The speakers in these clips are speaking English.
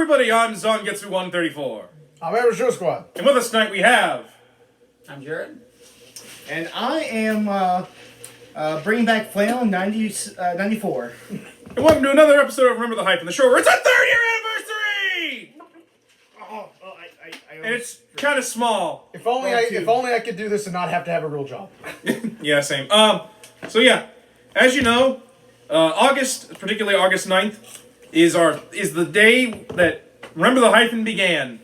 everybody, I'm Zangetsu 134. I'm Average Show Squad. And with us tonight we have... I'm Jared. And I am bringing back Flannel 94. And welcome to another episode of Remember the Hyphen, the show where it's our 3rd year anniversary! And it's kind of small. If only I could do this and not have to have a real job. Yeah, same. So yeah, as you know, August, particularly August 9th, is the day that Remember the Hyphen began.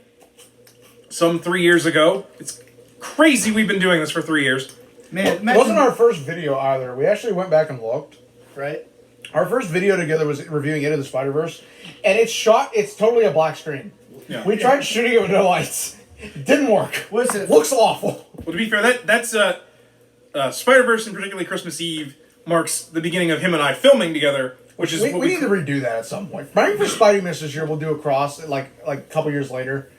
Some 3 years ago. It's crazy we've been doing this for 3 years. Man, It wasn't our first video either. We actually went back and looked. right? Our first video together was reviewing Into the Spider-Verse, and it's totally a black screen. Yeah. We tried shooting it with no lights. It didn't work. What is it? Looks awful. Well, to be fair, that's Spider-Verse and particularly Christmas Eve marks the beginning of him and I filming together, which is We what need to redo that at some point. Maybe for Spidey Miss this year, we'll do a cross like a couple years later.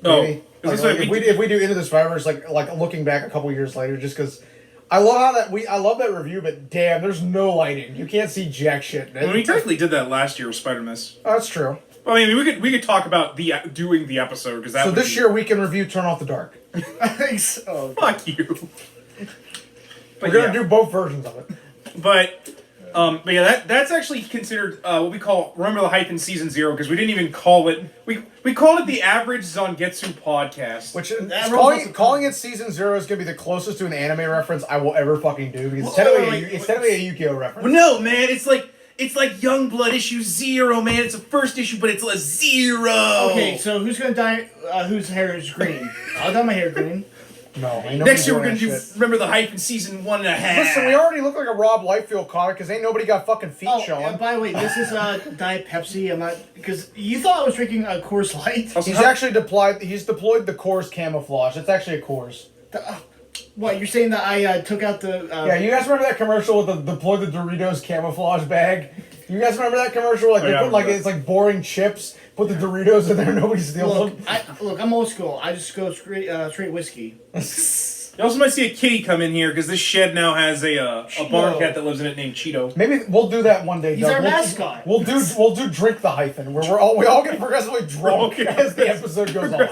Maybe. If we do Into the Spider-Verse, like looking back a couple years later, just because I love I love that review, but damn, there's no lighting. You can't see jack shit. Well, we technically did that last year with Spider-Miss. Oh, that's true. Well, I mean, we could talk about doing the episode because that. So this year we can review Turn Off the Dark. Fuck you. We're gonna do both versions of it. But yeah, that's actually considered what we call Remember the Hyphen Season 0 because we didn't even call it. We called it the Average Zangetsu Podcast. Which calling it Season 0 is gonna be the closest to an anime reference I will ever fucking do because it's technically a Yu-Gi-Oh reference. Well, no, man, it's like Youngblood issue 0, man. It's a first issue, but it's a 0. Okay, so who's gonna dye whose hair is green? I'll dye my hair green. No, ain't nobody Next year we're doing gonna do that shit. Remember the Hyphen Season 1.5. Listen, we already look like a Rob Liefeld comic because ain't nobody got fucking feet showing. And by the way, this is Diet Pepsi. I'm not because you thought I was drinking a Coors Light. Also, He's actually deployed the Coors camouflage. It's actually a Coors. What you're saying that I took out the? Yeah, you guys remember that commercial with the deploy the Doritos camouflage bag? You guys remember that commercial? Like they put it's like boring chips, put the Doritos in there, nobody steals them. Look, I'm old school. I just go straight whiskey. You also might see a kitty come in here because this shed now has a barn cat that lives in it named Cheeto. Maybe we'll do that one day. He's our mascot. We'll do Drink the Hyphen where we all get progressively drunk as the episode goes on.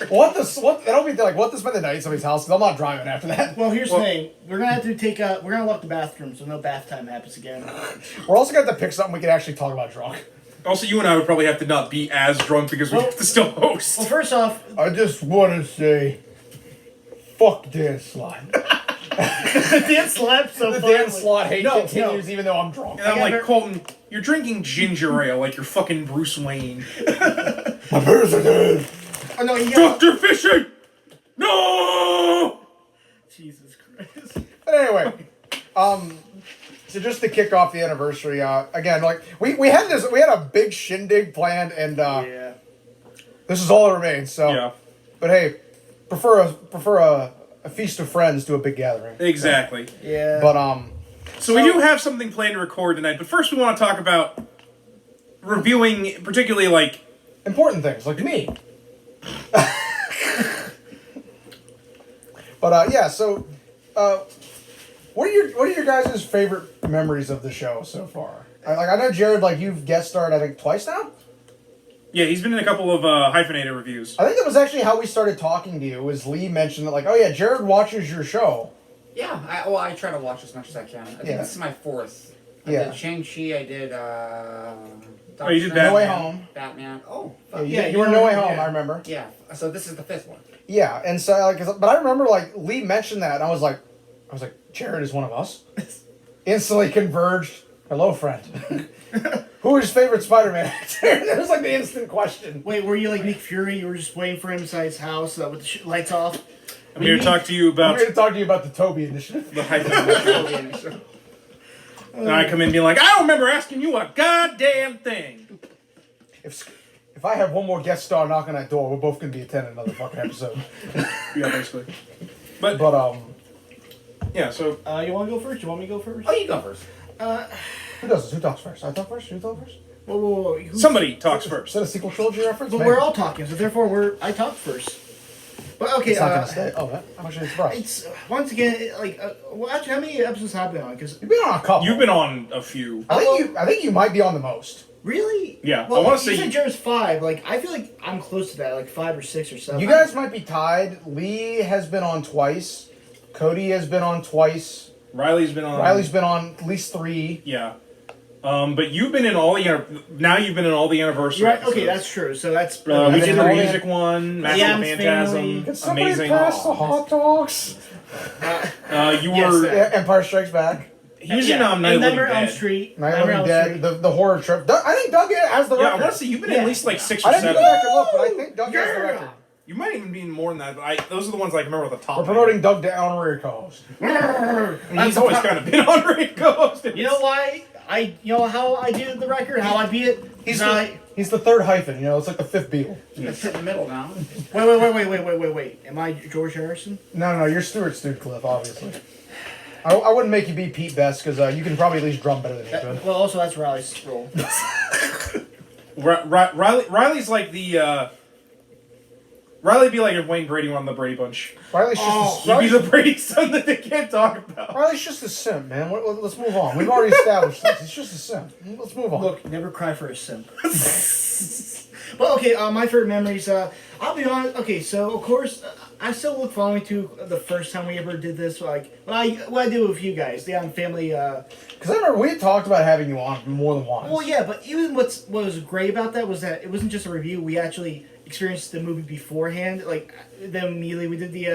What to spend the night at somebody's house because I'm not driving after that. Well, here's the thing: we're gonna have to we're gonna lock the bathroom so no bath time happens again. We're also gonna have to pick something we can actually talk about drunk. Also, you and I would probably have to not be as drunk because we have to still host. Well, first off, I just want to say, fuck Dan Slott. the Dan Slott The Dan Slott hate continues even though I'm drunk. And I'm like, Colton, you're drinking ginger ale like you're fucking Bruce Wayne. My parents are dead. Oh no, Dr. Fishing! No! Jesus Christ. But anyway, so just to kick off the anniversary, again, like we had a big shindig planned, and this is all that remains. So, Yeah. But hey, prefer a feast of friends to a big gathering. Exactly. Yeah. But So we do have something planned to record tonight, but first we want to talk about reviewing, particularly like important things like me. But yeah, so what are your guys' favorite memories of the show so far? I know Jared, like you've guest starred I think twice now. yeah, he's been in a couple of hyphenated reviews. I think that was actually how we started talking to you. Was Lee mentioned that like, oh yeah, Jared watches your show. Yeah, I try to watch as much as I can. I think this is my 4th. I did Shang-Chi, I did you did No Way Home. Batman. Oh, You were No Way Home, I remember. yeah. So this is the 5th one. Yeah, and so but I remember like Lee mentioned that, and I was like, Jared is one of us. Instantly converged. Hello, friend. Who is your favorite Spider-Man actor? That was like the instant question. Wait, were you like Nick Fury? You were just waiting for him inside his house with the lights off? I'm here to talk to you about I'm here to talk to you about the Toby Initiative. the hyphen initiative. And I come in being like, I don't remember asking you a goddamn thing. If I have one more guest star knock on that door, we're both gonna be attending another fucking episode. Yeah, basically. But yeah, so You want to go first? You want me to go first? Oh, you go first. who does this? Who talks first? I talk first? You talk first? Whoa. somebody talks first. Is that a sequel trilogy reference? But Maybe. we're all talking, so therefore I talk first. But okay, It's not gonna stay. Oh, man. I'm actually surprised. it's once again well, actually, how many episodes have I been on? Because You've been on a couple. You've been on a few. I think you might be on the most. Really? Yeah, I Well, wanna you say- said Jared's 5. Like, I feel like I'm close to that, like 5 or 6 or 7. You guys might be tied. Lee has been on twice. Cody has been on twice. Riley's been on. Riley's been on at least 3. Yeah. But you've been in all the now you've been in all the anniversary. Right, okay, episodes. that's true. So that's. We And did then the all the- music one, Master Adam's Phantasm, Family. Can somebody amazing. pass the hot dogs? You Yes, were that- Empire Strikes Back. usually on Night of and the Living Nightmare on Elm Dead. Street. Night of the Living Dead. The horror trip. I think Doug has the Yeah, I record. want to say you've been in Yeah. at least like 6 I or didn't 7. go back and look, but I think Doug has the record. You might even be in more than that. But those are the ones I can remember at the top. We're promoting Doug to honorary co-host. He's always kind of been honorary co-host. You know why? You know how I do the record? How I beat it? He's I, He's the third hyphen. It's like the 5th Beatle. You sit in the middle now. Wait. Am I George Harrison? No, you're Stuart Studcliffe, obviously. I wouldn't make you be Pete Best because you can probably at least drum better than he could. Well, also that's Riley's role. Riley's like the. Riley'd be like if Wayne Brady won the Brady Bunch. Riley's just a, He'd be the Brady son that they can't talk about. Riley's just a simp, man. Let's move on. We've already established this. He's just a simp. Let's move on. Look, never cry for a simp. Well, okay, my favorite memories. I'll be honest. Okay, so of course, I still look forward to the first time we ever did this. Like, what I did with you guys, the family. Because I remember we had talked about having you on more than once. Well, yeah, but even what was great about that was that it wasn't just a review. We actually experienced the movie beforehand. Like, then immediately we did the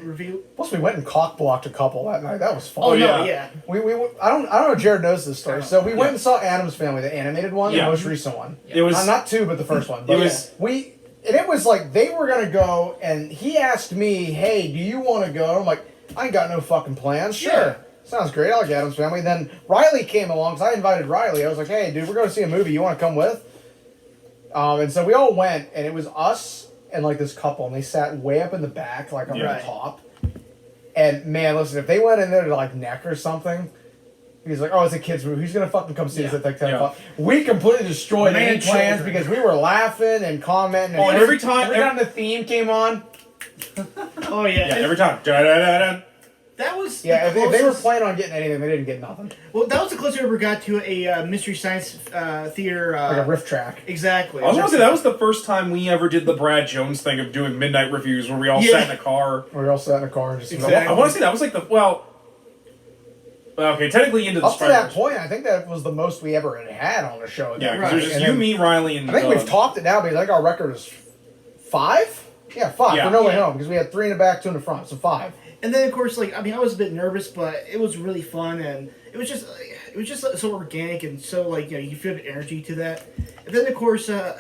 review. Plus, we went and cock-blocked a couple that night. That was fun. Oh, yeah. no, yeah. We I don't know if Jared knows this story. So we went and saw Addams Family, the animated one, Yeah. the most recent one. It was. Not 2, but the first one. It But was. and it was like they were gonna go, and he asked me, "Hey, do you want to go?" I'm like, "I ain't got no fucking plans." Sure, Yeah. sounds great. I like Addams Family. Then Riley came along, because I invited Riley. I was like, "Hey, dude, we're going to see a movie. You want to come with?" And so we all went, and it was us and like this couple, and they sat way up in the back, like on Yeah. the top. And man, listen, if they went in there to like neck or something. He's like, oh, it's a kid's movie. Who's gonna fucking come see us at like 10 o'clock? We completely destroyed Man, any plans children. because we were laughing and commenting. And Oh, and every time- the theme came on, Oh, yeah. Yeah, every time. Da-da-da-da. That was yeah, if the they were closest- planning on getting anything, they didn't get nothing. Well, that was the closest we ever got to a Mystery Science Theater. Like a riff track. Exactly. I was gonna say that was the first time we ever did the Brad Jones thing of doing midnight reviews where we all sat in a car. We all sat in a car and just Exactly. I want to say that was like okay, technically Into the up to that Spider-Verse. point. I think that was the most we ever had on the show. Yeah, because Right. there's just And you, then- me, Riley, and I think Doug. we've topped it now because I think our record is 5. Yeah, 5 Yeah. for No Way Yeah. Home because we had 3 in the back, 2 in the front, so 5. And then, of course, like, I mean, I was a bit nervous, but it was really fun, and it was just so organic and so, like, you feel the energy to that. And then, of course, I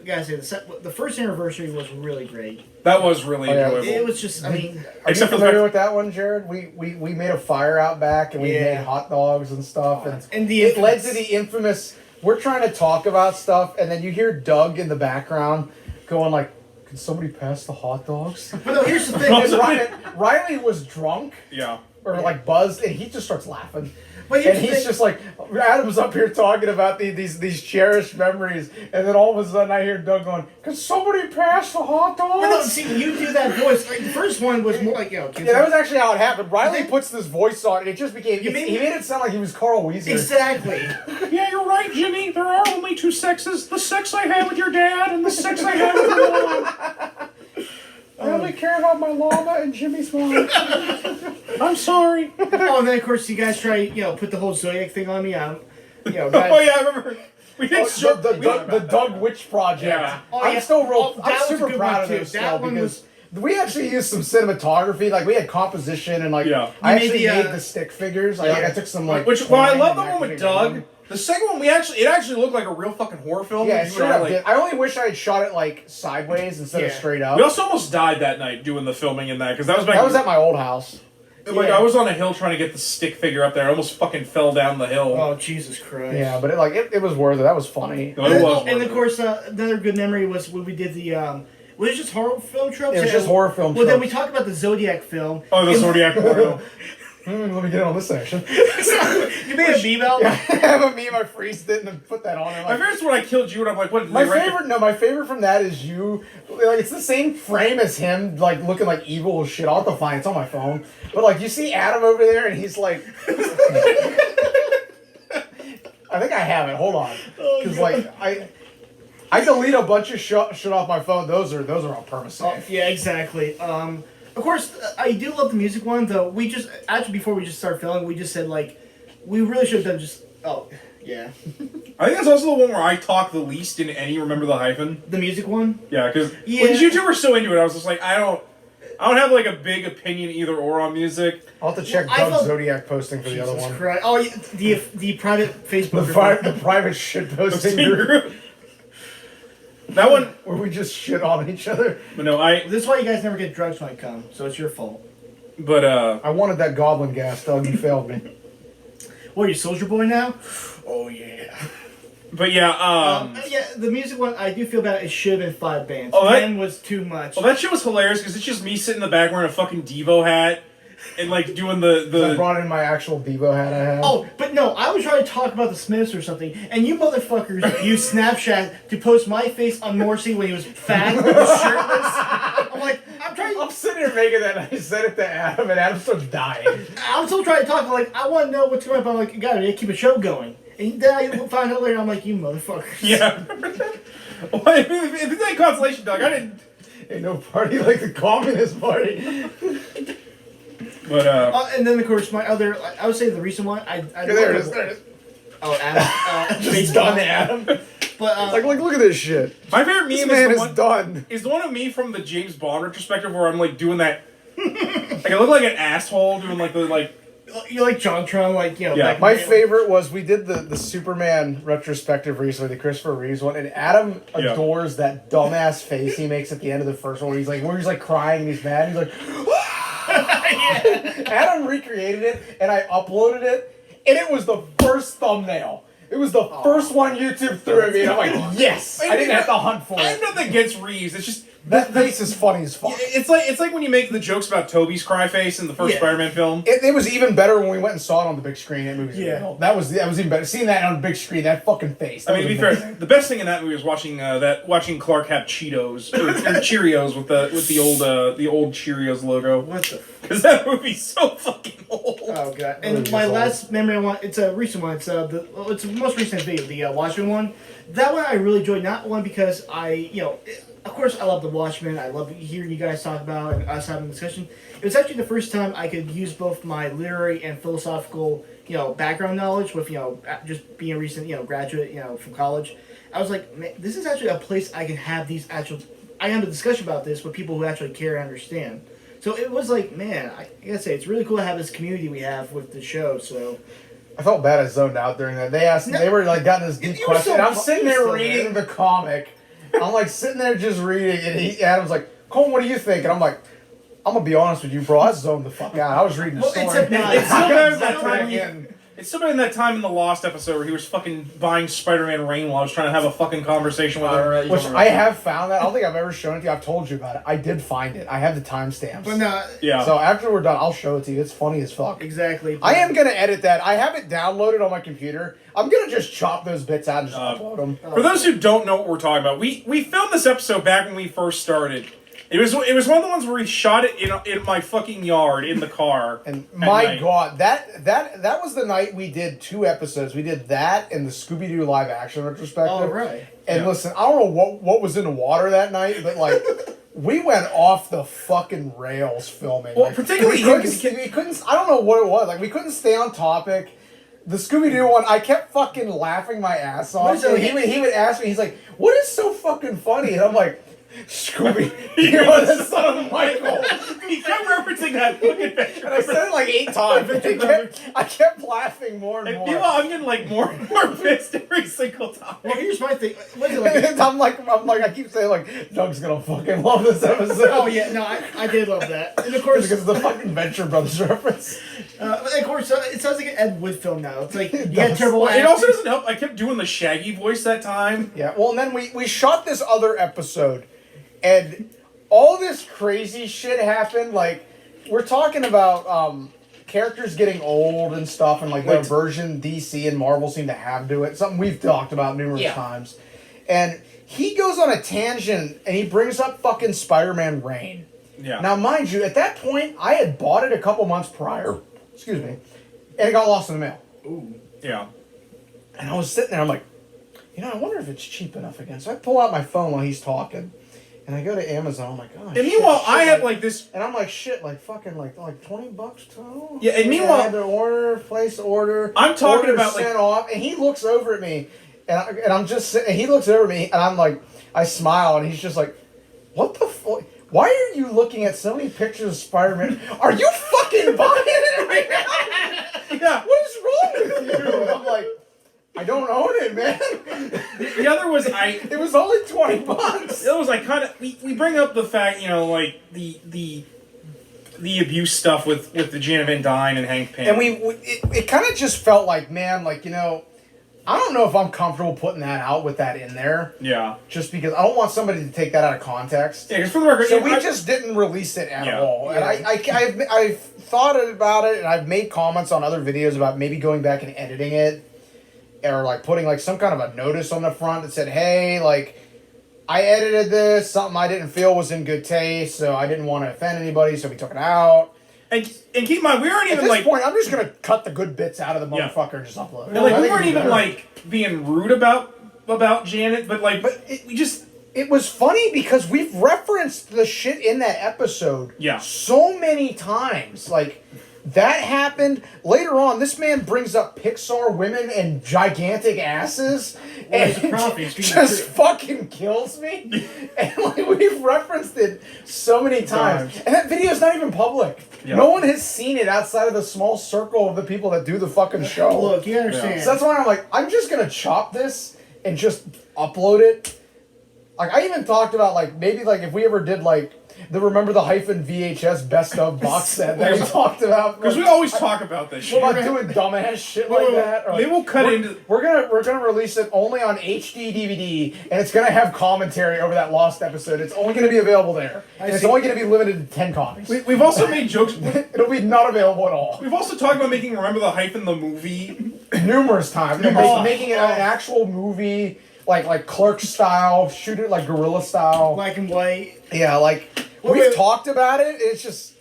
gotta say, the first anniversary was really great. That was really Oh, yeah. enjoyable. It was just, I mean, Are Except you for the familiar fact- with that one, Jared? We made a fire out back and we Yeah. made hot dogs and stuff, and the it led infamous- to the infamous. We're trying to talk about stuff, and then you hear Doug in the background going like, "Can somebody pass the hot dogs?" But no, here's the thing. And Riley was drunk Yeah. or like buzzed, and he just starts laughing. But here's And the he's thing. just like, Adam's up here talking about these cherished memories, and then all of a sudden I hear Doug going, "Can somebody pass the hot dogs?" But no, see, when you do that voice, like, the first one was more like, Yeah, that was actually how it happened. Riley puts this voice on, and it just became. You made- He made it sound like he was Carl Weezer. Exactly. Yeah, you're right, Jimmy. There are only 2 sexes: the sex I had with your dad and the sex I had with your mom. I only care about my llama and Jimmy's mom. I'm sorry. Oh, and then, of course, you guys try, put the whole Zodiac thing on me. Oh yeah, I remember. We did The Doug Witch Project. Yeah. Oh, I'm yeah. still Oh, that I'm was a super good proud one, of too. those That still one because we actually used some cinematography. Like we had composition and like Yeah. I You made actually the, made the stick figures. Like I took some like. Which, well, I twine love the and one with actually Doug. made them. The second one, it actually looked like a real fucking horror film. Yeah, We it were straight up like- did. I only wish I had shot it like sideways instead of Yeah. straight up. We also almost died that night doing the filming in that because that was back. That was at my old house. Like I was on a hill trying to get the stick figure up there. I almost fucking fell down the hill. Oh, Jesus Christ. Yeah, but it was worth it. That was funny. No, it was And worth of it. course, another good memory was when we did the, was it just horror film tropes? It was just horror film Well, then tropes. we talked about the Zodiac film. Oh, the Zodiac portal. Let me get on this section. You made a meme out? I have a meme. I freezed it and put that on there. My Like, favorite's when I killed you and I'm like, what? my favorite from that is you. Like it's the same frame as him, like looking like evil as shit. I'll have to find it. It's on my phone. But like you see Adam over there, and he's like, I think I have it. Hold on, because I delete a bunch of shit off my phone. Those are on purpose. Yeah, exactly. Of course, I do love the music one, though. We just actually before we just start filming, we just said like we really should have done just. Oh, yeah. I think that's also the one where I talk the least in any Remember the Hyphen. The music one? Yeah, because when you two were so into it, I was just like, I don't have like a big opinion either or on music. I'll have to check Doug's Zodiac posting for the other one. Christ. Oh, yeah, the private Facebook the private shit posting group. That one where we just shit on each other. But no, this is why you guys never get drugs when I come, so it's your fault. But I wanted that goblin gas, Doug. You failed me. What, are you Soldier Boy now? Oh yeah. But yeah, yeah, the music one I do feel bad. It should have been 5 bands. Oh, that 10 was too much. Well, that shit was hilarious because it's just me sitting in the back wearing a fucking Devo hat and like doing the. I brought in my actual Devo hat I have. Oh, but no, I was trying to talk about the Smiths or something, and you motherfuckers used Snapchat to post my face on Morrissey when he was fat and shirtless. I'm like, I'm sitting here making that, and I sent it to Adam, and Adam starts dying. I'm still trying to talk. I'm like, I want to know what's going on. I'm like, gotta keep a show going. And then I find out later, I'm like, you motherfuckers. Yeah. Well, if it's that consolation, dog, I didn't. Ain't no party like the Communist Party. But and then of course my other, I would say the recent one. There it is. Oh, Adam. Just done, Adam. But like look at this shit. My favorite This meme man is is done. Is the one of me from the James Bond retrospective where I'm like doing that, like I look like an asshole doing like the like. You're like Jontron, like, you know. Yeah. My favorite was we did the Superman retrospective recently, the Christopher Reeves one, and Adam adores that dumbass face he makes at the end of the first one where he's like crying and he's mad and he's like Adam recreated it and I uploaded it and it was the first thumbnail. It was the first one YouTube threw at me and I'm like, yes! I didn't have to hunt for it. I have nothing against Reeves, it's just that face is funny as fuck. It's like when you make the jokes about Toby's cry face in the first Spider-Man film. It was even better when we went and saw it on the big screen at movies. Yeah. That was even better. Seeing that on the big screen, that fucking face. I mean, to be fair, the best thing in that movie was watching Clark have Cheetos or Cheerios with the old Cheerios logo. What the? Because that movie's so fucking old. Oh god! And my last memory I want, it's a recent one. It's the most recent video, the Watchmen one. That one I really enjoyed. Not one because of course I love the Watchmen. I love hearing you guys talk about and us having a discussion. It was actually the first time I could use both my literary and philosophical background knowledge with just being a recent graduate from college. I was like, man, this is actually a place I can have I have a discussion about this with people who actually care and understand. So it was like, man, I gotta say, it's really cool to have this community we have with the show. So I felt bad I zoned out during that. They were like gotten this deep question. And I'm sitting there reading the comic. I'm like sitting there just reading, and Adam's like, Colin, what do you think? And I'm like, I'm gonna be honest with you, bro. I zoned the fuck out. I was reading the story. It's still better than that time in the Lost episode where he was fucking buying Spider-Man rain while I was trying to have a fucking conversation with him. Which I have found that. I don't think I've ever shown it to you. I've told you about it. I did find it. I have the timestamps. But no, yeah. So after we're done, I'll show it to you. It's funny as fuck. Exactly. I am gonna edit that. I have it downloaded on my computer. I'm gonna just chop those bits out and just upload them. For those who don't know what we're talking about, we filmed this episode back when we first started. It was one of the ones where we shot it in my fucking yard in the car. And my god, that was the night we did 2 episodes. We did that and the Scooby-Doo live action retrospective. Oh right. And listen, I don't know what was in the water that night, but like we went off the fucking rails filming. Well, like, particularly we couldn't. I don't know what it was. Like we couldn't stay on topic. The Scooby-Doo one, I kept fucking laughing my ass off. So he would ask me, he's like, "What is so fucking funny?" And I'm like, Scooby, you're the son of Michael. He kept referencing that fucking picture. And I said it like 8 times. I kept laughing more and more. Meanwhile, I'm getting like more and more pissed every single time. Well, here's my thing. I'm like, I keep saying like, Doug's gonna fucking love this episode. Oh yeah, no, I did love that, and of course because the fucking Venture Brothers reference. Of course, it sounds like an Ed Wood film now. It's like you got terrible. Well, it also doesn't help. I kept doing the Shaggy voice that time. Yeah. Well, and then we shot this other episode. And all this crazy shit happened. Like, we're talking about characters getting old and stuff, and like the version DC and Marvel seem to have to it. Something we've talked about numerous times. And he goes on a tangent and he brings up fucking Spider-Man Rain. Yeah. Now, mind you, at that point, I had bought it a couple months prior. Excuse me. And it got lost in the mail. Ooh. Yeah. And I was sitting there, I'm like, I wonder if it's cheap enough again. So I pull out my phone while he's talking. And I go to Amazon. I'm like, oh. And meanwhile, I have like this, and I'm like, shit, like fucking like $20 total. Yeah, and I meanwhile, had to place the order. I'm talking about sent off, and he looks over at me, and I'm just sitting. And he looks over at me, and I'm like, I smile, and he's just like, what the fuck? Why are you looking at so many pictures of Spider-Man? Are you fucking buying it right now? Yeah. What is wrong with you? And I'm like, I don't own it, man. The other was It was only $20. The other was I kind of we bring up the fact, like the abuse stuff with the Janet Van Dyne and Hank Pym. And it kind of just felt like, man, like, I don't know if I'm comfortable putting that out with that in there. Yeah. Just because I don't want somebody to take that out of context. Yeah, because for the record, so we just didn't release it at all. Yeah. And I've thought about it, and I've made comments on other videos about maybe going back and editing it. Or like putting like some kind of a notice on the front that said, hey, like, I edited this, something I didn't feel was in good taste, so I didn't want to offend anybody, so we took it out. And keep in mind, we aren't even At this like point, I'm just gonna cut the good bits out of the motherfucker and just upload it. And like we weren't even like being rude about Janet, but it was funny because we've referenced the shit in that episode so many times. Like, that happened. Later on, this man brings up Pixar women and gigantic asses, and it just fucking kills me. And like, we've referenced it so many times. And that video's not even public. Yeah. No one has seen it outside of the small circle of the people that do the fucking show. Look, you understand. Yeah. So that's why I'm like, I'm just gonna chop this and just upload it. Like, I even talked about, like, maybe, like, if we ever did, like, Remember the Hyphen VHS best of box set that we talked about. Because we always talk about this shit. We're not doing dumbass shit like that. Or they will cut into. We're gonna release it only on HD DVD, and it's gonna have commentary over that lost episode. It's only gonna be available there, and it's only gonna be limited to 10 copies. We've also made jokes. It'll be not available at all. We've also talked about making Remember the Hyphen the movie numerous times. Making it an actual movie. Like Clerk style, shoot it like guerrilla style, black and white. Yeah, like we've talked about it. It's just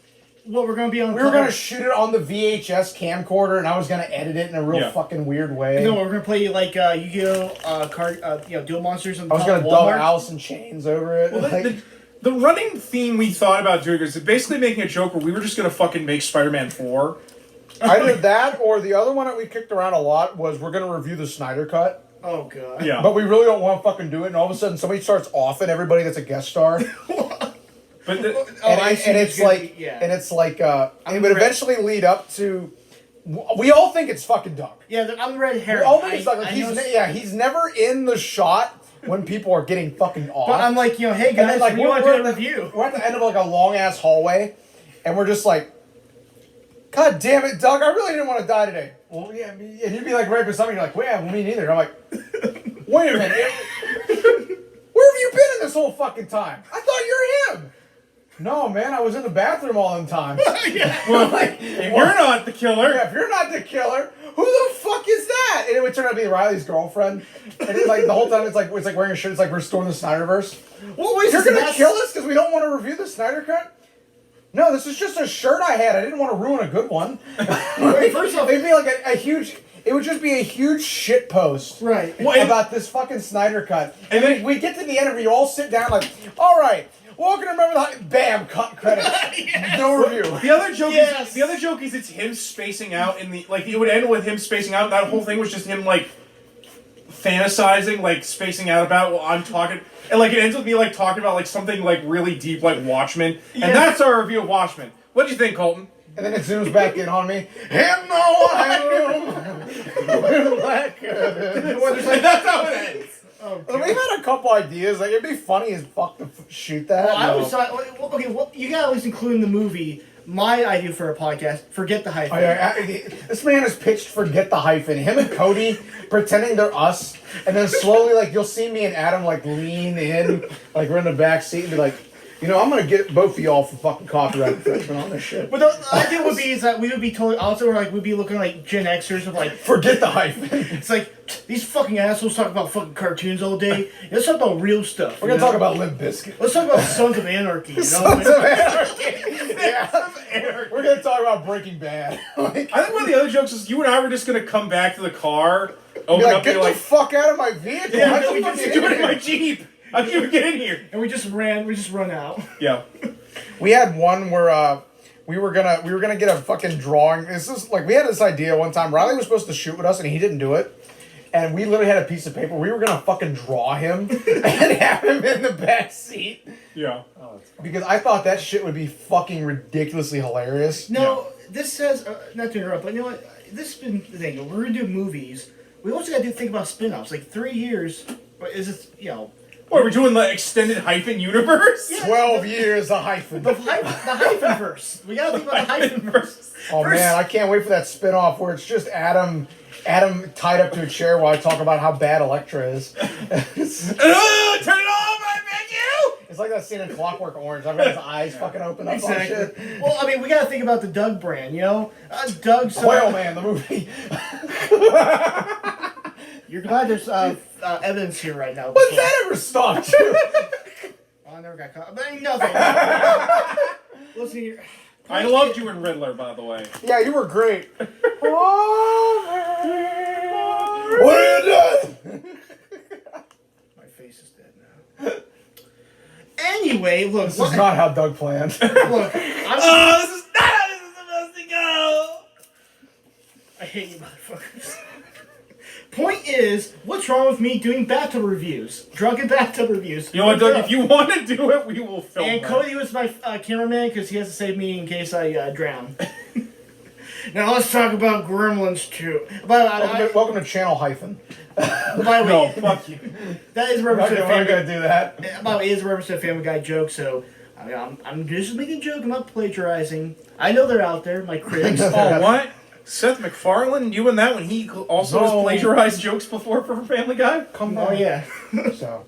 we're gonna be on. We were gonna shoot it on the VHS camcorder, and I was gonna edit it in a real fucking weird way. No, we're gonna play like Yu-Gi-Oh, Duel Monsters. On I was gonna dub Alice in Chains over it. Well, the running theme we thought about doing is basically making a joke where we were just gonna fucking make Spider-Man 4. Either that, or the other one that we kicked around a lot was we're gonna review the Snyder Cut. Oh god. Yeah. But we really don't want to fucking do it, and all of a sudden somebody starts offing everybody that's a guest star. But it's like it would eventually lead up to. We all think it's fucking Doug. Yeah, I'm the red hair. We all think it's Doug. Like, he's never in the shot when people are getting fucking off. But I'm like, hey guys, like, we want to do a review. We're at the end of like a long ass hallway, and we're just like, God damn it, Doug! I really didn't want to die today. Well, yeah, and you'd be like right beside me. You're like, well, yeah, well, me neither. I'm like, wait a minute, where have you been in this whole fucking time? I thought you're him. No, man, I was in the bathroom all the time. Well, like, if you're not the killer, if you're not the killer, who the fuck is that? And it would turn out to be Riley's girlfriend. And it's like the whole time it's like wearing a shirt. It's like we're restoring the Snyderverse. Well, wait, you're gonna kill us because we don't want to review the Snyder Cut? No, this is just a shirt I had. I didn't want to ruin a good one. First off, it'd be like a huge. It would just be a huge shit post, right? About this fucking Snyder Cut, and then we get to the end and we all sit down like, all right, welcome to Remember the Bam, cut credits, no review. The other joke is it's him spacing out in the it would end with him spacing out. That whole thing was just him like fantasizing, like spacing out about while I'm talking. And like it ends with me like talking about like something like really deep like Watchmen. And that's our review of Watchmen. What'd you think, Colton? And then it zooms back in on me. And no, that's how it ends. Oh, we had a couple ideas. Like it'd be funny as fuck to shoot that. Well, I was okay. Well, you gotta at least include in the movie my idea for a podcast. Forget the Hyphen. Oh, yeah, this man has pitched Forget the Hyphen. Him and Cody pretending they're us, and then slowly, like, you'll see me and Adam, like, lean in, like, we're in the back seat and be like, I'm gonna get both of y'all for fucking copyright infringement on this shit. But the idea would be is that we would be totally also like we'd be looking like Gen Xers of like Forget the Hyphen. It's like these fucking assholes talk about fucking cartoons all day. Let's talk about real stuff. We're gonna talk about Limp Bizkit. Let's talk about Sons of Anarchy. Sons of Anarchy. Yeah. We're gonna talk about Breaking Bad. I think one of the other jokes is you and I were just gonna come back to the car. open Be like, up. get You're the like, fuck out of my vehicle! yeah, How what the the fuck fuck you you doing in in my here? Jeep? How did you even get in here? And we just run out. Yeah. We had one where we were gonna get a fucking drawing. This is like we had this idea one time. Riley was supposed to shoot with us, and he didn't do it. And we literally had a piece of paper. We were gonna fucking draw him and have him in the back seat. Yeah. Oh, it's fun. Because I thought that shit would be fucking ridiculously hilarious. No, this says not to interrupt, but you know what? This has been the thing. We're gonna do movies. We also got to think about spin-offs. Like 3 years, but is it What, are we doing the extended Hyphen universe? Yeah. 12 years of hyphen. the hyphen verse? We got to think about the hyphen verse. Oh man, I can't wait for that spin-off where it's just Adam tied up to a chair while I talk about how bad Elektra is. Oh, turn it off, I beg you! It's like that scene in Clockwork Orange. I've got his eyes fucking open up on shit. Exactly. Well, I mean, we got to think about the Doug brand. Doug's. Quail Man, the movie. You're glad there's evidence here right now. What's that ever stopped you? Oh, I never got caught. But ain't nothing. Listen here. I loved you in Riddler, by the way. Yeah, you were great. What are you doing? My face is dead now. Anyway, look. This is not how Doug planned. Look. Oh, this is not how this is supposed to go! I hate you, motherfuckers. Point is, what's wrong with me doing bathtub reviews? Drunken bathtub reviews. You know what, Doug? If you want to do it, we will film And that. Cody was my cameraman because he has to save me in case I drown. Now let's talk about Gremlins 2. Welcome to Channel Hyphen. By the No, way, fuck you. that is a We're reference to the not Family gonna do that. By the way, it is a reference to a Family Guy joke, so I mean, I'm just making a joke. I'm not plagiarizing. I know they're out there, my critics. Oh, what? Seth MacFarlane doing that when he also has No. plagiarized jokes before for Family Guy? Come Oh on. yeah. So.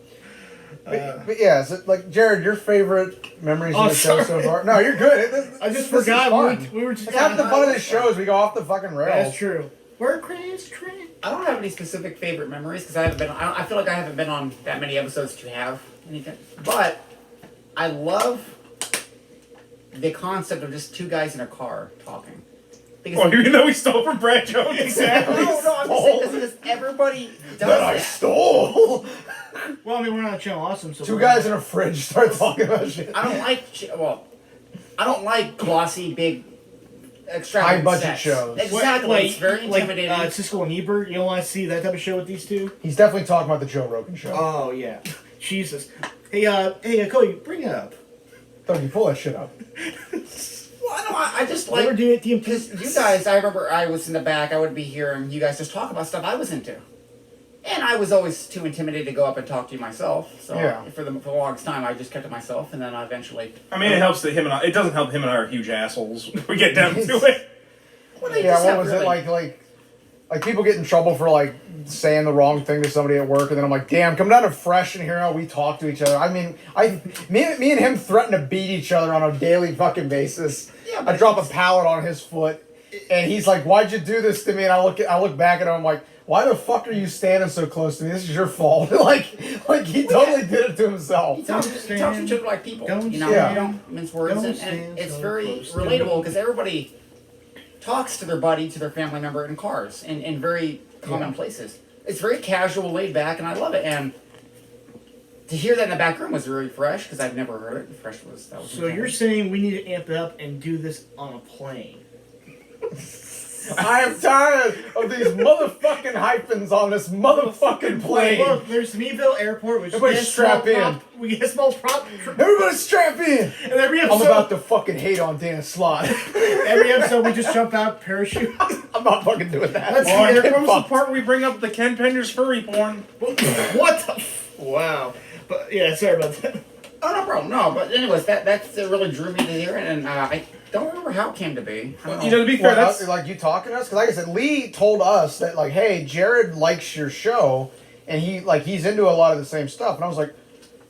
But yeah, so, like Jared, your favorite memories of the show so far? No, you're good. I just this is forgot fun. we were just It's half the fun of this show is we go off the fucking rails. That's true. We're a crazy train. I don't have any specific favorite memories because I feel like I haven't been on that many episodes to have anything. But I love the concept of just two guys in a car talking. Because Oh, even though we stole from Brad Jones. Exactly. no, I'm just saying this because everybody does That I that. stole. Well, I mean, we're not Channel Awesome, so Two we're guys in a fridge start talking about shit. I don't like glossy, big, High extravagant budget sets. shows. Exactly. It's very intimidating. Like Siskel and Ebert. You don't want to see that type of show with these two? He's definitely talking about the Joe Rogan show. Oh yeah. Jesus. Hey, Cody, bring it up. Doug, you pull that shit up. Well, I just Never like do it. because you guys. I remember I was in the back. I would be hearing you guys just talk about stuff I was into, and I was always too intimidated to go up and talk to you myself. So Yeah. for the longest time, I just kept it myself, and then I eventually. I mean, it helps that him and I. It doesn't help him and I are huge assholes. We get down to it. Well, they Yeah, just what have was really- it like people get in trouble for like saying the wrong thing to somebody at work, and then I'm like, damn, come down to Fresh and hear how we talk to each other. I mean, me and him threaten to beat each other on a daily fucking basis. Yeah, I but drop a pallet on his foot, and he's like, why'd you do this to me? And I look back at him, I'm like, why the fuck are you standing so close to me? This is your fault. like he totally did it to himself. He talks to each other like people. Don't You know, stand- you don't mince words, don't and stand it's so very close to relatable me. because everybody talks to their buddy, to their family member in cars in very common places. It's very casual, laid back, and I love it. And to hear that in the back room was really fresh because I've never heard it. Fresh was that was. So you're saying we need to amp it up and do this on a plane? I am tired of these motherfucking hyphens on this motherfucking plane. Look, there's Meadville Airport, which Everybody we get a strap small in. prop- we get a small prop. Everybody strap in. And every I'm episode, about to fucking hate on Dan Slott. every episode, we just jump out, parachute. I'm not fucking doing that. Let's Oh, see, here there comes the fucked. part where we bring up the Ken Penders furry porn. what the? Wow. But yeah, sorry about that. Oh no problem, no. But anyways, that's really drew me to hear it, and I don't remember how it came to be. I don't You know, to be fair, Well, that's like you talking to us, because like I said, Lee told us that like, hey, Jared likes your show, and he's into a lot of the same stuff, and I was like,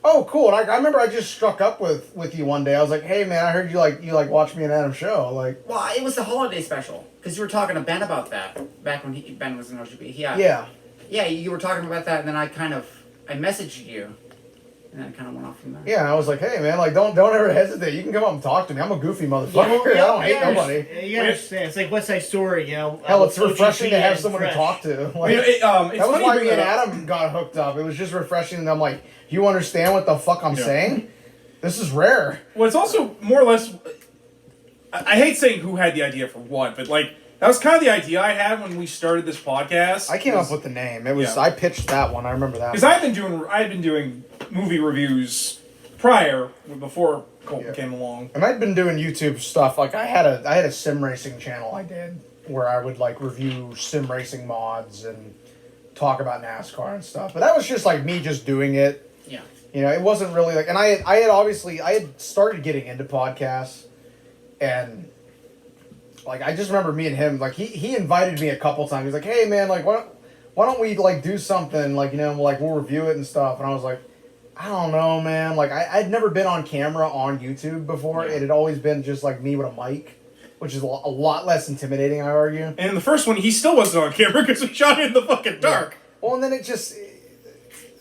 oh, cool. And I remember I just struck up with you one day. I was like, hey man, I heard you watch me and Adam's show, like. Well, it was the holiday special because you were talking to Ben about that back when Ben was in OGB. Yeah. Yeah, you were talking about that, and then I messaged you, And then it kind of went off from there. Yeah, and I was like, hey man, like don't ever hesitate. You can come up and talk to me. I'm a goofy motherfucker. I don't hate nobody. You understand? It's like West Side Story, you know. Hell, it's refreshing to have and someone fresh. to talk to. Like, It's that was funny why you me bring and that up. Adam got hooked up. It was just refreshing, and I'm like, you understand what the fuck I'm saying? This is rare. Well, it's also more or less. I hate saying who had the idea for what, but like that was kind of the idea I had when we started this podcast. I came up with the name. It was I pitched that one. I remember that. Because I had been doing movie reviews before Colton came along. And I'd been doing YouTube stuff. Like I had a sim racing channel I did where I would like review sim racing mods and talk about NASCAR and stuff. But that was just like me just doing it. Yeah. You know, it wasn't really like, and I had started getting into podcasts, and like I just remember me and him, like he invited me a couple times. He's like, hey man, like why don't we like do something, like, you know, like we'll review it and stuff. And I was like, I don't know, man. Like I'd never been on camera on YouTube before. Yeah. It had always been just like me with a mic, which is a lot less intimidating, I argue. And in the first one, he still wasn't on camera because we shot it in the fucking dark. Well, and then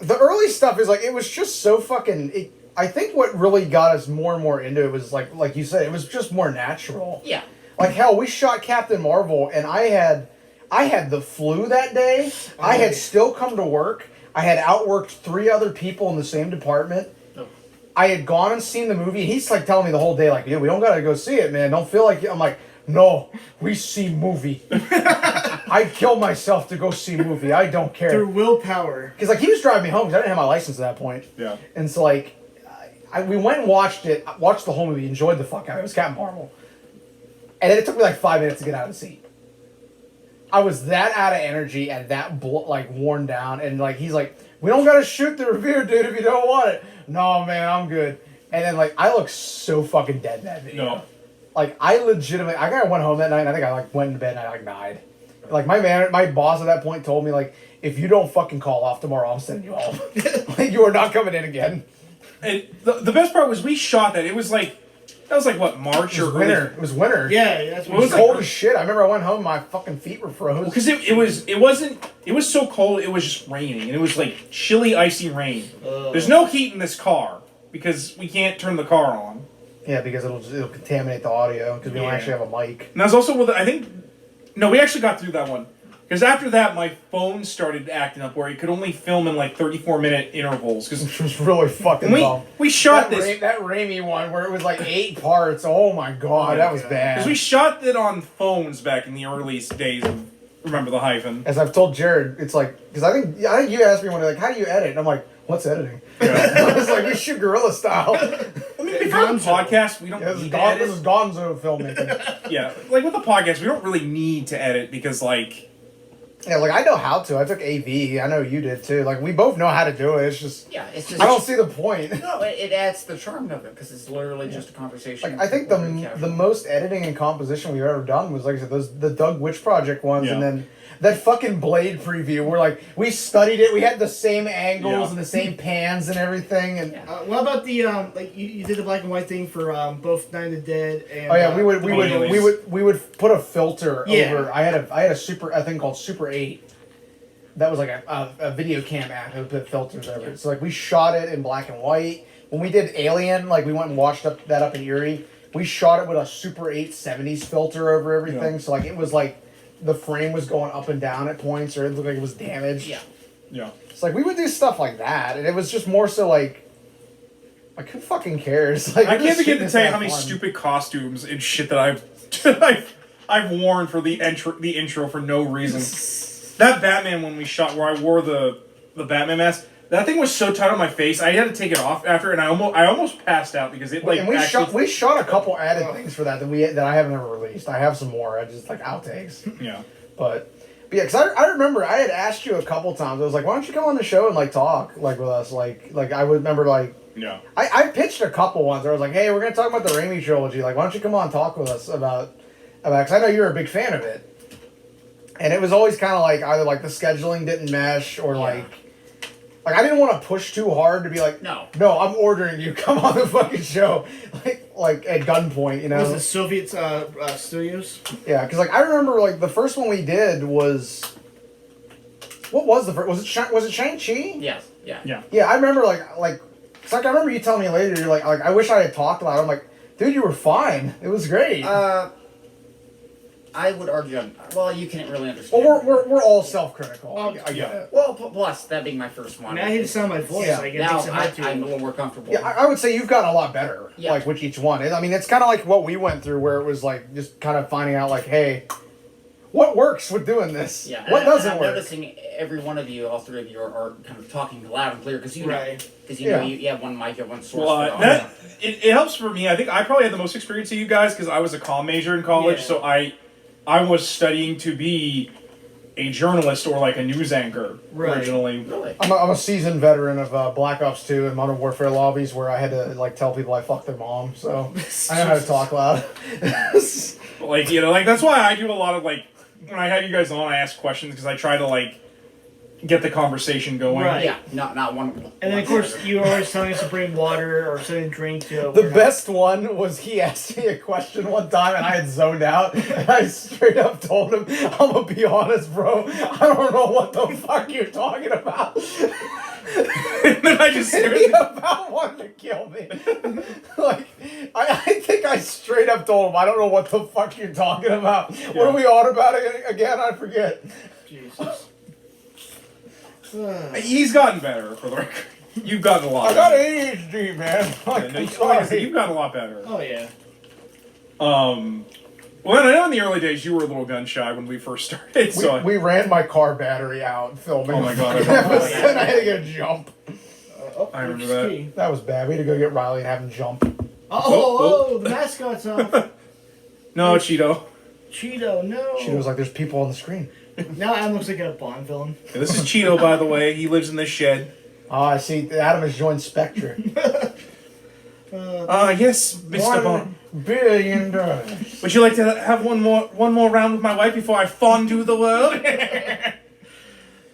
the early stuff is like, it was just so fucking. I think what really got us more and more into it was like you said, it was just more natural. Yeah. Like hell, we shot Captain Marvel, and I had the flu that day. I had still come to work. I had outworked 3 other people in the same department. Oh. I had gone and seen the movie, and he's like telling me the whole day, like, yeah, we don't gotta go see it, man. Don't feel like I'm like, no, we see movie. I'd kill myself to go see movie. I don't care. Through willpower. Because like he was driving me home because I didn't have my license at that point. Yeah. And so like, we went and watched the whole movie, enjoyed the fuck out of it. It was Captain Marvel. And then it took me like 5 minutes to get out of the seat. I was that out of energy and that like worn down, and like he's like, we don't gotta shoot the review, dude, if you don't want it. No man, I'm good. And then like I look so fucking dead in that video. No. Like I legitimately, I kind of went home that night and I think I like went into bed and I like died. Like my boss at that point told me like, if you don't fucking call off tomorrow, I'm sending you home. Like you are not coming in again. And the best part was we shot that. It was like what, March It was or winter. It was winter. Yeah, that's It what was it's cold like. as shit. I remember I went home, my fucking feet were froze. Because it was so cold, it was just raining, and it was like chilly, icy rain. There's no heat in this car because we can't turn the car on. Yeah, because it'll contaminate the audio because we don't actually have a mic. And that's also with we actually got through that one. Because after that, my phone started acting up where it could only film in like 34-minute intervals. Because Which was really fucking dumb. we shot this. That Raimi one where it was like 8 parts. Oh my god, that was bad. Because we shot it on phones back in the earliest days of Remember the Hyphen. As I've told Jared, it's like, because I think you asked me one day, like, how do you edit? And I'm like, what's editing? I was like, we shoot guerrilla style. I mean, before the podcast, we don't need to edit. This is Gonzo filmmaking. Yeah, like with the podcast, we don't really need to edit because like. Yeah, like I know how to. I took AV. I know you did too. Like we both know how to do it. It's just I don't see the point. No, it adds the charm of it because it's literally just a conversation. Like I think the most editing and composition we've ever done was like I said the Doug Witch Project ones, and then that fucking Blade preview where like we studied it. We had the same angles and the same pans and everything. And what about the like you did the black and white thing for both Night of the Dead and we would put a filter over. I had a thing called Super 8. That was like a video cam app that would put filters over it. So like we shot it in black and white. When we did Alien, like we went and watched that up in Erie. We shot it with a Super 8 70s filter over everything. Yeah. So like it was like the frame was going up and down at points, or it looked like it was damaged. Yeah. Yeah. It's like we would do stuff like that, and it was just more so like who fucking cares? Like I can't begin to tell you how many stupid costumes and shit that I've worn for the intro for no reason. That Batman one we shot where I wore the Batman mask, that thing was so tight on my face I had to take it off after, and I almost passed out because it like. And we shot a couple added things for that I haven't ever released. I have some more. I just like outtakes. Yeah. But yeah, because I remember I had asked you a couple times. I was like, why don't you come on the show and like talk like with us? Like I would remember like. Yeah. I pitched a couple ones where I was like, hey, we're gonna talk about the Raimi trilogy. Like, why don't you come on and talk with us about because I know you're a big fan of it. And it was always kind of like either like the scheduling didn't mesh or like I didn't want to push too hard to be like no I'm ordering you, come on the fucking show like at gunpoint, you know. Was the Soviet studios? Yeah, because like I remember like the first one we did was what was the first? Was it Shang-Chi? Yes. Yeah. Yeah, I remember like It's like I remember you telling me later. You're like I wish I had talked about it. I'm like, dude, you were fine. It was great. I would argue. Well, you can't really understand. Well, we're all self-critical. I get it. Well, plus that being my first one. I hate to sound my voice. Yeah. Like, it Now makes it hard to. I'm a little more comfortable. Yeah, I would say you've gotten a lot better. Yeah. Like with each one. I mean, it's kind of like what we went through, where it was like just kind of finding out, like, hey, what works with doing this? Yeah. What doesn't I'm work? noticing every one of you, all three of you, are kind of talking loud and clear because you know, Right. because you know you have one mic, you have one source. Well, for the audio. it helps for me. I think I probably had the most experience of you guys because I was a comm major in college, Yeah. so I was studying to be a journalist or like a news anchor Right. originally. Really? I'm a seasoned veteran of Black Ops 2 and Modern Warfare lobbies where I had to like tell people I fucked their mom, so I know how to talk loud. Like, you know, like that's why I do a lot of like when I have you guys on, I ask questions because I try to like get the conversation going. Right. Yeah. Not one. And then, of course, you were always telling us to bring water or something to drink to. The best one was he asked me a question one time and I had zoned out and I straight up told him, I'm gonna be honest, bro, I don't know what the fuck you're talking about. And then I just He about wanted to kill me. Like, I think I straight up told him, I don't know what the fuck you're talking about. What are we on about again? I forget. Jesus. He's gotten better for the record. You've gotten a lot I got better. ADHD, man. Like, Yeah, no, I'm like I said, sorry. you've gotten a lot better. Oh, yeah. Well, I know in the early days you were a little gun shy when we first started. So We ran my car battery out filming. Oh my God, I and I had to go jump. I remember that. Ski. That was bad. We had to go get Riley and have him jump. Oh, the mascot's off. No, Cheeto. Cheeto, no. She was like, "There's people on the screen." Now Adam looks like a Bond villain. Yeah, this is Cheeto, by the way. He lives in this shed. Oh, I see. Adam has joined Spectre. Yes, Mr. Bond. $1 billion. Would you like to have one more round with my wife before I fondue the world?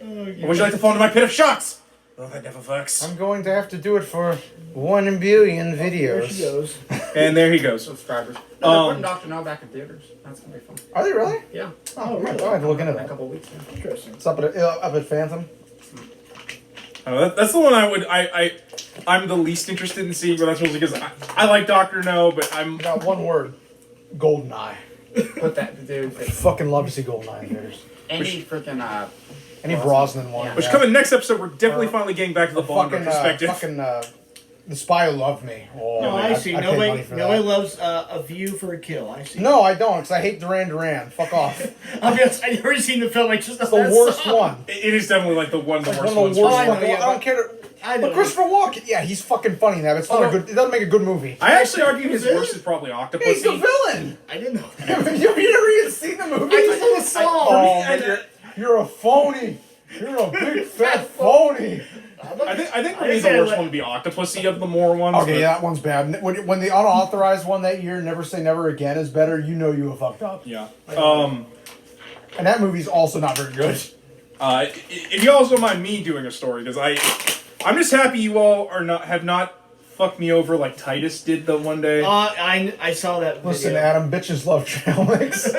Or would you like to fondue my pit of sharks? Oh, that never works. I'm going to have to do it for 1 billion There she videos. goes. And there he goes. Subscribers. No, they're putting Dr. No back in theaters. That's gonna be fun. Are they really? Yeah. Oh, really? I'll have to look into In a that. couple of weeks. Yeah. Interesting. It's up at Phantom. That's the one I'm the least interested in seeing, but that's mostly because I like Dr. No, but I'm... Got one word. Goldeneye. Put that, dude. Fucking love to see Goldeneye in theaters. Any freaking Any Brosnan one. Yeah. Which coming next episode, we're definitely finally getting back to the Bond fucking, perspective. The Spy Who Loved Me. Oh, No, man, I see. I'd pay money for Nobody that. loves A View for a Kill. I see. No, I don't, because I hate Duran Duran. Fuck off. It's I'll be honest, I've never seen the film. I just know the that worst song. one. It is definitely like one of the Like worst one of ones. the worst for I sure. know, ones. yeah, I don't but- care. I know. But Christopher Walken, yeah, he's fucking funny in that. But it's not a good. It doesn't make a good movie. I actually argue his Is it? worst is probably Octopussy. He's the villain. I didn't know that. Have you never even seen the movie? I just know the song. Oh, man, you're a phony. You're a big fat phony. I think for I me the said worst like- one would be Octopussy of the more ones. Okay, but- yeah, that one's bad. When the unauthorized one that year, Never Say Never Again, is better, you know you have fucked up. Yeah. And that movie's also not very good. If you also don't mind me doing a story, because I'm just happy you all have not fucked me over like Titus did the one day. I saw that Listen, video. Adam, bitches love trail mix.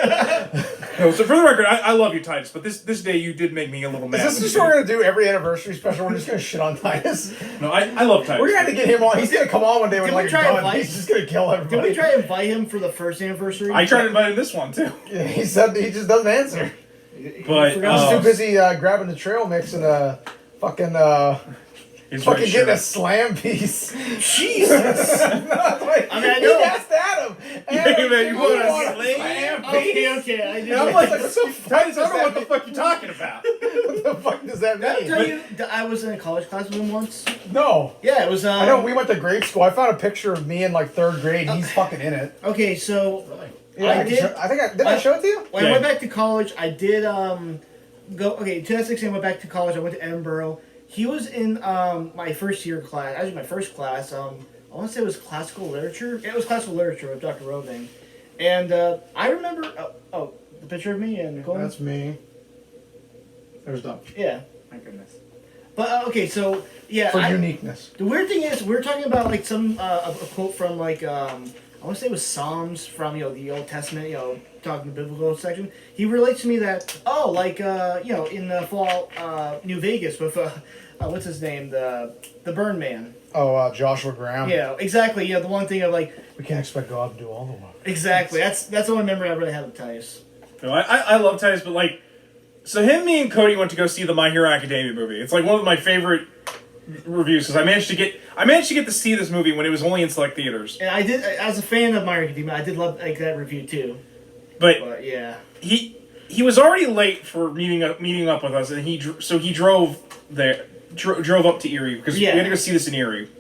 No, so for the record, I love you, Titus, but this day you did make me a little mad. Is this when just you what did we're gonna do every anniversary special? We're just gonna shit on Titus. it. No, I love Titus. We're gonna have to get him on. He's gonna come on one day with Did like we a try gun. invite- He's just gonna kill Did everybody. we try to invite him for the first anniversary? I tried to invite him this one too. Yeah, he said he just doesn't answer. But, He's Oh. too busy grabbing the trail mix and fucking His fucking red getting a shirt. slam piece. Jesus! I mean, I he know. asked Adam. Hey, man, you want a slam piece? Okay, I did. And I'm like, what the fuck? Titus, I don't know what the fuck you're talking about. What the fuck does that Did I mean? tell you that I was in a college class with him once? No. Yeah, it was. I know we went to grade school. I found a picture of me in like 3rd grade. He's fucking in it. Okay, so Yeah, I did- I think I show it to you. when I Yeah. went back to college, I did go. Okay, 2016, I went back to college. I went to Edinburgh. He was in my first year class. Actually, my first class. I want to say it was classical literature. Yeah, it was classical literature with Dr. Roving. And I remember. The picture of me and Nicole. That's me. There's Doug. Yeah. My goodness. But okay, so yeah. For uniqueness. The weird thing is, we're talking about like some a quote from like I want to say it was Psalms from the Old Testament. Talking the biblical section. He relates to me that in the fall, New Vegas with what's his name, the Burn Man. Oh, Joshua Graham. Yeah, exactly. Yeah, the one thing of like, We can't expect God to do all the work. exactly. That's the only memory I really have of Titus. No, I love Titus, but like, so me and Cody went to go see the My Hero Academia movie. It's like one of my favorite reviews because I managed to get to see this movie when it was only in select theaters. And I did, as a fan of My Hero Academia, I did love like that review too. But yeah, he was already late for meeting up with us, and he drove up to Erie because we had to go see this in Erie.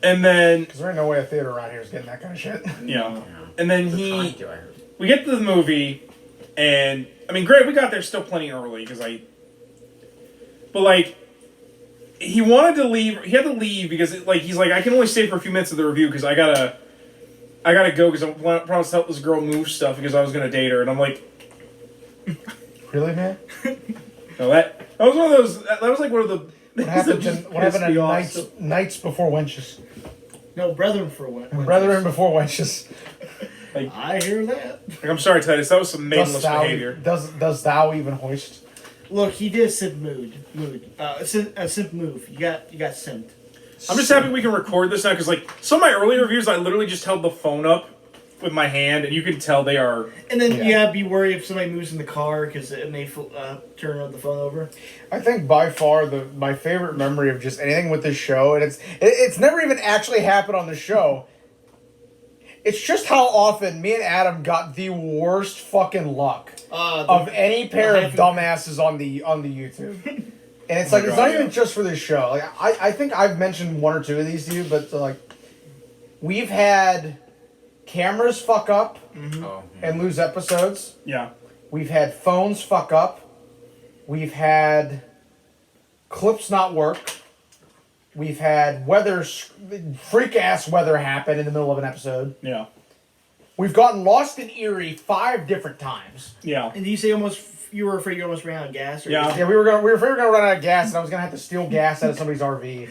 And then because there ain't no way a theater around here is getting that kind of shit. Yeah, and then we get to the movie, and I mean, great, we got there still plenty early but like. He wanted to leave. He had to leave because he's like, I can only stay for a few minutes of the review because I gotta go because I promised to help this girl move stuff because I was gonna date her, and I'm like, really, man? No, that was one of those. That was like one of the. What happened at Knights Before Wenches? no, Brethren for one. Brethren Before Wenches. I hear that. Like, I'm sorry, Titus. That was some maidenless behavior. Does thou even hoist? Look, he did a simp simp move. You got simped. I'm just happy we can record this now because like some of my early reviews, I literally just held the phone up with my hand, and you can tell they are. And then you gotta be worried if somebody moves in the car because it may turn the phone over. I think by far my favorite memory of just anything with this show, and it's never even actually happened on the show. It's just how often me and Adam got the worst fucking luck of any pair of dumbasses on the YouTube. And it's it's not even just for this show. Like I think I've mentioned one or two of these to you, but like we've had cameras fuck up and lose episodes. Yeah. We've had phones fuck up. We've had clips not work. We've had freak-ass weather happen in the middle of an episode. Yeah. We've gotten lost in Erie 5 different times. Yeah. And you say you were afraid you almost ran out of gas? Or Yeah, we were afraid we were gonna run out of gas, and I was gonna have to steal gas out of somebody's RV.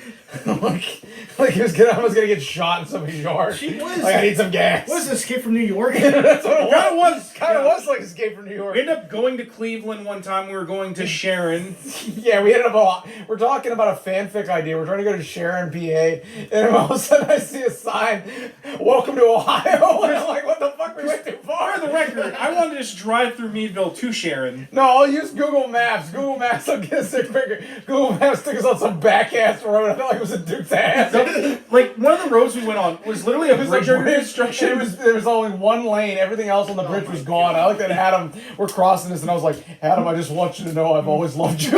I was gonna get shot in somebody's yard. I need some gas. What is this, Escape from New York? That's what it Kind of was. Kind of was like Escape from New York. We ended up going to Cleveland one time. We were going to Sharon. Yeah, we ended up. We're talking about a fanfic idea. We're trying to go to Sharon, PA, and all of a sudden I see a sign, "Welcome to Ohio," and I'm like, "What the fuck? We went too far." For the record, I wanted to just drive through Meadville to Sharon. No, I'll use Google Maps. Google Maps will get us there quicker. Google Maps took us on some back ass road. I felt like it was a Duke's ass. Like one of the roads we went on was literally a bridge under construction. There was only one lane. Everything else on the bridge was gone. I looked at Adam. We're crossing this, and I was like, "Adam, I just want you to know I've always loved you."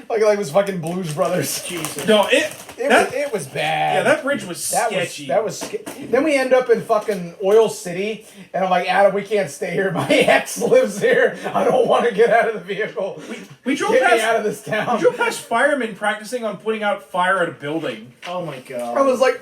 like it was fucking Blues Brothers. Jesus. No, it was bad. Yeah, that bridge was sketchy. Then we end up in fucking Oil City, and I'm like, "Adam, we can't stay here. My ex lives here. I don't want to get out of the vehicle. We drove Get past me out of this town." We drove past firemen practicing on putting out fire at a building. Oh my god. I was like,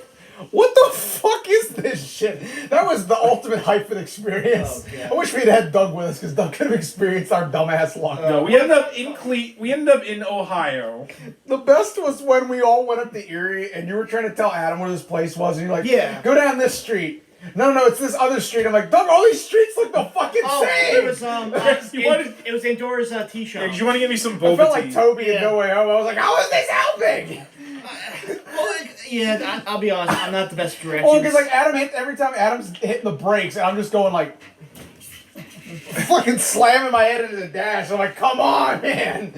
what the fuck is this shit? That was the ultimate Hyphen experience. Oh, I wish we'd had Doug with us because Doug could have experienced our dumbass luck. No, we ended up in Ohio. The best was when we all went up to Erie and you were trying to tell Adam where this place was, and you're like, Yeah. Go down this street. No, it's this other street. I'm like, Doug, all these streets look the fucking same. It was it was Andora's tea shop. Yeah, 'cause you want to give me some I boba felt like tea. Toby in No Way Home. I was like, how is this helping? Yeah, I'll be honest. I'm not the best directions. Well, because like every time Adam's hitting the brakes, and I'm just going like, fucking slamming my head into the dash. I'm like, come on, man.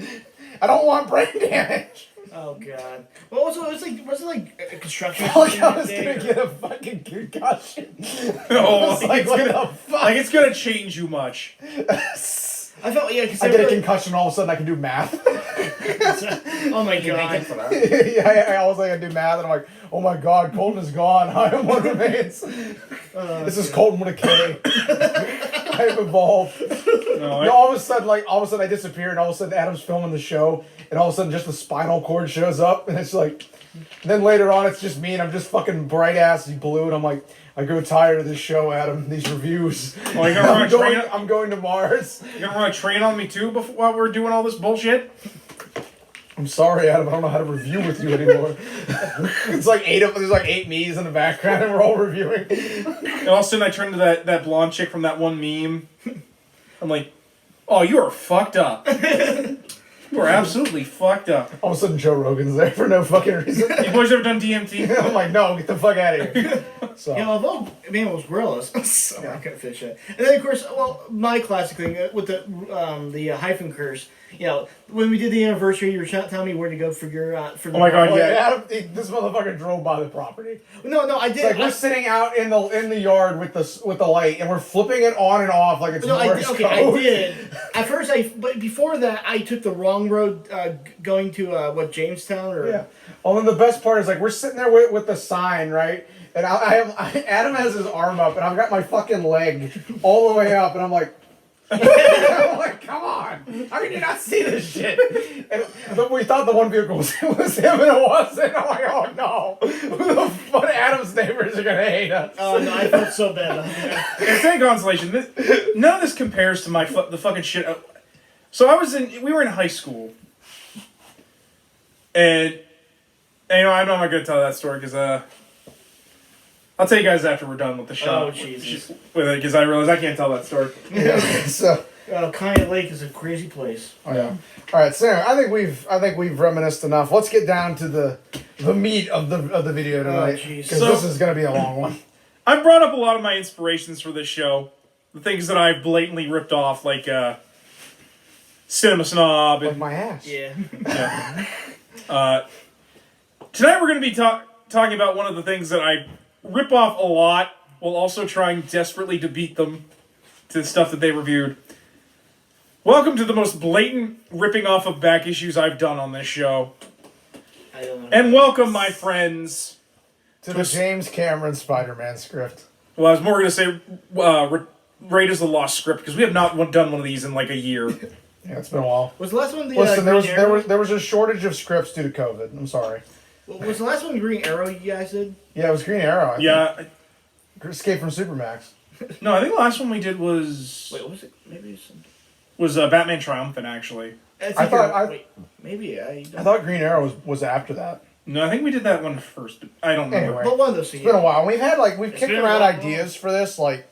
I don't want brain damage. Oh god. Well, also was it like a construction? I felt like I was day, gonna get a fucking concussion. Oh, Like, what the fuck? like it's gonna change you much. I felt cause I get a concussion, all of a sudden I can do math. Oh my god. Yeah, all of a sudden I can do math, and I'm like, oh my god, Colton is gone. I am what remains. This is Colton with a K. I have evolved. All of a sudden I disappear, and all of a sudden Adam's filming the show, and all of a sudden just the spinal cord shows up, and it's like, then later on it's just me, and I'm just fucking bright ass blue, and I'm like, I grow tired of this show, Adam. These reviews. Oh, you gonna run I'm going to Mars. You gonna run a train on me too while we're doing all this bullshit? I'm sorry, Adam. I don't know how to review with you anymore. There's like 8 me's in the background, and we're all reviewing. And all of a sudden, I turn to that blonde chick from that one meme. I'm like, "Oh, you are fucked up." You are absolutely fucked up. All of a sudden, Joe Rogan's there for no fucking reason. You boys ever done DMT? I'm like, no, get the fuck out of here. So. You know, although man it was gorillas, so I couldn't finish it. And then of course, well, my classic thing with the hyphen curse. You know, when we did the anniversary, you were telling me where to go for your for the. Oh my God, Oh, yeah. Adam, this motherfucker drove by the property. No, I did. It's like we're sitting out in the yard with the light, and we're flipping it on and off like it's Morse code. I did. At first, but before that, I took the wrong road going to Jamestown or. Yeah. Well, then the best part is like we're sitting there with the sign, right? And Adam has his arm up, and I've got my fucking leg all the way up, and I'm like. I'm like, come on! How can you not see this shit? And we thought the one vehicle was him, and it wasn't. I'm like, oh no! Who the fuck? Adam's neighbors are gonna hate us. Oh no, I felt so bad. And thank consolation, none of this compares to the fucking shit. So we were in high school, and you know I'm not gonna tell that story because I'll tell you guys after we're done with the show. Oh Jesus! With it, because I realize I can't tell that story. Yeah. So. Coney Lake is a crazy place. Oh yeah. All right, so I think we've reminisced enough. Let's get down to the meat of the video tonight because this is gonna be a long one. I brought up a lot of my inspirations for this show, the things that I've blatantly ripped off, like Cinema Snob and Like my ass. Yeah. Tonight we're going to be talking about one of the things that I rip off a lot while also trying desperately to beat them to the stuff that they reviewed. Welcome to the most blatant ripping off of back issues I've done on this show. I don't know. And welcome, my friends, To the James Cameron Spider-Man script. well, I was more going to say Raiders of the Lost script, because we have not done one of these in like a year. Yeah, it's been a while. Was the last one the Listen, Green Arrow? there was a shortage of scripts due to COVID. I'm sorry. Was the last one Green Arrow you guys did? Yeah, it was Green Arrow. I Yeah. think. Escape from Supermax. No, I think the last one we did was Wait, what was it? Maybe some. Batman Triumphant, actually. I thought Wait, maybe I thought Green Arrow was after that. No, I think we did that one first. I don't know. Anyway. But one of those. It's been a while. We've kicked around ideas for this. Like,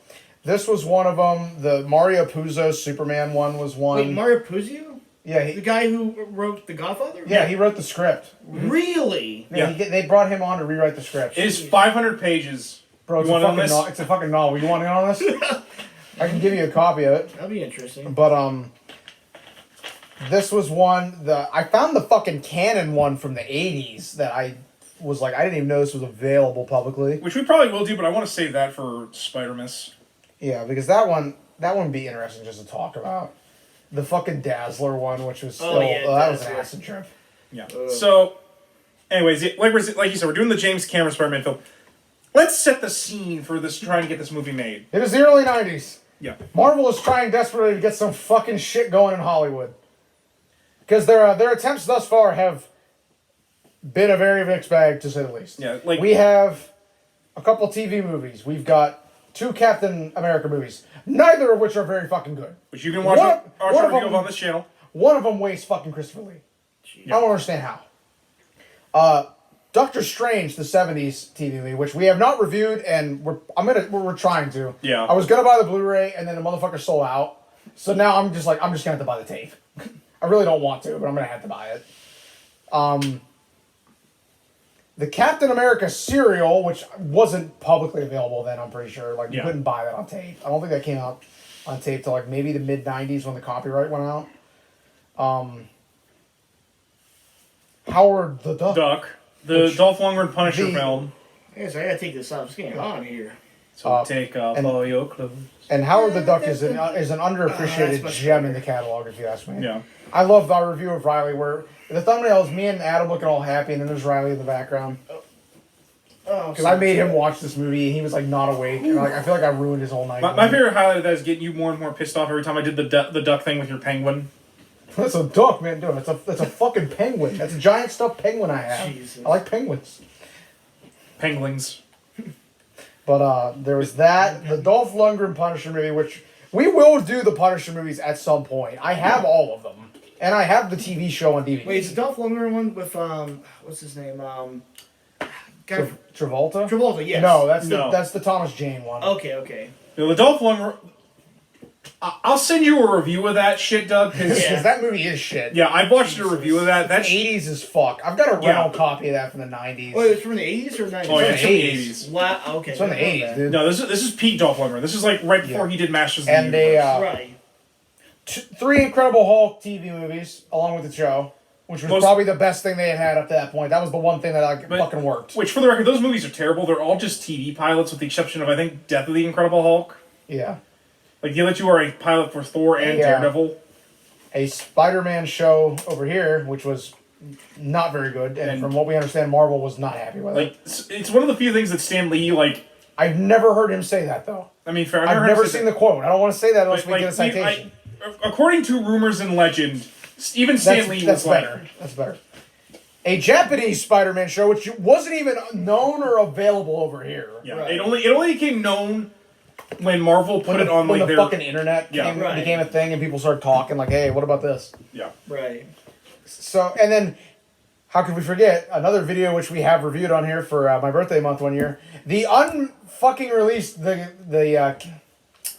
this was one of them. The Mario Puzo Superman one was one. Wait, Mario Puzo? Yeah, The guy who wrote The Godfather? yeah, he wrote the script. Really? Yeah, they brought him on to rewrite the script. It is 500 pages. Bro, it's You a want on fucking this? it's a fucking novel. You want in on this? I can give you a copy of it. That'd be interesting. But this was one. I found the fucking canon one from the 80s that I was like, I didn't even know this was available publicly. Which we probably will do, but I want to save that for Spider-Miss. Yeah, because that one would be interesting just to talk about. The fucking Dazzler one, which was still that was an Dazzler. acid trip. Yeah. So, anyways, like you said, we're doing the James Cameron Spider-Man film. Let's set the scene for this, trying to get this movie made. It is the early 90s. Yeah. Marvel is trying desperately to get some fucking shit going in Hollywood. Because their attempts thus far have been a very mixed bag, to say the least. Yeah, like we have a couple TV movies. We've got 2 Captain America movies, neither of which are very fucking good. which you can watch our review of on this channel. One of them wastes fucking Christopher Lee. Yeah. I don't understand how. Doctor Strange, the 70s TV movie, which we have not reviewed, and we're trying to. Yeah. I was gonna buy the Blu-ray, and then the motherfucker sold out. So now I'm just gonna have to buy the tape. I really don't want to, but I'm gonna have to buy it. The Captain America serial, which wasn't publicly available then, I'm pretty sure. Like, you couldn't buy that on tape. I don't think that came out on tape till like maybe the mid-90s when the copyright went out. Howard the Duck. The Dolph Lundgren Punisher film. Yes, I gotta take this off. It's getting hot in here. So take off all your clothes. And Howard the Duck is an underappreciated much gem in the catalog, if you ask me. Yeah. I love our review of Riley, where the thumbnail is me and Adam looking all happy, and then there's Riley in the background. Oh, Because I made him watch this movie, and he was like not awake. And I feel like I ruined his whole night. My favorite highlight of that is getting you more and more pissed off every time I did the duck thing with your penguin. That's a duck, man. Dude, that's a fucking penguin. That's a giant stuffed penguin I have. Jesus. I like penguins. Penguins. But there was that, the Dolph Lundgren Punisher movie, which we will do the Punisher movies at some point. I have all of them, and I have the TV show on DVD. Wait, is the Dolph Lundgren one with what's his name? Guy Travolta? Travolta, yes. No, that's No. the Thomas Jane one. Okay. You know, the Dolph Lundgren I'll send you a review of that shit, Doug. Because Because that movie is shit. yeah, I watched a review of that. That's 80s as fuck. I've got a rental copy of that from the 90s. Wait, it's from the 80s or 90s? oh yeah, it's from the 80s. 80s. Wow, okay. It's from the I didn't 80s, know that. dude. No, this is Pete Dolph Lundgren. This is like right before he did Masters of the And they, Universe. Right. 3 Incredible Hulk TV movies, along with the show, which was probably the best thing they had up to that point. That was the one thing that fucking worked. Which, for the record, those movies are terrible. They're all just TV pilots, with the exception of, I think, Death of the Incredible Hulk. Yeah. Like, the other two are a pilot for Thor and Daredevil. A Spider-Man show over here, which was not very good, and from what we understand, Marvel was not happy with it. Like, it's one of the few things that Stan Lee, like... I've never heard him say that, though. I mean, fair. I've never seen the quote. I don't want to say that unless we get a citation. According to rumors and legend, even Stan Lee was like... That's better. A Japanese Spider-Man show, which wasn't even known or available over here. Yeah, Right. it only became known when Marvel put it on when like the their fucking internet Right. became a thing and people started talking like, hey, what about this? yeah. Right. So, and then, how could we forget another video which we have reviewed on here for my birthday month one year? The unfucking released the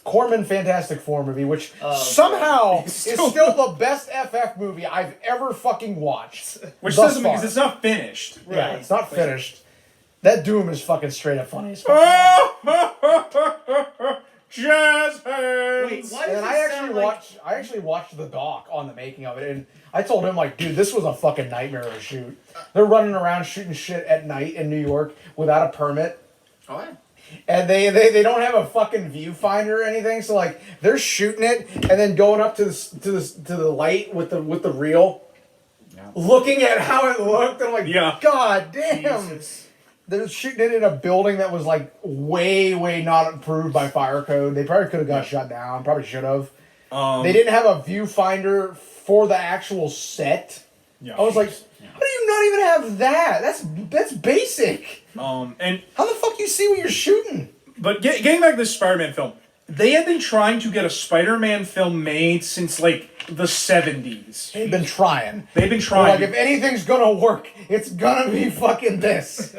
Corman Fantastic Four movie, which somehow is still the best FF movie I've ever fucking watched. Which thus doesn't far. because it's not finished. Yeah, it's not finished. That Doom is fucking straight up funny as fuck. Jazz hands. Wait, why And does then it I actually watched the doc on the making of it, and I told him like, dude, this was a fucking nightmare to shoot. They're running around shooting shit at night in New York without a permit, Oh, yeah. and they don't have a fucking viewfinder or anything. So like, they're shooting it and then going up to the light with the reel, looking at how it looked. And I'm like, Yeah. God damn. Jesus. They're shooting it in a building that was like way not approved by fire code. They probably could have got shut down. Probably should have. They didn't have a viewfinder for the actual set. Yeah. I was like, how do you not even have that? That's basic. And How the fuck you see what you're shooting? but getting back to this Spider-Man film, they had been trying to get a Spider-Man film made since like the 70s. They've been trying. They've been They're trying. like, if anything's gonna work, it's gonna be fucking this.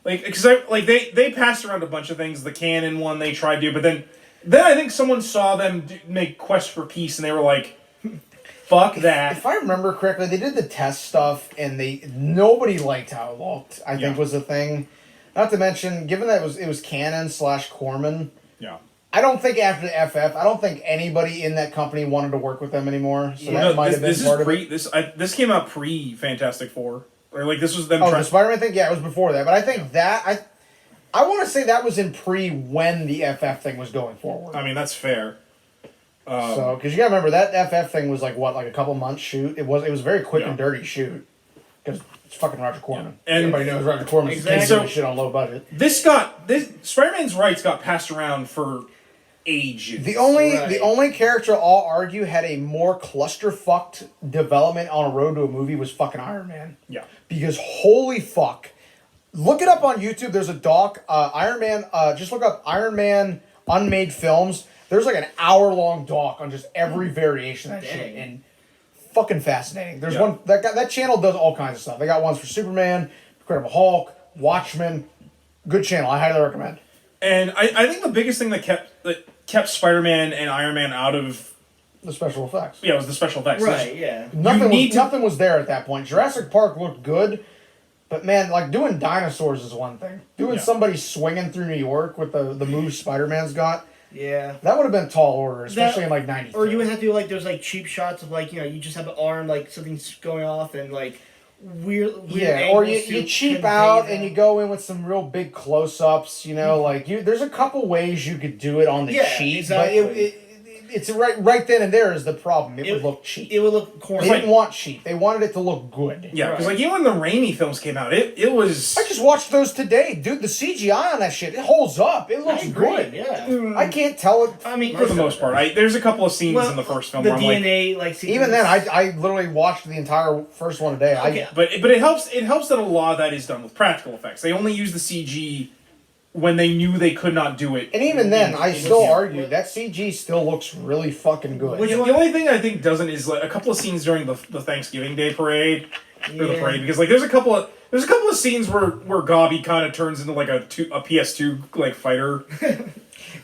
Like, because they passed around a bunch of things. The canon one they tried to, but then I think someone saw them make Quest for Peace, and they were like, "Fuck that." If I remember correctly, they did the test stuff, and nobody liked how it looked. I think was the thing. Not to mention, given that it was canon / Corman. Yeah. I don't think after the FF, I don't think anybody in that company wanted to work with them anymore. So that might have been part of it. This came out pre Fantastic Four, or like this was them. The Spider-Man thing, yeah, it was before that. But I think I want to say that was in when the FF thing was going forward. I mean, that's fair. So, because you gotta remember that FF thing was like what, like a couple months shoot. It was a very quick and dirty shoot because it's fucking Roger Corman. Yeah. And everybody knows Roger Corman can't do shit on low budget. This Spider-Man's rights got passed around for ages. The only character I'll argue had a more clusterfucked development on a road to a movie was fucking Iron Man. Yeah. Because holy fuck. Look it up on YouTube. There's a doc, Iron Man, just look up Iron Man Unmade Films. There's like an hour-long doc on just every variation of that shit. And fucking fascinating. There's one, that channel does all kinds of stuff. They got ones for Superman, Incredible Hulk, Watchmen. Good channel. I highly recommend. And I think the biggest thing that kept Spider-Man and Iron Man out of the special effects. Yeah, it was the special effects. Right, yeah. Nothing was there at that point. Jurassic Park looked good, but man, like doing dinosaurs is one thing. Doing somebody swinging through New York with the moves Spider-Man's got, yeah, that would have been a tall order, especially in like '93. Or you would have to do like those like cheap shots of like, you know, you just have an arm like something's going off and like weird or you cheap out and you go in with some real big close-ups, you know, like there's a couple ways you could do it on the cheap, exactly. But it's right then and there is the problem. It would look cheap. It would look corny. They didn't want cheap. They wanted it to look good. Yeah, because like even when the Raimi films came out, it was. I just watched those today, dude. The CGI on that shit, it holds up. It looks good. Yeah, I can't tell it. I mean, for the most part, there's a couple of scenes in the first film the where I'm DNA like even then, I literally watched the entire first one today. Okay. But it helps. It helps that a lot of that is done with practical effects. They only use the CG when they knew they could not do it. And even then, I still argue that CG still looks really fucking good. The only thing I think doesn't is like a couple of scenes during the Thanksgiving Day parade, or the parade, because like there's a couple of scenes where Gobby kind of turns into like a PS2 like fighter.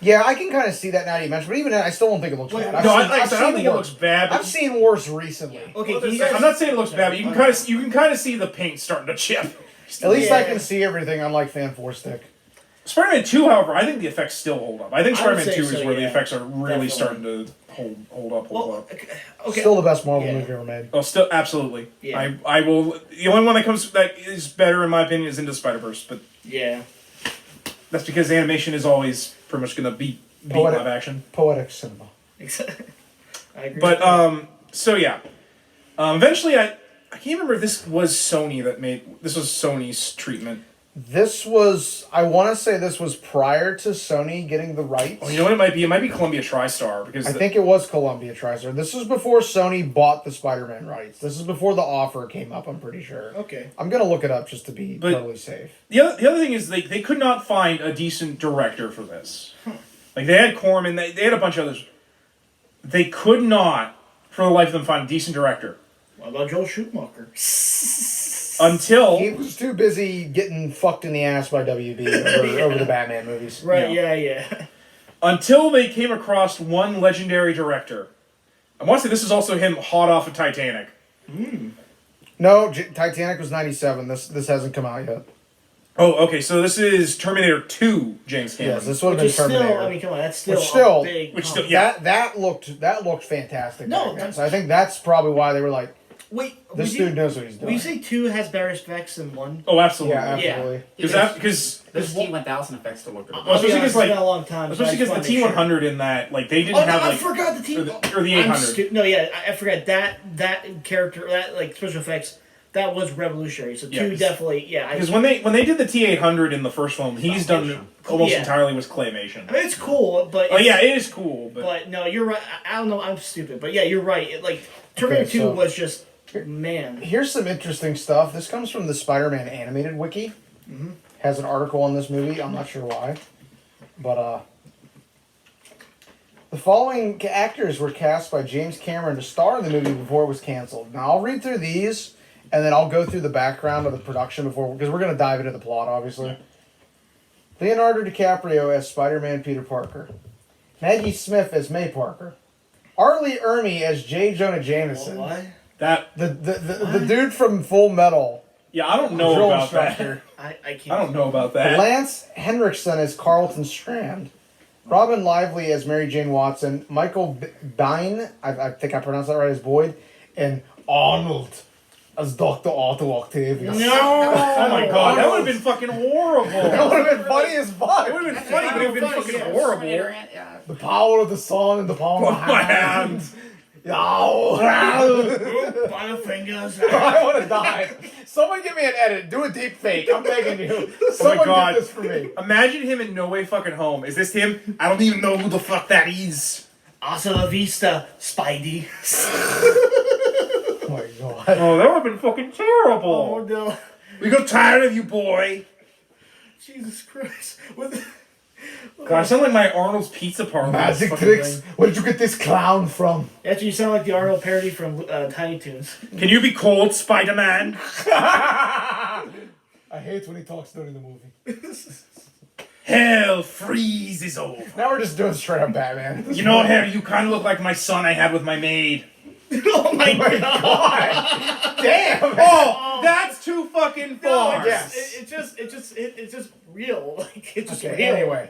Yeah, I can kind of see that now that you mentioned, but even then, I still don't think it looks bad. No, I don't think it looks bad. I've seen worse recently. Okay, Well, can you guys, I'm not saying it looks bad, but you can kind of see the paint starting to chip. At least I Yeah. can see everything, unlike Fan 4 Stick. Spider-Man 2, however, I think the effects still hold up. I think I would Spider-Man 2 say is so, where the yeah. effects are really Definitely. starting to hold up. well, okay. Still the best Marvel Yeah. movie ever made. Oh, still absolutely. Yeah. I will. The only one that is better in my opinion is Into Spider-Verse, but Yeah. that's because animation is always pretty much going to beat Poetic. live action. Poetic cinema. I agree. But so yeah, eventually I can't remember if this was Sony that made this was Sony's treatment. This was, I want to say this was prior to Sony getting the rights. Oh, you know what it might be? It might be Columbia TriStar because I think it was Columbia TriStar. This was before Sony bought the Spider-Man rights. This is before the offer came up, I'm pretty sure. Okay. I'm going to look it up just to be But- totally safe. the other thing is they could not find a decent director for this. Like they had Corman, they had a bunch of others. They could not, for the life of them, find a decent director What about Joel Schumacher? until He was too busy getting fucked in the ass by WB over the Batman movies. Right. Yeah. Yeah. until they came across one legendary director. I want to say this is also him hot off of Titanic. No, Titanic was 97. This hasn't come out yet. Oh, okay. So this is Terminator 2, James Cameron. Yes, this would have Which been is Terminator. still. I mean, come on. That's still. Which still- a big. which still- comp. yeah. That looked fantastic. No, back then. So I think that's probably why they were like, Wait. this would dude you, knows what he's Would doing. you say 2 has better effects than 1? Oh, absolutely. Yeah, absolutely. Because There's T1000 effects to look at. Well, especially Yeah, because, it's like- been a long time. so I especially just because the wanted to make T100 in that, like they didn't sure. Oh, have no, I like forgot the T. or the I'm 800. No, yeah, I forgot that character, that like special effects, that was revolutionary. So 2 Yeah, 'cause- definitely, yeah. Because when they did the T800 in the first film, he's done almost Yeah. entirely with claymation. I mean, it's cool, but Oh yeah, it is cool, but but no, you're right. I don't know. I'm stupid, but yeah, you're right. Like Terminator Okay, 2 so- was just man. Here's some interesting stuff. This comes from the Spider-Man animated wiki. Has an article on this movie. I'm not sure why, but the following actors were cast by James Cameron to star in the movie before it was canceled. Now I'll read through these, and then I'll go through the background of the production before, because we're going to dive into the plot, obviously. Leonardo DiCaprio as Spider-Man Peter Parker, Maggie Smith as May Parker, Arlie Ermey as J. Jonah Jameson. What? that The dude from Full Metal. yeah, I don't know drill about that. instructor. I can't. I don't know about that. Lance Henriksen as Carlton Strand. Robin Lively as Mary Jane Watson. Michael Bine, I think I pronounced that right, as Boyd. And Arnold as Dr. Otto Octavius. No. Oh my god, that would have been fucking horrible. That would have been funny as fuck. It would have been funny, but it would have been fucking Yeah. horrible. Yeah. The power of the sun and the palm of My my hand. hand. Yow. Butterfingers. I would have died. Someone give me an edit. Do a deep fake. I'm begging you. Someone God. get this for me. Imagine him in No Way Fucking Home. Is this him? I don't even know who the fuck that is. Hasta la vista, Spidey. Oh my god. Oh, that would have been fucking Oh terrible. no. We got tired of you, boy. Jesus Christ. With God, I sound like my Arnold's Pizza Parlor. Magic fucking tricks. thing. Where did you get this clown from? Actually, you sound like the Arnold parody from Tiny Toons. Can you be cold, Spider-Man? I hate when he talks during the movie. Hell freezes over. Now we're just doing straight up Batman. You know, Harry, you kind of look like my son I had with my maid. Oh my god. God. Damn. Oh, that's too fucking far. yes. It's just real. Like it's just Okay, real. anyway.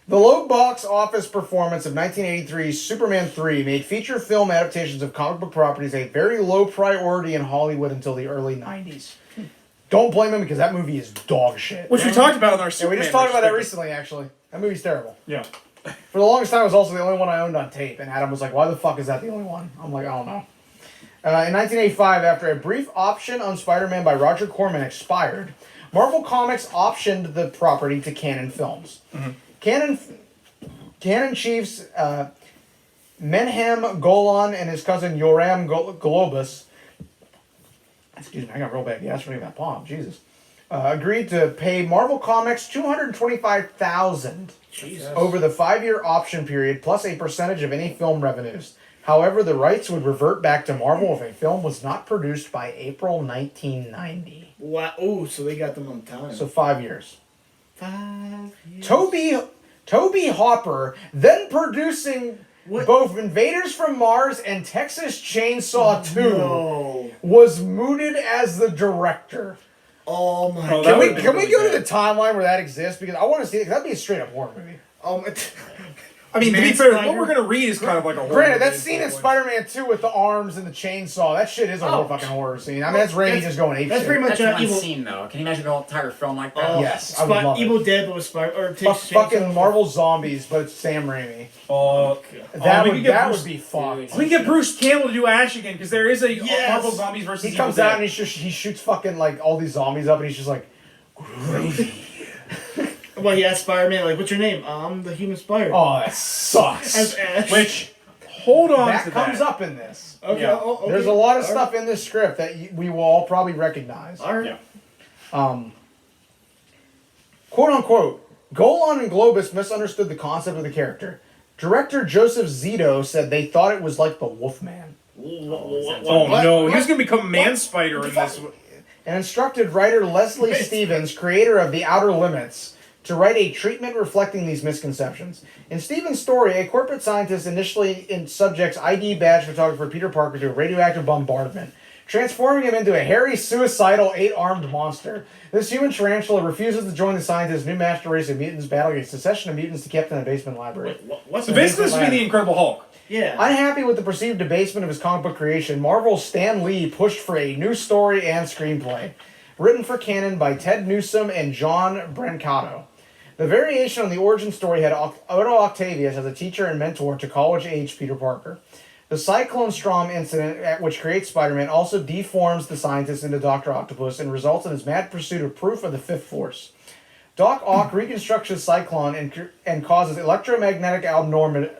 The low box office performance of 1983's Superman 3 made feature film adaptations of comic book properties a very low priority in Hollywood until the early 90s. Don't blame him because that movie is dog shit. Which we talked about in our Yeah, Superman. we just talked about that retrospective. recently, actually. That movie's terrible. Yeah. For the longest time, it was also the only one I owned on tape, and Adam was like, why the fuck is that the only one? I'm like, I don't know. In 1985, after a brief option on Spider-Man by Roger Corman expired, Marvel Comics optioned the property to Canon Films. Canon chiefs Menhem Golan and his cousin Yoram Globus, excuse me, I got real bad gas running that palm, Jesus, agreed to pay Marvel Comics $225,000 Jesus. over the 5-year option period, plus a percentage of any film revenues. However, the rights would revert back to Marvel if a film was not produced by April 1990. Wow. Oh, so they got them on time. So 5 years. 5 years. Toby Hopper, then producing What? both Invaders from Mars and Texas Chainsaw 2, No. was mooted as the director. Oh my Oh, god. that would've been Can we really go to good. the timeline where that exists? Because I want to see it. 'Cause that'd be a straight up horror movie. I mean, to be Man fair, Spider. what we're gonna read is kind of like a horror Granted, movie that at scene this in point. Spider-Man 2 with the arms and the chainsaw, that shit is a whole Oh. fucking horror scene. I mean, that's Raimi just going ape That's shit. pretty much That's one evil. scene, though. Can you imagine the whole entire film like that? Oh, Yes, I would love it. Evil Dead, but with Spider or Fuck, Texas fucking Chainsaw. Marvel Zombies, but it's Sam Raimi. That we would could get that Bruce- would be fucked. We can get Bruce Campbell to do Ash again because there is a Yes. Marvel Zombies versus He Evil comes Dead. out and he shoots fucking like all these zombies up, and he's just like, Well, yeah, Spider-Man. Like, what's your name? I'm the Human Spider. oh, that sucks. As Ash. Which, hold on that to comes that. up in this. Okay. Yeah. Oh, okay. There's a lot of All stuff in this script that we will all probably recognize. All right. Yeah. Quote unquote, Golan and Globus misunderstood the concept of the character. Director Joseph Zito said they thought it was like the Wolfman, Oh What? no, What? he's gonna become Man Spider in this. and instructed writer Leslie Stevens, creator of The Outer Limits, to write a treatment reflecting these misconceptions. In Stevens' story, a corporate scientist initially subjects ID badge photographer Peter Parker to a radioactive bombardment, transforming him into a hairy, suicidal, 8-armed monster. This human tarantula refuses to join the scientist's new master race of mutants battle against a succession of mutants kept in a basement library. What's So the basically, this would be the Incredible Hulk. Yeah. Unhappy with the perceived debasement of his comic book creation, Marvel's Stan Lee pushed for a new story and screenplay, written for canon by Ted Newsom and John Brancato. The variation on the origin story had Otto Octavius as a teacher and mentor to college-age Peter Parker. The Cyclone Storm incident, which creates Spider-Man, also deforms the scientist into Dr. Octopus and results in his mad pursuit of proof of the Fifth Force. Doc Ock reconstructs the Cyclone and causes electromagnetic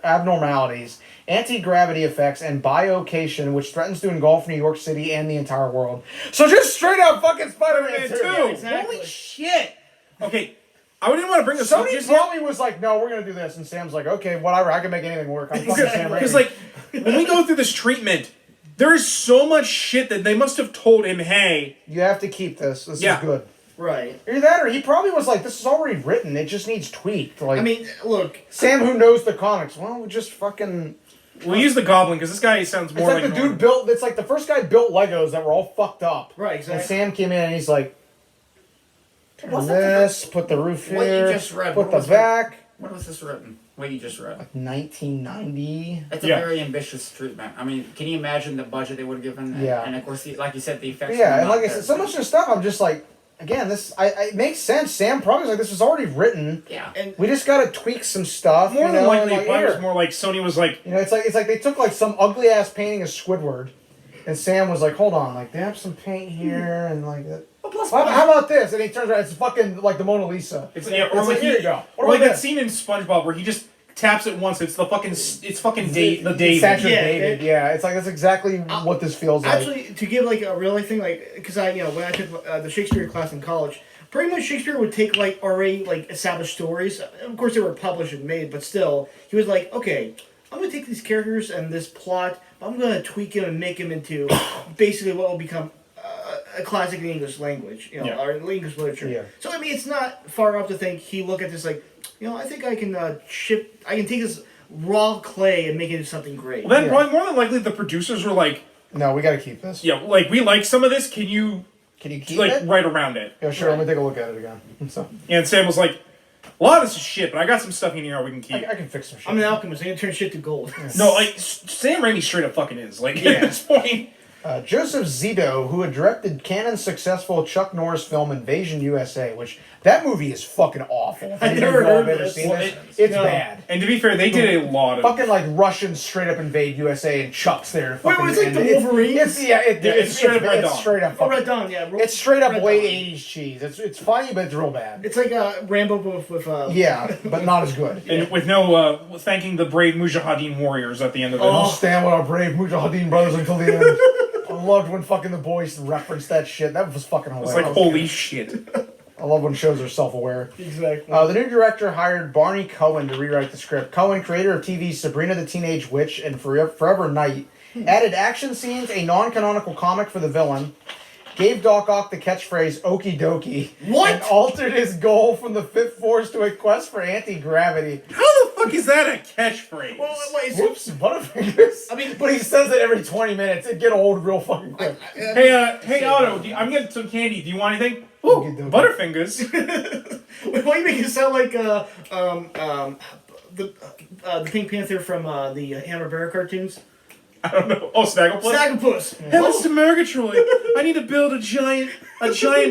abnormalities, anti-gravity effects, and biocation, which threatens to engulf New York City and the entire world. So just straight up fucking Spider-Man 2. Too. exactly. Holy shit. Okay, I didn't want to bring this up Sony just yet. probably was like, no, we're going to do this. And Sam's like, okay, whatever, I can make anything work. I'm fucking Sam Raimi. Because, like, when we go through this treatment, there is so much shit that they must have told him, hey, you have to keep this. This Yeah. is good. Right. Either that or he probably was like, this is already written. It just needs tweaked. Like, I mean, look. Sam, who knows the comics, well, we just fucking... we'll use the Goblin because this guy sounds It's more like like the dude built... It's like the first guy built Legos that were all fucked up. Right, And exactly. Sam came in and he's like, turn What's that this, put the roof What you here, just read, put what the was back. What was this written? What you just read? 1990. It's a Yeah. very ambitious treatment. I mean, can you imagine the budget they would have given? And, Yeah. And of course, like you said, the effects. Yeah, were and not like I there. said, so much of the stuff, I'm just like, again, this it makes sense. Sam probably was like, this was already written. Yeah. And We just got to tweak some stuff. more you than know, likely, and, it probably was here. more like Sony was like, You know, it's like they took like some ugly ass painting of Squidward, and Sam was like, hold on, like they have some paint here and like that. Well, plus, How about this? And he turns around, it's fucking like the Mona Lisa. it's, It's yeah, or like, like, here you go. What or like about that this? scene in SpongeBob where he just taps it once. It's the fucking, it's fucking the It's David. Statue of Yeah, David. okay. Yeah, it's like that's exactly what this feels like. actually, to give like a real life thing, like, because when I took the Shakespeare class in college, pretty much Shakespeare would take like already like established stories. Of course, they were published and made, but still, he was like, okay, I'm gonna take these characters and this plot, but I'm gonna tweak them and make them into basically what will become a classic in the English language, Yeah. or English literature. Yeah. So I mean, it's not far off to think he look at this like, I think I can I can take this raw clay and make it into something great. Well, then Yeah. probably more than likely the producers were like, No, we got to keep this. yeah, like we like some of this. Can you Can you keep like it? write around it? Yeah, sure. Let me take a look at it again. So And Sam was like, a lot of this is shit, but I got some stuff in here we can keep. I can fix some shit. I'm an alchemist. I can turn shit to gold. No, like Sam Raimi straight up fucking is. Like at this point, Joseph Zito, who had directed Cannon's successful Chuck Norris film Invasion USA, which that movie is fucking awful. I If never you've all heard ever this. seen Well, this, it- it's no. bad. and to be fair, they did a lot of. Fucking like Russians straight up invade USA and Chuck's there. To Wait, fucking was it end the it. Wolverine? It's it's straight up Red it's Dawn. straight up Oh, fucking. Red Dawn, yeah. It's straight up Red late Dawn. '80s cheese. It's funny, but it's real bad. It's like Rambo with Yeah, but not as good. And with no thanking the brave Mujahideen warriors at the end of it. I'll stand with our brave Mujahideen brothers until the end. I loved when fucking the boys referenced that shit. That was fucking It's hilarious. like holy shit. I love when shows are self-aware. exactly. The new director hired Barney Cohen to rewrite the script. Cohen, creator of TV's Sabrina the Teenage Witch and Forever Night, added action scenes, a non-canonical comic for the villain, gave Doc Ock the catchphrase "Okie dokie," What? and altered his goal from the Fifth Force to a quest for anti-gravity. How the fuck is that a catchphrase? Well, wait, Whoops, Butterfingers. I mean- but he says it every 20 minutes. It'd get old real fucking quick. Hey, Otto, I'm getting some candy. Do you want anything? Ooh, Okie dokie. Butterfingers. Why you make it sound like the Pink Panther from the Hanna-Barbera cartoons? I don't know. Oh, Snagglepuss? Snagglepuss. Hey, Mr. Murgatroyd, I need to build a giant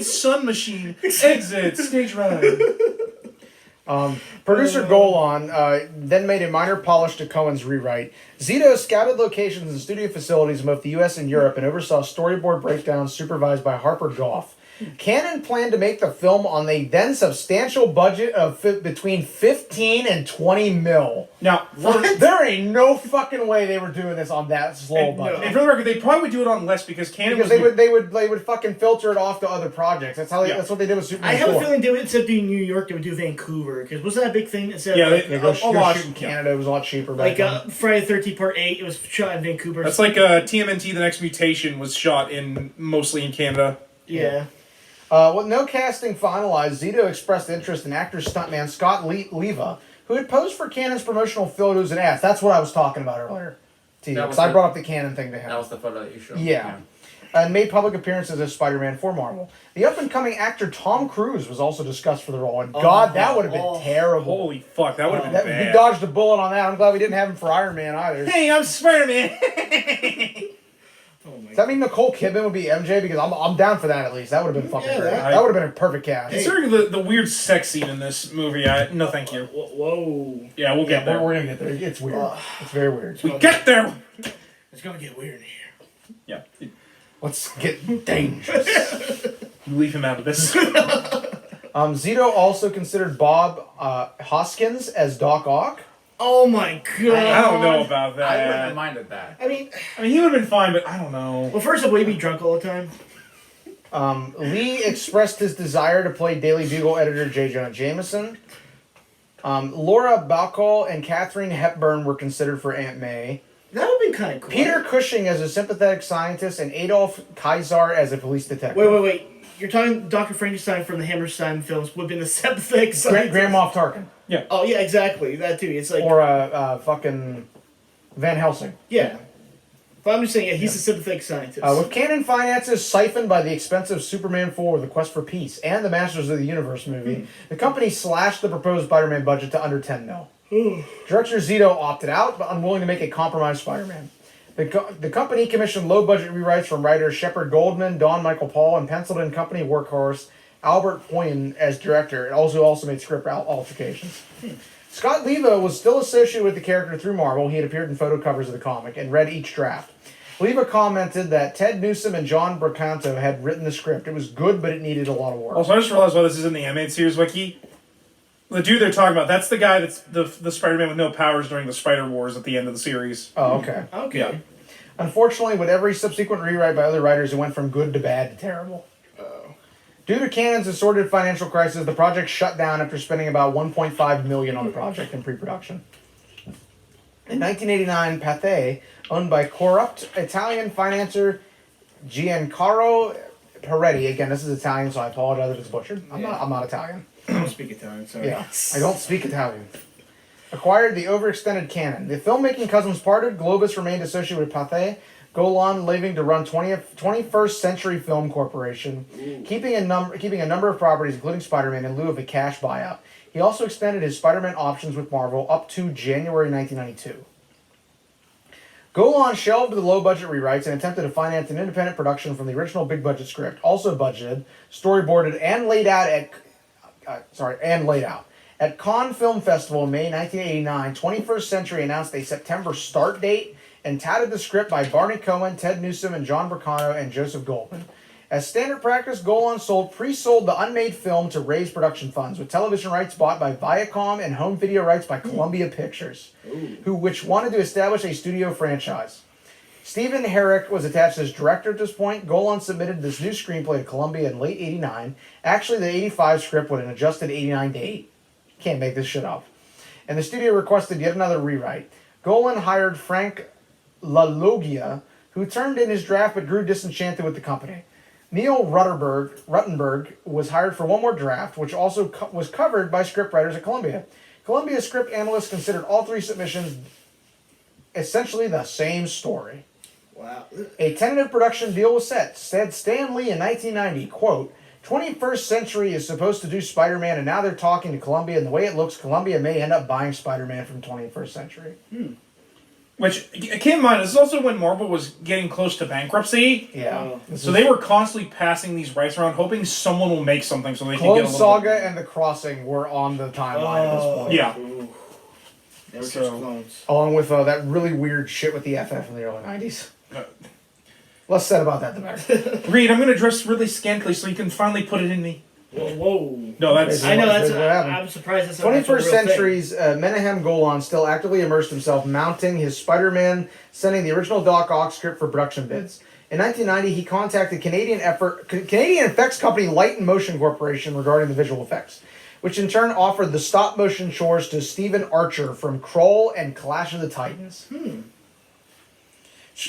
sun machine. Exit, stage right. Producer Golan then made a minor polish to Cohen's rewrite. Zito scouted locations and studio facilities in both the U.S. and Europe and oversaw storyboard breakdowns supervised by Harper Goff. Cannon planned to make the film on a then substantial budget of between 15 and 20 mil. Now, There ain't no fucking way they were doing this on that slow budget. and for the record, they probably would do it on less because Canon Because was... they would fucking filter it off to other projects. That's how that's what they did with Superman I have 4. a feeling they would, instead of doing New York, they would do Vancouver. Because wasn't that a big thing? Instead Yeah, of, like, They go a lot. shoot in Canada. It was a lot cheaper back like then. Friday the 13th Part 8, it was shot in Vancouver. That's like TMNT: The Next Mutation was shot mostly in Canada. Yeah. With no casting finalized, Zito expressed interest in actor stuntman Scott Leva, who had posed for Cannon's promotional photos and ads. That's what I was talking about earlier to you, That because was I the- brought up the Cannon thing to him. That was the photo that you showed. Yeah. And made public appearances as Spider-Man for Marvel. The up-and-coming actor Tom Cruise was also discussed for the role, and God, that would have been terrible. Holy fuck, that would have been He bad. dodged a bullet on that. I'm glad we didn't have him for Iron Man either. Hey, I'm Spider-Man! Does that mean Nicole Kidman would be MJ? Because I'm down for that at least. That would have been fucking Yeah, great. that- That would have been a perfect cast. Considering the weird sex scene in this movie, no thank you. Whoa. Yeah, we'll get Yeah, there. we're gonna get there. It's weird. It's very weird. We get there! It's going to get weird in here. Yeah. Let's get dangerous. Leave him out of this. Zito also considered Bob Hoskins as Doc Ock. Oh my god. I don't know about that. I wouldn't have minded that. I mean, he would have been fine, but I don't know. well, first of all, he'd be drunk all the time. Lee expressed his desire to play Daily Bugle editor J. Jonah Jameson. Laura Bacall and Katharine Hepburn were considered for Aunt May. That would have been kind of cool. Peter Cushing as a sympathetic scientist and Adolf Kaiser as a police detective. Wait. You're talking Dr. Frankenstein from the Hammerstein films would have been the sympathetic scientist. Grand Moff Tarkin. Oh, yeah, exactly. That too. It's like... Or fucking Van Helsing. Yeah. But I'm just saying, yeah, he's a sympathetic scientist. With canon finances siphoned by the expensive Superman 4, The Quest for Peace, and the Masters of the Universe movie, the company slashed the proposed Spider-Man budget to under 10 mil. Director Zito opted out, but unwilling to make a compromised Spider-Man. The company commissioned low-budget rewrites from writers Shepard Goldman, Don Michael Paul, and penciled-in company workhorse Albert Poyen as director. It also made script altercations. Scott Leva was still associated with the character through Marvel. He had appeared in photo covers of the comic and read each draft. Leva commented that Ted Newsom and John Bracanto had written the script. It was good, but it needed a lot of work. Also, I just realized why this is in the animated series wiki. The dude they're talking about, that's the guy that's the Spider-Man with no powers during the Spider Wars at the end of the series. Oh, okay. Okay. Yeah. Unfortunately, with every subsequent rewrite by other writers, it went from good to bad to terrible. Due to Cannon's assorted financial crisis, the project shut down after spending about $1.5 million on the project in pre-production. In 1989, Pathé, owned by corrupt Italian financier Giancarlo Peretti, again, this is Italian, so I apologize if it's butchered. I'm not Italian. I don't speak Italian, sorry. Yeah, I don't speak Italian. Acquired the overextended canon. The filmmaking cousins parted. Globus remained associated with Pathé. Golan leaving to run 21st Century Film Corporation, keeping a number of properties, including Spider-Man, in lieu of a cash buyout. He also extended his Spider-Man options with Marvel up to January 1992. Golan shelved the low-budget rewrites and attempted to finance an independent production from the original big-budget script, also budgeted, storyboarded, and laid out at Cannes Film Festival in May 1989. 21st Century announced a September start date and touted the script by Barney Cohen, Ted Newsom, and John Bracanto and Joseph Goldman. As standard practice, Golan pre-sold the unmade film to raise production funds, with television rights bought by Viacom and home video rights by Columbia Pictures, which wanted to establish a studio franchise. Stephen Herrick was attached as director at this point. Golan submitted this new screenplay to Columbia in late 89. Actually, the 85 script with an adjusted 89 date. Can't make this shit up. And the studio requested yet another rewrite. Golan hired Frank LaLoggia, who turned in his draft but grew disenchanted with the company. Neil Ruttenberg was hired for one more draft, which also was covered by scriptwriters at Columbia. Columbia's script analysts considered all 3 submissions essentially the same story. Wow. A tentative production deal was set. Said Stan Lee in 1990, quote, 21st Century is supposed to do Spider-Man, and now they're talking to Columbia, and the way it looks, Columbia may end up buying Spider-Man from 21st Century. Which, keep in mind, this is also when Marvel was getting close to bankruptcy. Yeah. So they were constantly passing these rights around, hoping someone will make something so they can get a Clone little Saga bit. and The Crossing were on the timeline at this point. Yeah. Ooh. Never So- touch clones. Along with that really weird shit with the FF in the early 90s. Uh, Less said about that, the better. Reed, I'm going to dress really scantily so you can finally put it in me. Whoa. No, that's... I know, that's... What happened. I'm surprised that's not an actual 21st real thing. Century's Menahem Golan still actively immersed himself, mounting his Spider-Man, sending the original Doc Ock script for production bids. In 1990, he contacted Canadian effects company Light and Motion Corporation regarding the visual effects, which in turn offered the stop-motion chores to Stephen Archer from Krull and Clash of the Titans.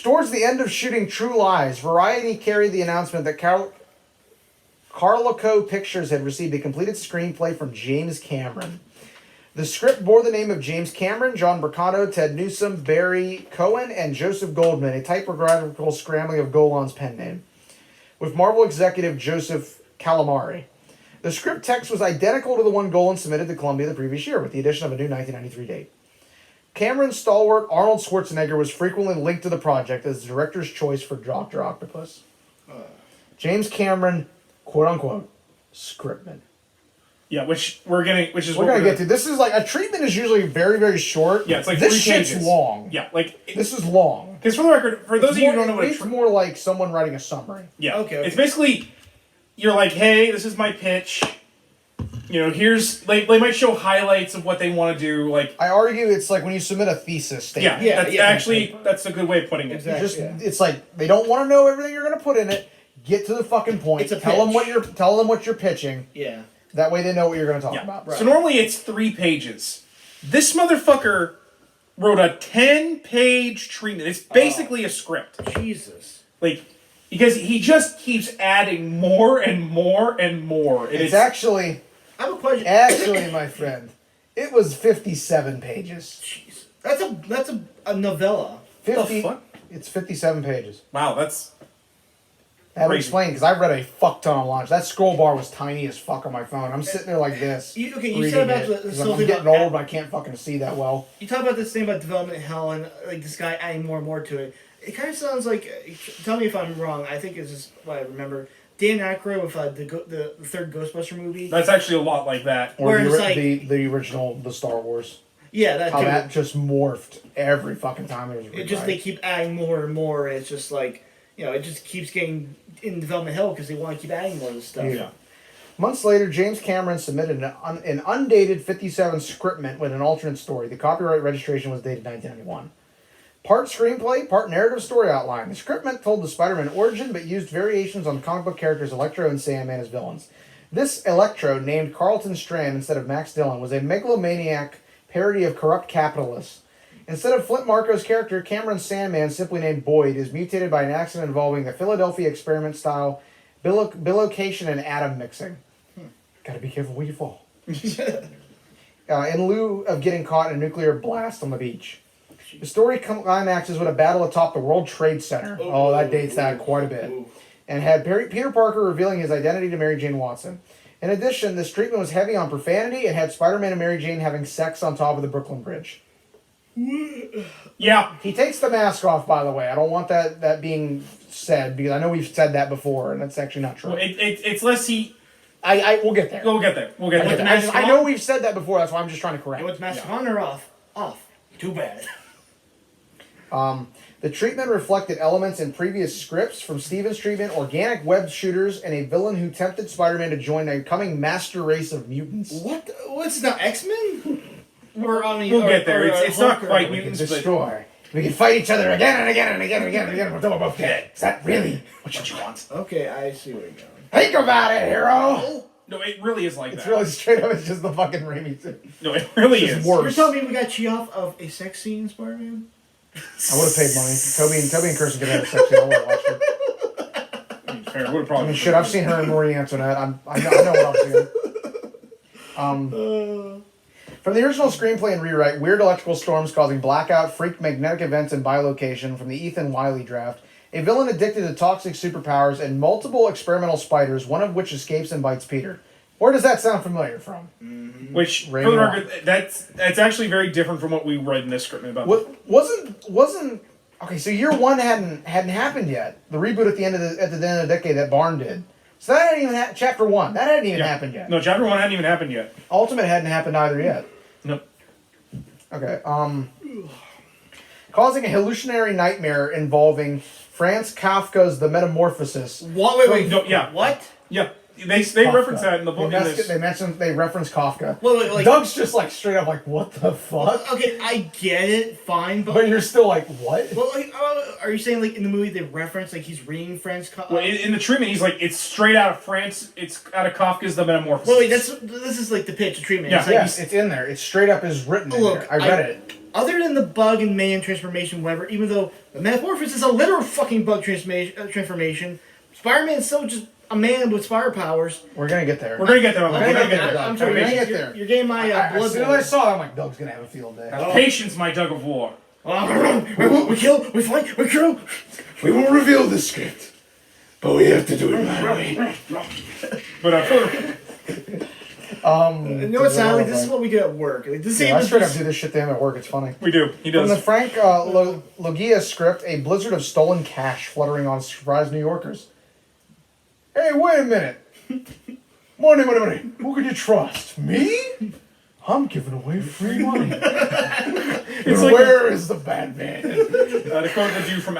Towards the end of shooting True Lies, Variety carried the announcement that Carloco Pictures had received a completed screenplay from James Cameron. The script bore the name of James Cameron, John Mercado, Ted Newsom, Barry Cohen, and Joseph Goldman, a typographical scrambling of Golan's pen name, with Marvel executive Joseph Calamari. The script text was identical to the one Golan submitted to Columbia the previous year, with the addition of a new 1993 date. Cameron's stalwart Arnold Schwarzenegger was frequently linked to the project as the director's choice for Dr. Octopus. James Cameron, quote unquote, scriptman. Yeah, which we're We're gonna get to. This is like a treatment is usually very, very short. Yeah, it's like this 3 shit's pages. long. Yeah, like... This is long. Because for the record, for those of you who don't know what it's more like someone writing a summary. Yeah. Okay. It's basically, you're like, hey, this is my pitch. You know, here's... Like, they might show highlights of what they want to do, like... I argue it's like when you submit a thesis statement. Yeah, that's yeah. actually... That's a good way of putting it. Exactly. Just it's like they don't want to know everything you're gonna put in it. Get to the fucking point. It's a tell them pitch. what you're pitching. Yeah. That way they know what you're gonna talk Yeah. about. Right. So normally it's 3 pages. This motherfucker wrote a 10-page treatment. It's basically a script. Jesus. Like, because he just keeps adding more and more and more. And It's actually, I have a question. my friend, it was 57 pages. Jeez. That's a novella. 50. the fuck? It's 57 pages. Wow, that's... I would Crazy. explain because I read a fuck ton on launch. That scroll bar was tiny as fuck on my phone. I'm sitting there like this. You reading said about it, the 'cause whole I'm thing getting about old, but I can't fucking see that well. You talk about this thing about development hell and like this guy adding more and more to it. It kind of sounds like. Tell me if I'm wrong. I think it's just what I remember. Dan Aykroyd with the third Ghostbuster movie. That's actually a lot like that. Or Where the, it's like- the original, the Star Wars. Yeah, that How too. that just morphed every fucking time it was It just they keep adding more and more. And it's just like it just keeps getting in development hell because they want to keep adding more of this stuff. Yeah. Months later, James Cameron submitted an undated 57 scriptment with an alternate story. The copyright registration was dated 1991. Part screenplay, part narrative story outline. The scriptment told the Spider-Man origin, but used variations on comic book characters Electro and Sandman as villains. This Electro, named Carlton Strand instead of Max Dillon, was a megalomaniac parody of corrupt capitalists. Instead of Flint Marco's character, Cameron's Sandman, simply named Boyd, is mutated by an accident involving the Philadelphia experiment-style bilocation and atom mixing. Gotta be careful where you fall. In lieu of getting caught in a nuclear blast on the beach. The story climaxes with a battle atop the World Trade Center. Oh, that dates that quite a bit. And had Peter Parker revealing his identity to Mary Jane Watson. In addition, this treatment was heavy on profanity and had Spider-Man and Mary Jane having sex on top of the Brooklyn Bridge. Yeah. He takes the mask off, by the way. I don't want that being said, because I know we've said that before, and that's actually not true. Well, it's less he... We'll get there. We'll get there. We'll get With there. the mask I know we've said that before, that's why I'm just trying to correct. You want the mask on or off? Off. Too bad. The treatment reflected elements in previous scripts from Stevens' treatment, organic web shooters, and a villain who tempted Spider-Man to join a coming master race of mutants. What? What's now X-Men? We'll get there. It's not Hulk or- quite We can mutants, but... destroy. We can fight each other again and again and again and again and again until we're both dead. Is that really what you want? Okay, I see where you're going. Think about it, hero! No, it really is like It's that. really straight up, it's just the fucking Raimi thing. No, it really It's is. worse. You're telling me we got Cheoff of a sex scene in Spider-Man? I would have paid money. Toby and Kirsten could have had a sex scene. I would have watched it. Fair. Would have I probably. mean, shit, I've seen her in Marie Antoinette. I know what I'm seeing. From the original screenplay and rewrite, weird electrical storms causing blackout, freak magnetic events, and bilocation from the Ethan Wiley draft, a villain addicted to toxic superpowers, and multiple experimental spiders, one of which escapes and bites Peter. Where does that sound familiar from? Which, for Raven the Rock. record, that's actually very different from what we read in this script about. Wasn't okay? So year one hadn't happened yet. The reboot at the end of the decade that Barn did. So that hadn't even chapter one. That hadn't even happened yet. No, chapter 1 hadn't even happened yet. Ultimate hadn't happened either yet. Nope. Okay. Causing a hallucinatory nightmare involving Franz Kafka's The Metamorphosis. What? Wait. No, yeah. What? Yeah. They Kafka. reference that in the book. They reference Kafka. Wait, like, Doug's just like straight up like, what the fuck? okay, I get it, fine, But you're still like, what? well, like, are you saying like in the movie they reference like he's reading Franz Kafka? Well, in the treatment, he's like, it's straight out of France. It's out of Kafka's The Metamorphosis. Well, wait, this is like the pitch, the treatment. Yeah. It's like Yes, it's in there. It's straight up is written in Look, there. I read it. Other than the bug and man transformation, whatever, even though the Metamorphosis is a literal fucking bug transformation, Spider-Man's still just a man with spider powers. We're gonna get there. We're gonna get there. We're gonna get there. I'm sorry, We're gonna you're, get there. you're getting my As blood. soon as I saw it, I'm like, Doug's gonna have a field day. Patience, my Doug of War. We kill, we fight, we kill. We won't reveal the script, but we have to do it my way. But You know what, Sally? This is what we do at work. Like, this Yeah, I is straight up do this shit to him at work. It's funny. we do. He From the does. Frank Logia script, a blizzard of stolen cash fluttering on surprised New Yorkers. Hey, wait a minute. Money. Who can you trust? Me? I'm giving away free money. Where is the bad man? To quote the dude from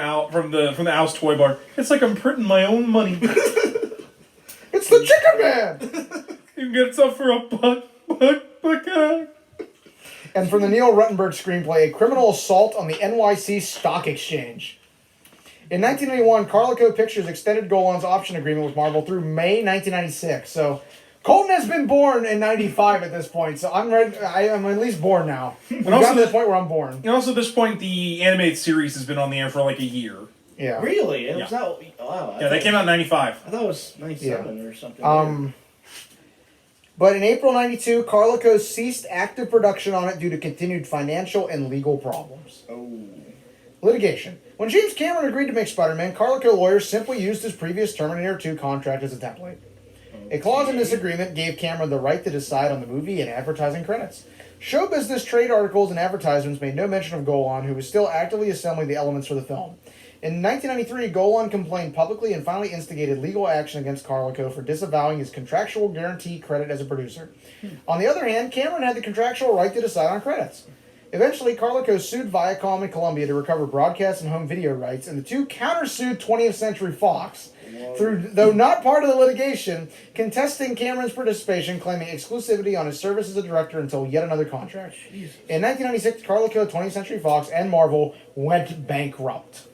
the Al's Toy Bar, it's like I'm printing my own money. It's the Chicken Man! You can get it up for $1. And from the Neil Ruttenberg screenplay, a criminal assault on the NYC Stock Exchange. In 1991, Carlico Pictures extended Golan's option agreement with Marvel through May 1996. So, Colton has been born in 95 at this point, so I'm ready. I am at least born now. We've gotten to the point where I'm born. And also, at this point, the animated series has been on the air for like a year. Yeah. Really? It Yeah. was that? Wow. Yeah, they came out in 95. I thought it was 97 or something. But in April 92, Carlico ceased active production on it due to continued financial and legal problems. Litigation. When James Cameron agreed to make Spider-Man, Carlico lawyers simply used his previous Terminator 2 contract as a template. A clause in this agreement gave Cameron the right to decide on the movie and advertising credits. Show business trade articles and advertisements made no mention of Golan, who was still actively assembling the elements for the film. In 1993, Golan complained publicly and finally instigated legal action against Carlico for disavowing his contractual guarantee credit as a producer. On the other hand, Cameron had the contractual right to decide on credits. Eventually, Carlico sued Viacom and Columbia to recover broadcast and home video rights, and the two countersued 20th Century Fox, though not part of the litigation, contesting Cameron's participation, claiming exclusivity on his service as a director until yet another contract. In 1996, Carlico, 20th Century Fox, and Marvel went bankrupt.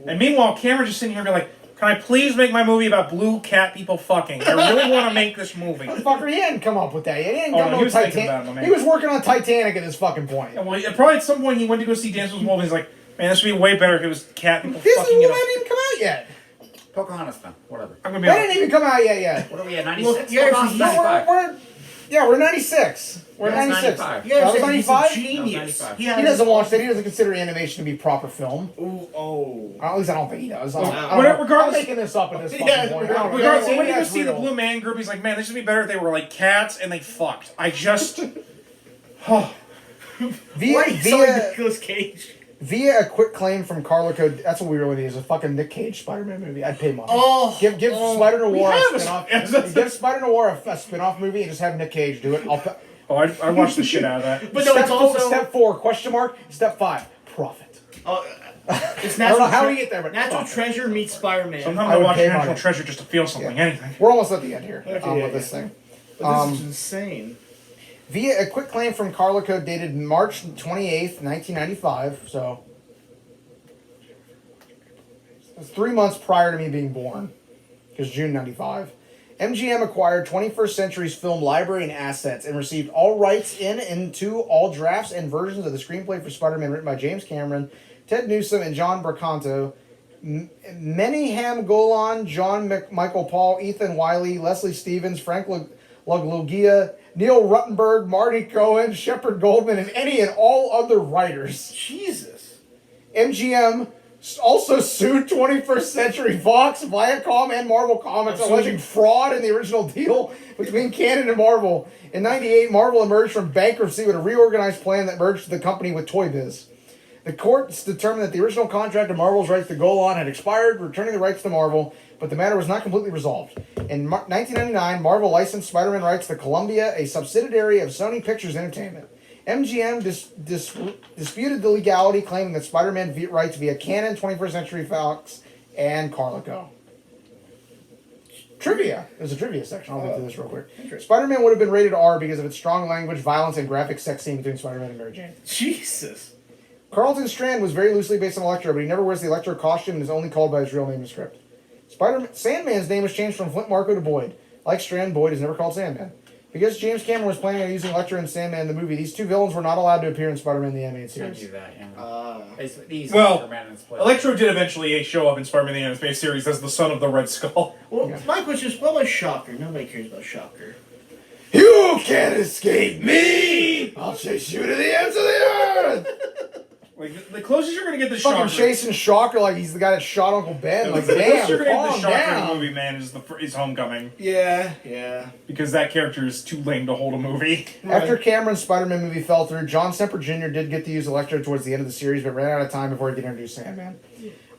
And meanwhile, Cameron's just sitting here being like, can I please make my movie about blue cat people fucking? I really want to make this movie. Fucker, he hadn't come up with that yet. He hadn't Oh, come no, up he with was thinking Titanic. about it, man. He was working on Titanic at this fucking point. And well, probably at some point he went to go see Dance with Wolves and he's like, man, this would be way better if it was cat people This fucking movie in a... hadn't even come out yet. Pocahontas then, whatever. I'm gonna be That honest. didn't even come out yet. What are we at, 96? Look, yeah, Pocahontas, so We're 96. We're Yeah, it's 96. 95. That was he's 95? a genius. 95. He doesn't watch that. He doesn't consider animation to be proper film. Oh. At least I don't think he does. I don't Wow. know. Regardless- I'm making this up at this fucking Yeah, point. I don't know. Regardless, Maybe when you go that's see the real. Blue Man Group, he's like, man, this would be better if they were like cats and they fucked. I just... Why Via, so Nicolas Cage? via a quick claim from Carlico, that's what we really need, is a fucking Nick Cage Spider-Man movie. I'd pay money. Give Spider Noir a have a spin-off. spin- Give Spider Noir a spin-off movie and just have Nick Cage do it. I'll pay. Oh, I watched the shit out of that. But no, it's also Step 4, question mark. Step 5, profit. It's I don't know how we get there, but Natural profit. Treasure meets Spider-Man. Sometimes I I would watch pay National money. Treasure just to feel something, anything. We're almost at the end here Okay, with this thing. But this is insane. Via a quick claim from Carlico dated March 28th, 1995, so it's 3 months prior to me being born, because June 95. MGM acquired 21st Century's film library and assets and received all rights into all drafts and versions of the screenplay for Spider-Man written by James Cameron, Ted Newsom, and John Bracanto, Manningham Golan, John Michael Paul, Ethan Wiley, Leslie Stevens, Frank Luglogia, Neil Ruttenberg, Marty Cohen, Shepard Goldman, and any and all other writers. Jesus. MGM also sued 21st Century Fox, Viacom, and Marvel Comics, alleging fraud in the original deal between Canon and Marvel. In '98, Marvel emerged from bankruptcy with a reorganized plan that merged the company with Toy Biz. The courts determined that the original contract of Marvel's rights to Golan had expired, returning the rights to Marvel, but the matter was not completely resolved. In 1999, Marvel licensed Spider-Man rights to Columbia, a subsidiary of Sony Pictures Entertainment. MGM disputed the legality, claiming that Spider-Man rights via Canon, 21st Century Fox, and Carlico. Trivia. There's a trivia section. I'll get to this real quick. Spider-Man would have been rated R because of its strong language, violence, and graphic sex scene between Spider-Man and Mary Jane. Jesus. Carlton Strand was very loosely based on Electro, but he never wears the Electro costume and is only called by his real name in the script. Sandman's name was changed from Flint Marko to Boyd. Like Strand, Boyd is never called Sandman. Because James Cameron was planning on using Electro and Sandman in the movie, these two villains were not allowed to appear in Spider-Man the Animated Can't Series. do that, yeah. Well, Electro did eventually show up in Spider-Man the Animated Series as the son of the Red Skull. Well, my question is, what about Shocker? Nobody cares about Shocker. You can't escape me! I'll chase you to the ends of the earth! Like, the closest you're going to get the Fucking Shocker... chasing Shocker like he's the guy that shot Uncle Ben. Like, the damn, closest you're going to get the calm Shocker in down. the movie, man, is Homecoming. Yeah. Because that character is too lame to hold a movie. After Cameron's Spider-Man movie fell through, John Semper Jr. did get to use Electro towards the end of the series, but ran out of time before he could introduce Sandman.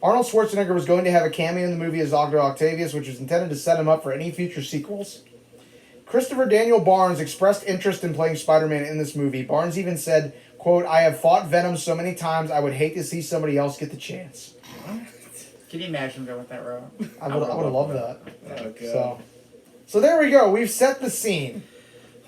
Arnold Schwarzenegger was going to have a cameo in the movie as Dr. Octavius, which was intended to set him up for any future sequels. Christopher Daniel Barnes expressed interest in playing Spider-Man in this movie. Barnes even said, quote, "I have fought Venom so many times, I would hate to see somebody else get the chance." Can you imagine going with that route? I would have loved that. Oh, God. So there we go. We've set the scene.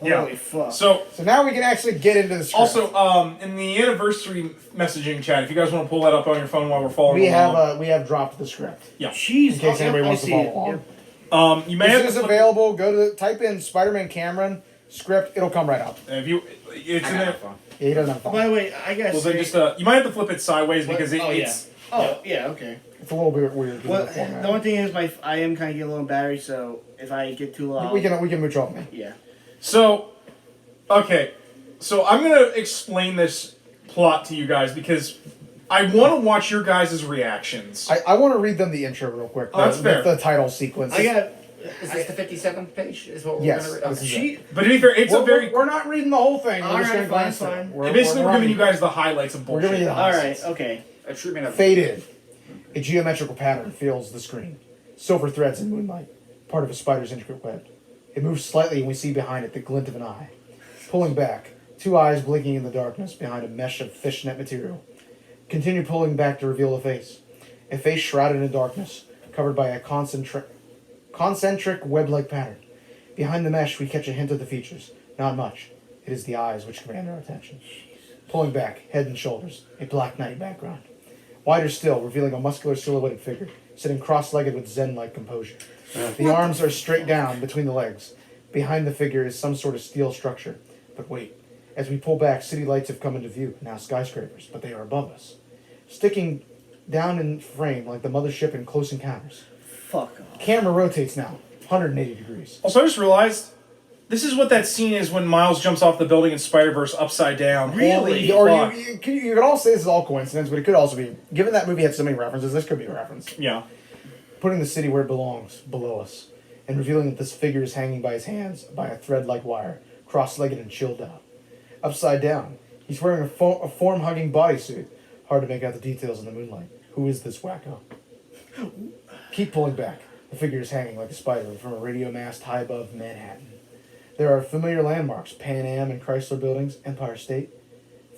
Holy fuck. So now we can actually get into the script. also, in the anniversary messaging chat, if you guys want to pull that up on your phone while we're following we along. have we have dropped the script. Yeah. Jeez. In case anybody wants to follow along. You may As have soon as available, go to type in Spider-Man Cameron script. It'll come right up. If you, it's in there. Yeah, he doesn't have fun. By the way, I guess. Well, then just you might have to flip it sideways because it's. Oh, yeah, okay. It's a little bit weird. Well, the only thing is, I am kind of getting low on battery, so if I get too low, we can mooch off me. Yeah. So, okay, so I'm gonna explain this plot to you guys because I want to watch your guys' reactions. I want to read them the intro real quick. Oh, that's fair. The title sequence. Is this the 57th page? Is what we're Yes, going to read? this is it. But to be fair, it's a very. We're not reading the whole thing. We're just Alright, going to glance fine, through it. fine. We're Basically, we're giving you running. guys the highlights of We're bullshit. giving you the All highlights. right. Okay. A treatment of Faded. A geometrical pattern fills the screen. Silver threads in moonlight. Part of a spider's intricate web. It moves slightly and we see behind it the glint of an eye. Pulling back. Two eyes blinking in the darkness behind a mesh of fishnet material. Continue pulling back to reveal a face. A face shrouded in darkness. Covered by a concentric web-like pattern. Behind the mesh, we catch a hint of the features. Not much. It is the eyes which command our attention. Pulling back, head and shoulders, a black night background. Wider still, revealing a muscular silhouetted figure, sitting cross-legged with zen-like composure. The arms are straight down between the legs. Behind the figure is some sort of steel structure. But wait, as we pull back, city lights have come into view, now skyscrapers, but they are above us. Sticking down in frame like the mothership in Close Encounters. Fuck off. Camera rotates now, 180 degrees. Also, I just realized this is what that scene is when Miles jumps off the building in Spider-Verse upside down. Really? Holy Or fuck. you could all say this is all coincidence, but it could also be, given that movie had so many references, this could be a reference. Yeah. Putting the city where it belongs, below us, and revealing that this figure is hanging by his hands by a thread-like wire, cross-legged and chilled out. Upside down, he's wearing a form-hugging bodysuit. Hard to make out the details in the moonlight. Who is this wacko? Keep pulling back. The figure is hanging like a spider from a radio mast high above Manhattan. There are familiar landmarks, Pan Am and Chrysler Buildings, Empire State.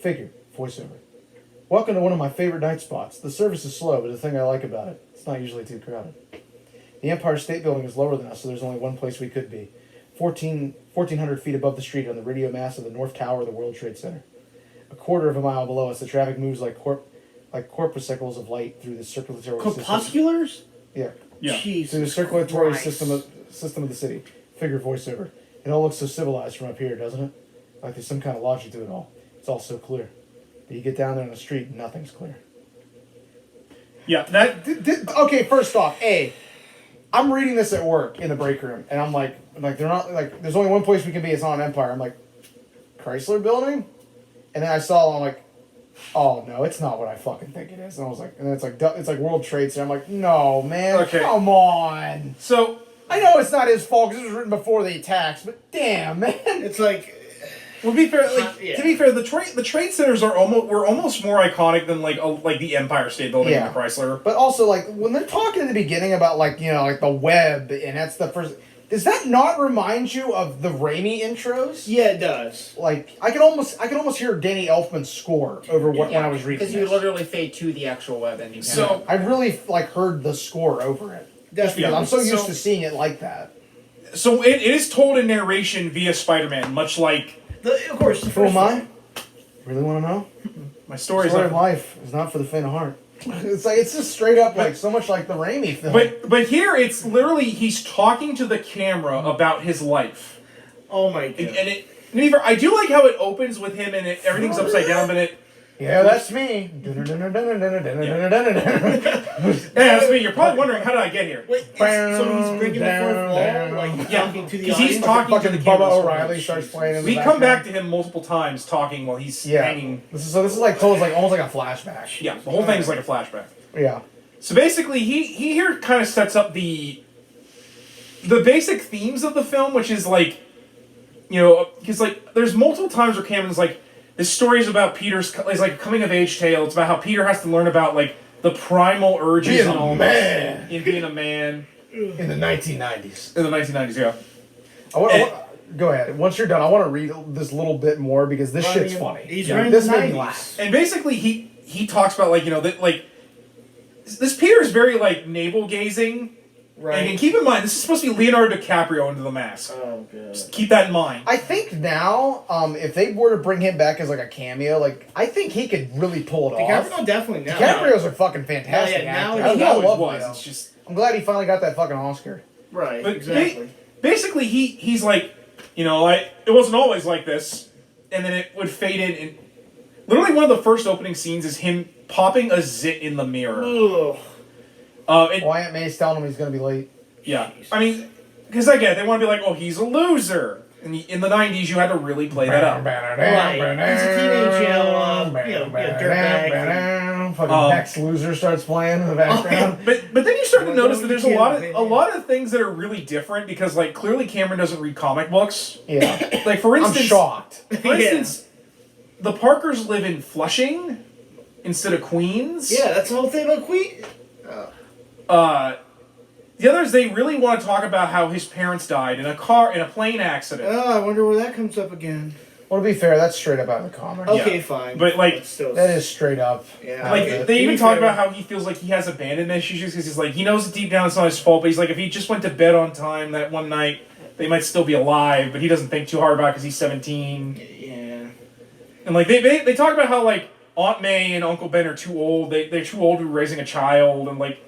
Figure, voiceover. Welcome to one of my favorite night spots. The service is slow, but the thing I like about it, it's not usually too crowded. The Empire State Building is lower than us, so there's only one place we could be. 1,400 feet above the street on the radio mast of the North Tower of the World Trade Center. A quarter of a mile below us, the traffic moves like corpuscles of light through the circulatory system. Corpusculars? Yeah. Yeah. Jesus Through the circulatory Christ. system of the city. Figure voiceover. It all looks so civilized from up here, doesn't it? Like there's some kind of logic to it all. It's all so clear. But you get down there on the street and nothing's clear. Yeah, that Okay, first off, I'm reading this at work in the break room, and I'm like they're not like. There's only one place we can be. It's on Empire. I'm like, Chrysler Building, and then I saw. I'm like, oh no, it's not what I fucking think it is. And I was like, and then it's like World Trade Center. I'm like, no man, come on. So I know it's not his fault because it was written before the attacks, but damn man, It's like, well, to be fair, Yeah. to be fair, the trade centers were almost more iconic than like the Empire State Building and the Chrysler. But also like when they're talking in the beginning about like like the web, and that's the first. Does that not remind you of the Raimi intros? yeah, it does. Like I could almost hear Danny Elfman's score over when I was reading. Because you literally fade to the actual web ending. So I really heard the score over it. Definitely. Because I'm so used to seeing it like that. So it is told in narration via Spider-Man, much like Of course, the Who am first I? one. Really want to know? my The stories. story of life is not for the faint of heart. It's just straight up like so much like the Raimi film. But here it's literally he's talking to the camera about his life, Oh my god. and I do like how it opens with him and everything's upside down, but it. Yeah, that's me. Yeah, that's me. You're probably wondering how did I get here? Wait, so he's breaking the fourth wall, like talking to the Because audience? he's talking to Fucking the camera. Bubba O'Reilly starts playing. In the We come back background. to him multiple times talking while he's Yeah. hanging. This is like told like almost like a flashback. Yeah, the whole thing's like a flashback. Yeah. So basically, he here kind of sets up the basic themes of the film, which is like, because like there's multiple times where Cameron's like, this story is about Peter's is like a coming of age tale. It's about how Peter has to learn about like the primal urges Being and a all man. in being a man In the 1990s. in the 1990s. Yeah. Go ahead. Once you're done, I want to read this little bit more because this shit's funny. He's Yeah, running this the made me 90s. laugh. And basically, he talks about like that like this Peter is very like navel gazing. Right. And keep in mind, this is supposed to be Leonardo DiCaprio under the mask. Oh god. Just keep that in mind. I think now, if they were to bring him back as like a cameo, like I think he could really pull it off. DiCaprio definitely now. DiCaprio's a fucking fantastic Yeah, now actor. He I always love was. him. It's just I'm glad he finally got that fucking Oscar. Right. But exactly. basically, he's like, it wasn't always like this, and then it would fade in. And literally, one of the first opening scenes is him popping a zit in the mirror. Ugh. Aunt May's telling him he's gonna be late. Yeah, I mean, because I get it, they want to be like, oh, he's a loser. In the 90s, you had to really play that up. Right. He's a teenage, dirtbag. Fucking Next Loser starts playing in the background. But then you start to notice that there's a Yeah, lot of things that are really different because like clearly Cameron doesn't read comic books. Yeah. Like for I'm instance, shocked. For instance, the Parkers live in Flushing instead of Queens. Yeah, that's the whole thing about Queen. The others, they really want to talk about how his parents died in a plane accident. Oh, I wonder where that comes up again. Well, to be fair, that's straight up out of the comic. Okay, fine. But, like, still, That is straight up. Yeah. Like they even talk about how he feels like he has abandonment issues because he's like he knows deep down it's not his fault, but he's like if he just went to bed on time that one night, they might still be alive, but he doesn't think too hard about it because he's 17. Yeah. And like they talk about how like Aunt May and Uncle Ben are too old. They're too old to be raising a child, and like.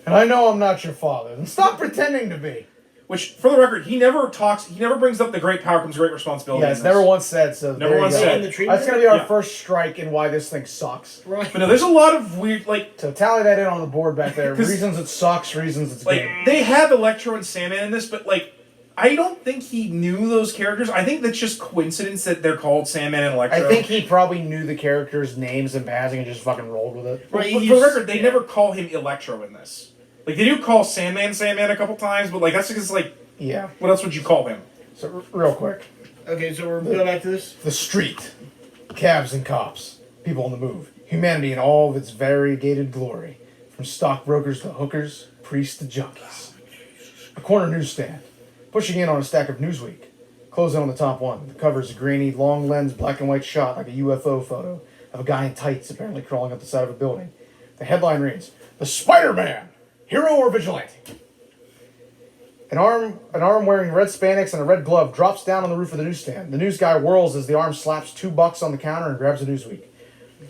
And I know I'm not your father. And stop pretending to be. Which, for the record, he never brings up the great power comes great responsibility. Yeah, it's never once said, so Never once said. In the treatment? That's going to be our Yeah. first strike in why this thing sucks. Right. But no, there's a lot of weird, like So tally that in on the board back there. 'Cause- Reasons it sucks, reasons it's good. they have Electro and Sandman in this, but like I don't think he knew those characters. I think that's just coincidence that they're called Sandman and Electro. I think he probably knew the characters' names in passing and just fucking rolled with it. But Right, for the record, they never call him Electro in this. Like they do call Sandman a couple times, but like that's because like Yeah. what else would you call him? So, real quick. Okay, so we're going back to this. The street. Cabs and cops. People on the move. Humanity in all of its variegated glory. From stockbrokers to hookers, priests to junkies. A corner newsstand. Pushing in on a stack of Newsweek. Closing on the top one. The cover is a grainy, long lens, black and white shot like a UFO photo of a guy in tights apparently crawling up the side of a building. The headline reads, The Spider-Man! Hero or Vigilante? An arm wearing red spandex and a red glove drops down on the roof of the newsstand. The news guy whirls as the arm slaps $2 on the counter and grabs a Newsweek.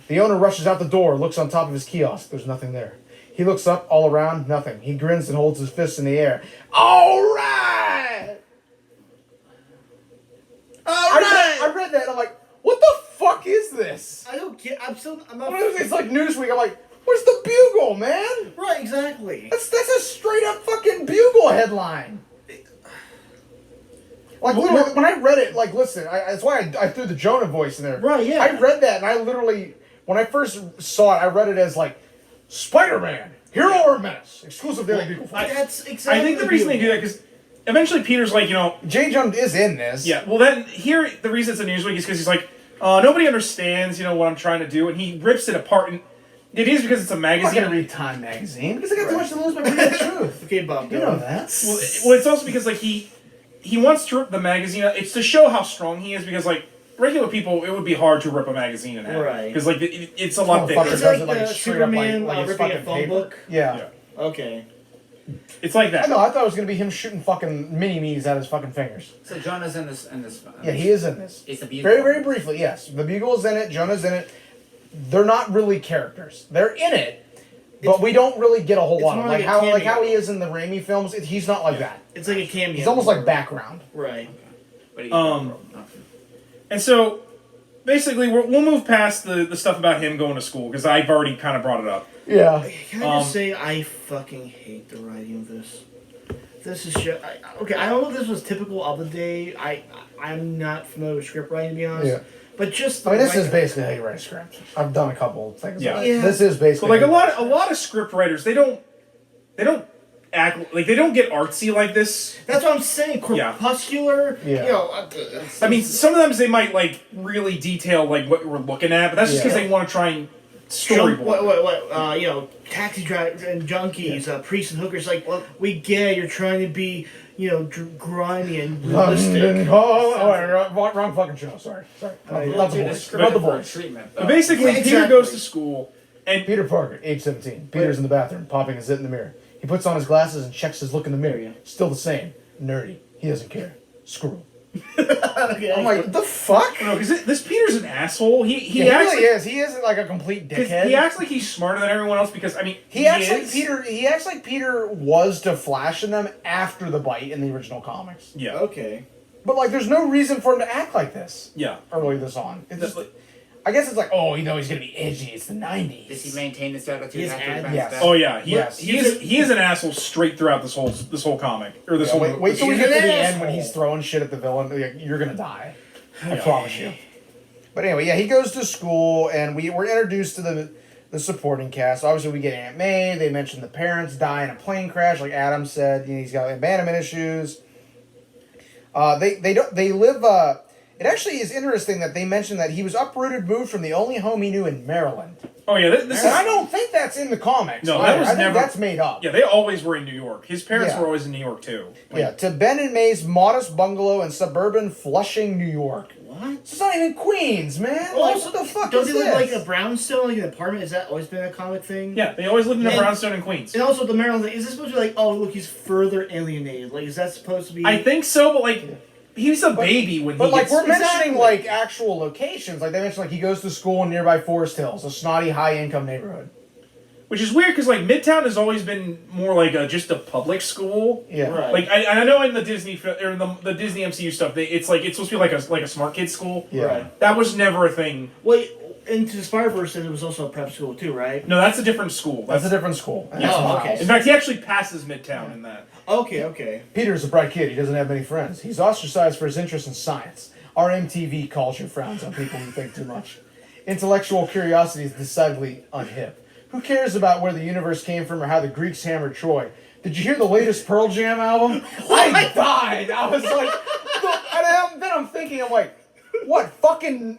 The owner rushes out the door, looks on top of his kiosk. There's nothing there. He looks up, all around, nothing. He grins and holds his fists in the air. All right! I read that and I'm like, what the fuck is this? I don't get. I'm not. It's like Newsweek. I'm like, where's the bugle? Bugle, man. Right, exactly. That's a straight up fucking Bugle headline. Like, literally, when I read it, like, listen, that's why I threw the Jonah voice in there. Right, yeah. I read that, and I literally, when I first saw it, I read it as, like, Spider-Man, Hero or Menace, exclusive Daily Bugle. That's exactly. I think the reason they do that because eventually Peter's like, J. Jonah is in this. yeah. Well, then here the reason it's a Newsweek is because he's like, nobody understands, what I'm trying to do, and he rips it apart. And it is because it's a I'm not magazine. gonna read Time magazine because I got too much to lose by reading the truth. Okay, Bob. You know that. Well, it's also because like he wants to rip the magazine. It's to show how strong he is because like regular people, it would be hard to rip a magazine in half. Right. Because like it's a lot thicker. Motherfucker It's does like it like the straight up Superman like it's ripping a fucking phone paper. book. Yeah. Okay. It's like that. I thought it was gonna be him shooting fucking mini-me's out of his fucking fingers. So Jonah's in this. Yeah, he is in this. It's the Bugle. Very, very briefly, yes. The Bugle's in it, Jonah's in it. They're not really characters. They're in it, but we don't really get a whole lot of more like like a how cameo. he is in the Raimi films. He's not like that. It's like a cameo. He's almost like background. Right. But he- And so basically we'll move past the stuff about him going to school because I've already kind of brought it up. Yeah. Can I just say I fucking hate the writing of this. This is shit. Okay, I don't know if this was typical of the day. I'm not familiar with script writing, to be honest. Yeah. But just I mean, this writing- is basically how you write a script. I've done a couple of things. Yeah. Like Yeah. This is basically. But like a lot of script writers, they don't act like they don't get artsy like this. That's what I'm saying. Yeah. Crepuscular. Yeah. You know. I mean, sometimes they might like really detail like what we're looking at, but that's just because Yeah. they want to try and storyboard. What? Taxi drivers and junkies, priests and hookers. Like, we get it, you're trying to be, grimy and realistic. London Call. Oh, wrong fucking show. Sorry. Not the voice. Not the voice. treatment. But basically, Yeah, Peter exactly. goes to school, and Peter Parker, age 17. Peter's in the bathroom, popping his zit in the mirror. He puts on his glasses and checks his look in the mirror. Still the same. Nerdy. He doesn't care. Screw him. Okay, I'm like, the fuck? no, because this Peter's an asshole. He He acts really like, is. He isn't like a complete 'cause dickhead. he acts like he's smarter than everyone else because I mean He acts like is. Peter. He acts like Peter was to Flash in them after the bite in the original comics. Yeah, Okay. But like, there's no reason for him to act like this yeah. early this on. It's That's just, like- I guess it's like, oh, he's gonna be edgy. It's the '90s. Does he maintain this attitude His after ad- events? yes. back? Oh yeah, Yes. he is an asshole straight throughout this whole comic or this Yeah, whole. wait till we He's get to an the end when asshole. he's throwing shit at the villain. You're gonna die. I Yeah. promise you. But anyway, yeah, he goes to school, and we're introduced to the supporting cast. Obviously, we get Aunt May. They mention the parents die in a plane crash, like Adam said. He's got abandonment issues. They live. It actually is interesting that they mention that he was uprooted, moved from the only home he knew in Maryland. Oh yeah, this And I is. don't think that's in the comics. No, that either. was I think never- that's made up. Yeah, they always were in New York. His parents Yeah. were always in New York too. Like, Yeah, to Ben and May's modest bungalow in suburban Flushing, New York. What? It's not even Queens, man. Like, what the fuck Don't is they this? live like a brownstone, like an apartment? Has that always been a comic thing? Yeah, they always lived in a And- brownstone in Queens. And also the Maryland thing, is this supposed to be like, oh look, he's further alienated? Like, is that supposed to be? I think so, but like he's a baby when But he like gets. we're mentioning Exactly. like actual locations. Like they mentioned like he goes to school in nearby Forest Hills, a snotty high income neighborhood. Which is weird because like Midtown has always been more like just a public school. Yeah. Right. Like I know in the Disney or the Disney MCU stuff, it's supposed to be like a smart kid school. Yeah. Right. That was never a thing. Wait, into Spider-Verse, it was also a prep school too, right? No, that's a different school. That's a different school. And Yeah. that's Oh, Miles. okay. In fact, he actually passes Midtown in that. Okay. Peter's a bright kid. He doesn't have many friends. He's ostracized for his interest in science. Our MTV culture frowns on people who think too much. Intellectual curiosity is decidedly unhip. Who cares about where the universe came from or how the Greeks hammered Troy? Did you hear the latest Pearl Jam album? I died. I was like, then I'm thinking, I'm like, what? Fucking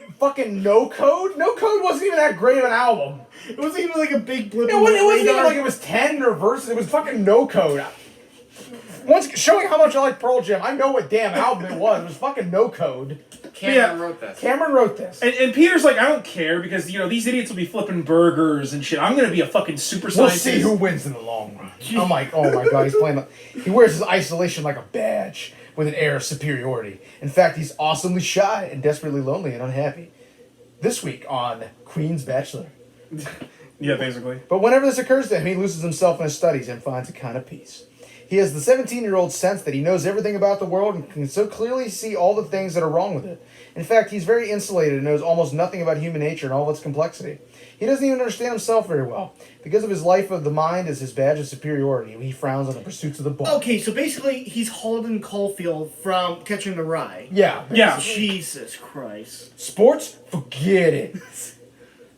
No Code? No Code wasn't even that great of an album. It wasn't even like a big blip. It on wasn't, the it wasn't even radar. like it was 10 or verses. It was fucking No Code. Once showing how much I like Pearl Jam, I know what damn album it was. It was fucking No Code. Cameron wrote this. Cameron wrote this. And Peter's like, I don't care because these idiots will be flipping burgers and shit. I'm gonna be a fucking super We'll scientist. see who wins in the long run. I'm like, oh my god, he's playing. He wears his isolation like a badge with an air of superiority. In fact, he's awesomely shy and desperately lonely and unhappy. This week on Queen's Bachelor. Yeah, basically. But whenever this occurs to him, he loses himself in his studies and finds a kind of peace. He has the 17-year-old sense that he knows everything about the world and can so clearly see all the things that are wrong with it. In fact, he's very insulated and knows almost nothing about human nature and all of its complexity. He doesn't even understand himself very well. Because of his life of the mind as his badge of superiority, he frowns on the pursuits of the ball. Okay, so basically, he's Holden Caulfield from Catching the Rye. Yeah. Yeah. Jesus Christ. Sports? Forget it.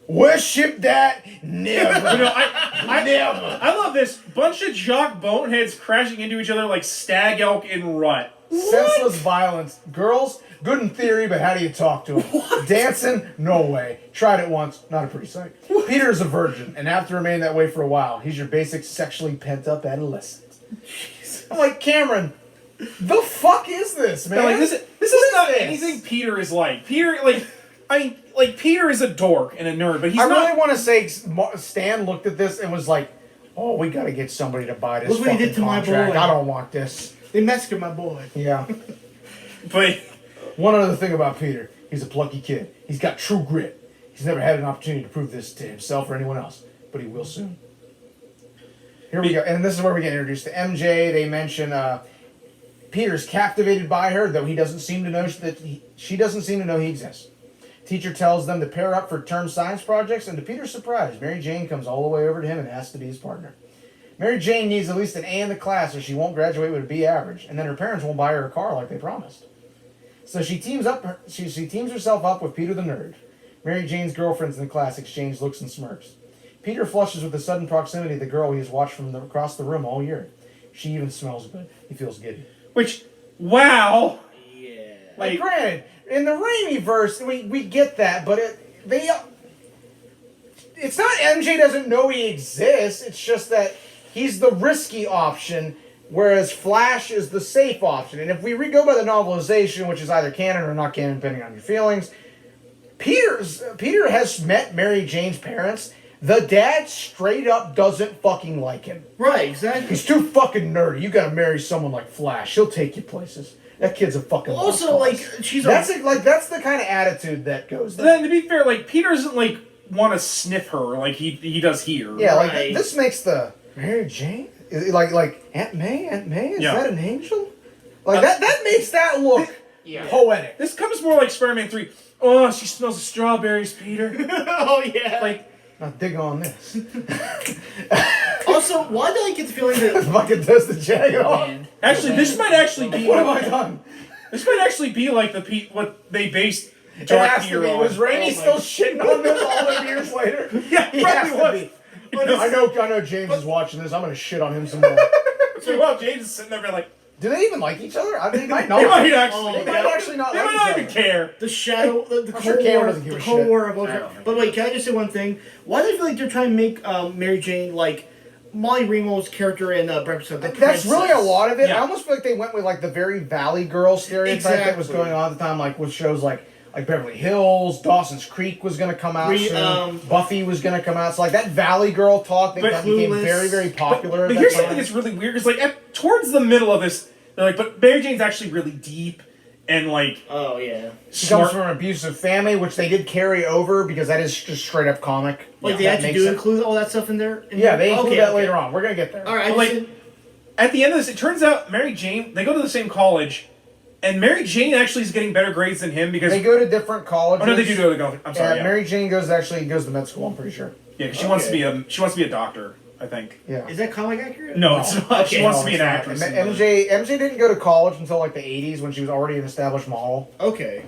Worship that? Never. You know, I love this. Bunch of jock boneheads crashing into each other like stag elk in rut. Senseless violence. Girls, good in theory, but how do you talk to them? Dancing? No way. Tried it once. Not a pretty sight. Peter is a virgin, and after remaining that way for a while, he's your basic sexually pent-up adolescent. I'm like, Cameron, the fuck is this, man? No, like, this is not anything Peter is like. Peter, Peter is a dork and a nerd, but he's I not... really want to say Stan looked at this and was like, oh, we gotta get somebody to buy this Look what he fucking did to my contract. boy. I don't want this. They massacred my boy. Yeah. But... One other thing about Peter, he's a plucky kid. He's got true grit. He's never had an opportunity to prove this to himself or anyone else, but he will soon. Here we go, and this is where we get introduced to MJ. They mention Peter's captivated by her, though he doesn't seem to know she doesn't seem to know he exists. Teacher tells them to pair up for term science projects, and to Peter's surprise, Mary Jane comes all the way over to him and asks to be his partner. Mary Jane needs at least an A in the class or she won't graduate with a B average, and then her parents won't buy her a car like they promised. So she teams herself up with Peter the nerd. Mary Jane's girlfriends in the class exchange looks and smirks. Peter flushes with the sudden proximity of the girl he has watched from across the room all year. She even smells good. He feels giddy. Which, wow! Yeah. Like, granted, in the Raimi verse, we get that, but it's not MJ doesn't know he exists. It's just that he's the risky option, whereas Flash is the safe option. And if we go by the novelization, which is either canon or not canon, depending on your feelings, Peter has met Mary Jane's parents. The dad straight up doesn't fucking like him. Right, exactly. He's too fucking nerdy. You gotta marry someone like Flash. He'll take you places. That kid's a fucking. Also, like, she's that's the kind of attitude that goes there. Then, to be fair, like, Peter doesn't, like, want to sniff her like he does here. Yeah, like, Right. this makes the Mary Jane? Like Aunt May? Is Yeah. that an angel? Like, that makes that look Yeah. poetic. This comes more like Spider-Man 3. Oh, she smells of strawberries, Peter. oh, yeah. Like, Now dig on this. Also, why did I get the feeling that... Fucking does the jacket off. Man. actually, this might actually be... What have I done? This might actually be like what they based It Dark has to Hero be. on. Was Raimi Oh still my- shitting on this all those years later? Yeah, He probably has to was. be. But I know James is watching this. I'm gonna shit on him some more. So while James is sitting there being like, Do they even like each other? I mean, they might not. they might actually, Oh, They might actually not they like might each not other. even care. The shadow, the I'm Cold sure Cameron War, doesn't give the a Cold shit. War of I don't Ultron. think But wait, can I just say one thing? Why do I feel like they're trying to make Mary Jane like Molly Ringwald's character in Breakfast of the That's really a lot of it. Yeah. I almost feel like they went with like the very Valley Girl stereotype that was Exactly. going on at the time, like with shows like Beverly Hills, Dawson's Creek was going to come out soon, Buffy was going to come out. So like that Valley Girl talk But that became Clueless. very, very popular. But at here's that something time. that's really weird. Is like towards the middle of this, they're like, but Mary Jane's actually really deep and like Oh yeah. She smart. comes from an abusive family, which they did carry over because that is just straight up comic. Like they That actually makes do sense. include all that stuff in there. Yeah, they include Okay, that okay. later on. We're gonna get there. All right, I But, just like, at the end of this, it turns out Mary Jane, they go to the same college, and Mary Jane actually is getting better grades than him because They go to different colleges. oh no, they do go to college. I'm sorry. Yeah, Mary Jane goes to med school. I'm pretty sure. yeah, 'cause she wants to be a doctor. I think. Yeah. is that comic accurate? No, it's not. She wants to be it's an not. actress. MJ didn't go to college until like the 80s when she was already an established model. Okay.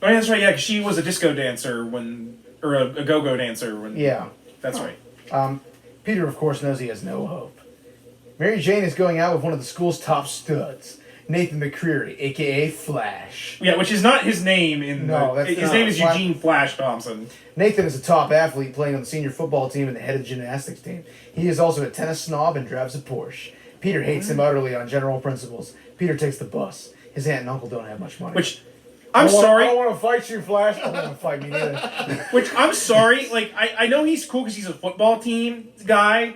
Oh, yeah, that's right. Yeah, 'cause she was a disco dancer or a go-go dancer when. Yeah. That's right. Peter, of course, knows he has no hope. Mary Jane is going out with one of the school's top studs, Nathan McCreary, a.k.a. Flash. Yeah, which is not his name in No, the. that's His not. name is Flash- Eugene Flash Thompson. Nathan is a top athlete playing on the senior football team and the head of the gymnastics team. He is also a tennis snob and drives a Porsche. Peter hates him utterly on general principles. Peter takes the bus. His aunt and uncle don't have much money. Which, I I'm don't sorry. want to fight you, Flash. I don't want to fight me neither. Which I'm sorry. Like I know he's cool because he's a football team guy.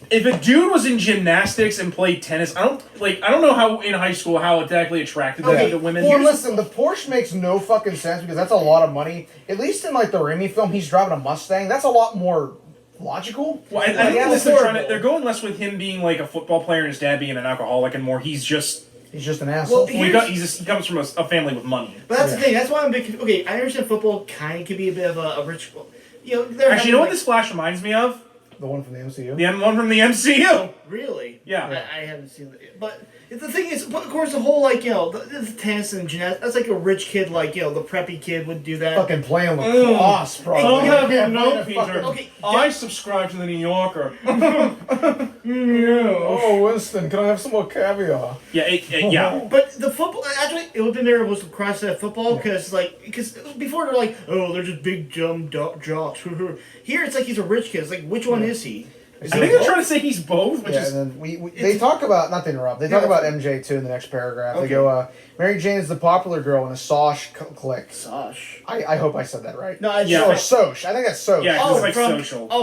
If a dude was in gymnastics and played tennis, I don't know how in high school how exactly attracted they Okay, to women. well, listen, the Porsche makes no fucking sense because that's a lot of money. At least in like the Raimi film, he's driving a Mustang. That's a lot more logical. Well, I think Yeah, this horrible. they're going less with him being like a football player and his dad being an alcoholic, and more he's just an asshole. Well, he comes from a family with money. But that's Yeah. the thing. That's why I'm big. Okay, I understand football kind of can be a bit of a rich. You know, they're Actually, you know what having, this Flash reminds me of? The one from the MCU. The one from the MCU. Really? Yeah. I haven't seen it. But the thing is, but of course, the whole, like, you know, the tennis and gymnastics, that's like a rich kid, like, you know, the preppy kid would do that. Fucking playing lacrosse, probably. Don't have Yeah, you know, playing a Peter. fucking- Okay, I subscribe to the New Yorker. Oh, Winston, can I have some more caviar? Yeah. But the football, actually, it would have been there was lacrosse at football, because before they're like, oh, they're just big, dumb jocks. Here, it's like he's a rich kid. It's like, which one is he? Is I he think they're both? trying to say he's both, which Yeah, is. and then they talk about, not to interrupt, they talk about MJ too in the next paragraph. They Okay. go, Mary Jane is the popular girl in a Sosh clique. Sosh. I hope I said that right. No, it's Yeah. Or Soch. I think that's Soch. Yeah, 'cause Oh, it's like from social. the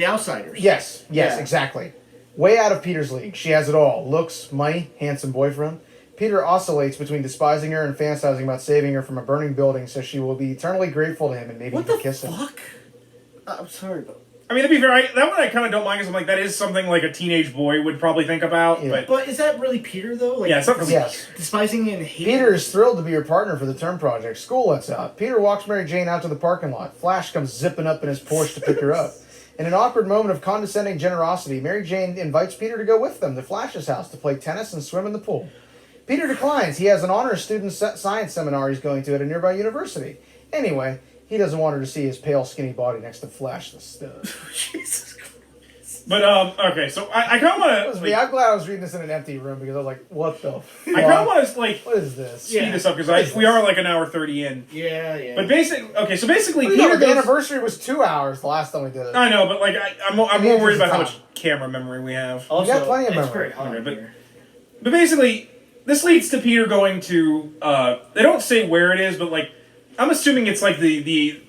Outsiders. Yes, Yeah. exactly. Way out of Peter's league. She has it all. Looks, money, handsome boyfriend. Peter oscillates between despising her and fantasizing about saving her from a burning building so she will be eternally grateful to him and maybe What even the kiss him. fuck? I'm sorry, but I mean, to be fair, that one I kind of don't mind because I'm like, that is something like a teenage boy would probably think about. Yeah. but is that really Peter though? Like, Yeah, it's not- Yes. despising and hating. Peter is thrilled to be her partner for the term project. School lets out. Peter walks Mary Jane out to the parking lot. Flash comes zipping up in his Porsche to pick her up. In an awkward moment of condescending generosity, Mary Jane invites Peter to go with them to Flash's house to play tennis and swim in the pool. Peter declines. He has an honors student science seminar he's going to at a nearby university. Anyway, he doesn't want her to see his pale, skinny body next to Flash the stud. Jesus Christ. But, okay, so I kind of want to. I'm glad I was reading this in an empty room because I was like, what the fuck? I kind of want to, like, What is this? speed this up because we are like an hour 30 in. Yeah. But basically, so basically, You Peter know, the goes. anniversary was 2 hours the last time we did it. I know, but like, I'm more Yeah, worried about how time. much camera memory we have. Also, got plenty of it's memory. very hot Okay, but- here. But basically, this leads to Peter going to. They don't say where it is, but like, I'm assuming it's like the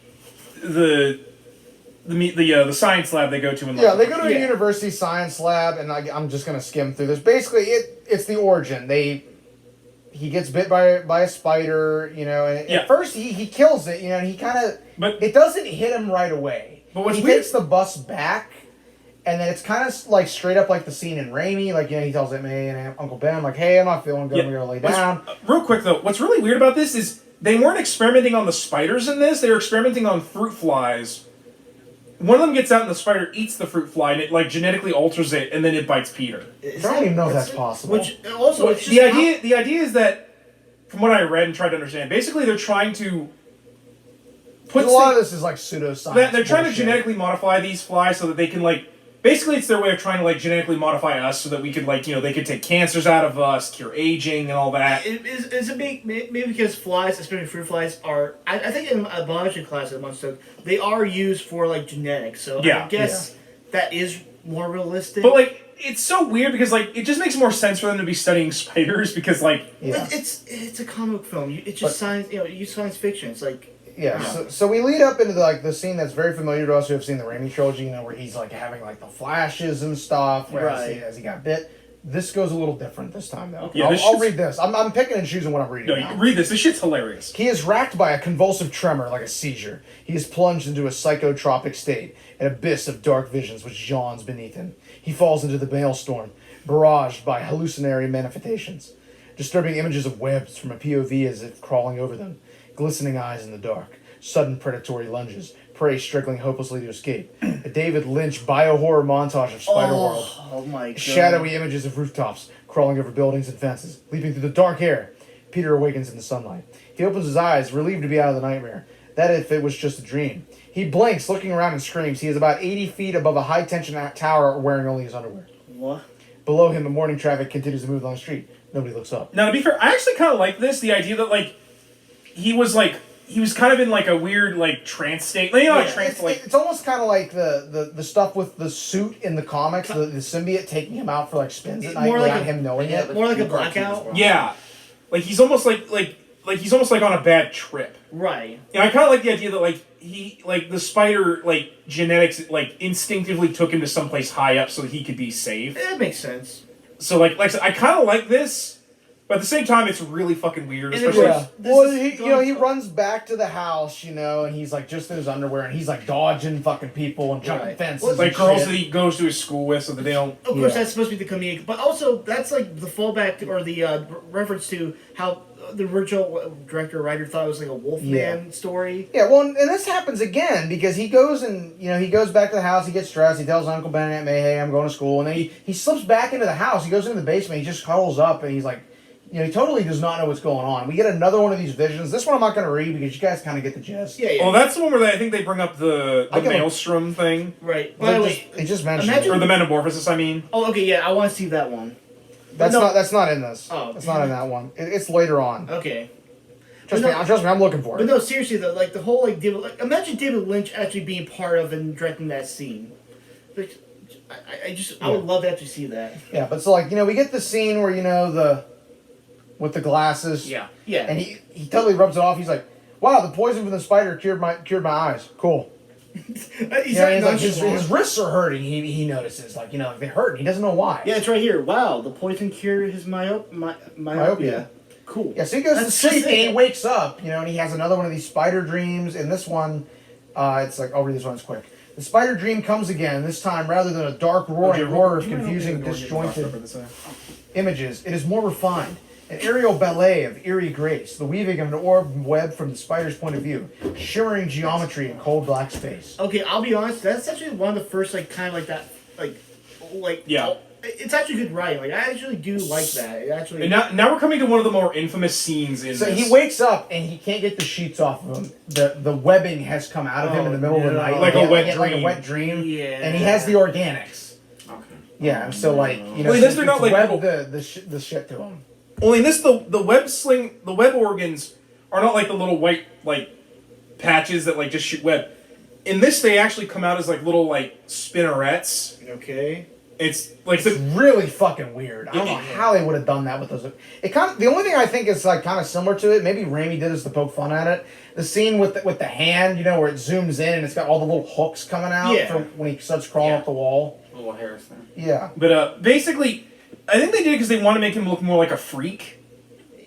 science lab they go to in. Like, Yeah, they go to a Yeah. university science lab, and I'm just gonna skim through this. Basically, it's the origin. He gets bit by a spider, you know, and Yeah. at first he kills it, you know, and he kind of, But- it doesn't hit him right away. But what's he weird- takes the bus back, and then it's kind of like straight up like the scene in Raimi, like, you know, he tells Aunt May and Uncle Ben, like, hey, I'm not feeling good, I'm gonna lay down. Real quick though, what's really weird about this is they weren't experimenting on the spiders in this; they were experimenting on fruit flies. One of them gets out and the spider eats the fruit fly and it like genetically alters it, and then it bites Peter. I don't even know if that's possible. Which also, it's just The idea is that, from what I read and tried to understand, basically they're trying to put a lot of this is like pseudoscience. they're trying to bullshit. genetically modify these flies so that they can like. Basically, it's their way of trying to like genetically modify us so that we could like they could take cancers out of us, cure aging, and all that. It's a big maybe because flies, especially fruit flies, are I think in a biology class at once they are used for like genetics. So Yeah. I guess that is more realistic. But like, it's so weird because like it just makes more sense for them to be studying spiders because like Yeah. It's a comic film. It's just But- science. Use science fiction. It's like Yeah, so we lead up into the scene that's very familiar to us who have seen the Raimi trilogy, you know, where he's like having like the flashes and stuff, Right. as he got bit. This goes a little different this time though. Yeah, this I'll shit's- read this. I'm picking and choosing what I'm reading. no, now. you read this. This shit's hilarious. He is racked by a convulsive tremor like a seizure. He is plunged into a psychotropic state, an abyss of dark visions which yawns beneath him. He falls into the maelstrom, barraged by hallucinatory manifestations. Disturbing images of webs from a POV as if crawling over them. Glistening eyes in the dark. Sudden predatory lunges. Prey struggling hopelessly to escape. A David Lynch bio-horror montage of Spider-World. oh my god, Shadowy images of rooftops, crawling over buildings and fences, leaping through the dark air. Peter awakens in the sunlight. He opens his eyes, relieved to be out of the nightmare. That if it was just a dream. He blinks, looking around and screams. He is about 80 feet above a high-tension tower, wearing only his underwear. What? Below him, the morning traffic continues to move along the street. Nobody looks up. Now, to be fair, I actually kind of like this. The idea that like he was kind of in like a weird like trance state. Like, like trance, like It's almost kind of like the stuff with the suit in the comics, the symbiote taking him out for like spins at night More like without a- him knowing Yeah, it. More like a the cartoons blackout? as well. yeah, like he's almost like he's almost like on a bad trip. Right. And I kind of like the idea that like he like the spider like genetics like instinctively took him to someplace high up so that he could be safe. That makes sense. So like I said, I kind of like this. But at the same time, it's really fucking weird, And especially. Yeah. This Well, is he runs back to the house, and he's like just in his underwear, and he's like dodging fucking people and jumping Right. fences. Well, and Like girls shit. that he goes to his school with, so that they don't. Of course, Yeah. that's supposed to be the comedic, but also that's like the fallback or the reference to how the original director or writer thought it was like a Wolfman story. Yeah, well, and this happens again because he goes and he goes back to the house. He gets stressed. He tells Uncle Ben and Aunt May, "Hey, I'm going to school," and then he slips back into the house. He goes into the basement. He just huddles up and he's like, he totally does not know what's going on. We get another one of these visions. This one I'm not going to read because you guys kind of get the gist. Yeah, yeah. Well, that's the one where I think they bring up the I can- maelstrom thing, Right. By They the just, way, they just mentioned imagine- it. or the metamorphosis. I mean, oh, okay, yeah, I want to see that one. That's no. that's not in this. Oh, That's not in that one. It's later on. Okay. Trust But me. no- Trust me. I'm looking for But it. no, seriously though, like the whole imagine David Lynch actually being part of and directing that scene. Like, I would love to actually see that. Yeah, but so we get the scene where with the glasses. Yeah. Yeah. And he totally rubs it off. He's like, "Wow, the poison from the spider cured my eyes. Cool." He's Yeah, not he's like, his nonchalant. wrists are hurting. He notices they hurt. And he doesn't know why. Yeah, it's right here. Wow, the poison cured his myopia. Cool. Yeah, so he goes to That's sleep just and he it. wakes up, and he has another one of these spider dreams. And this one, it's like, I'll read this one's quick. The spider dream comes again. This time, rather than a dark roaring horror of confusing, disjointed images, it is more refined. An aerial ballet of eerie grace, the weaving of an orb web from the spider's point of view, shimmering geometry in cold black space. Okay, I'll be honest. That's actually one of the first kind of like that Yeah. It's actually good writing. Like I actually do like that. It actually. and now we're coming to one of the more infamous scenes in So this. he wakes up and he can't get the sheets off of him. The webbing has come out of him in the middle of the no. night. Like a Yeah, wet like a dream. wet dream. Yeah. And he has the organics. Okay. Yeah, and so Well, he does- they're not it's like webbed little- the shit to him. Only in this, the web organs are not like the little white patches that just shoot web. In this, they actually come out as little spinnerets. Okay. It's like It's really fucking weird. I don't know how they would have done that with those. The only thing I think is kind of similar to it. Maybe Raimi did this to poke fun at it. The scene with the hand, where it zooms in and it's got all the little hooks coming out Yeah. for when he starts crawling Yeah. up the wall. Little hairs there. Yeah. But basically, I think they did it because they want to make him look more like a freak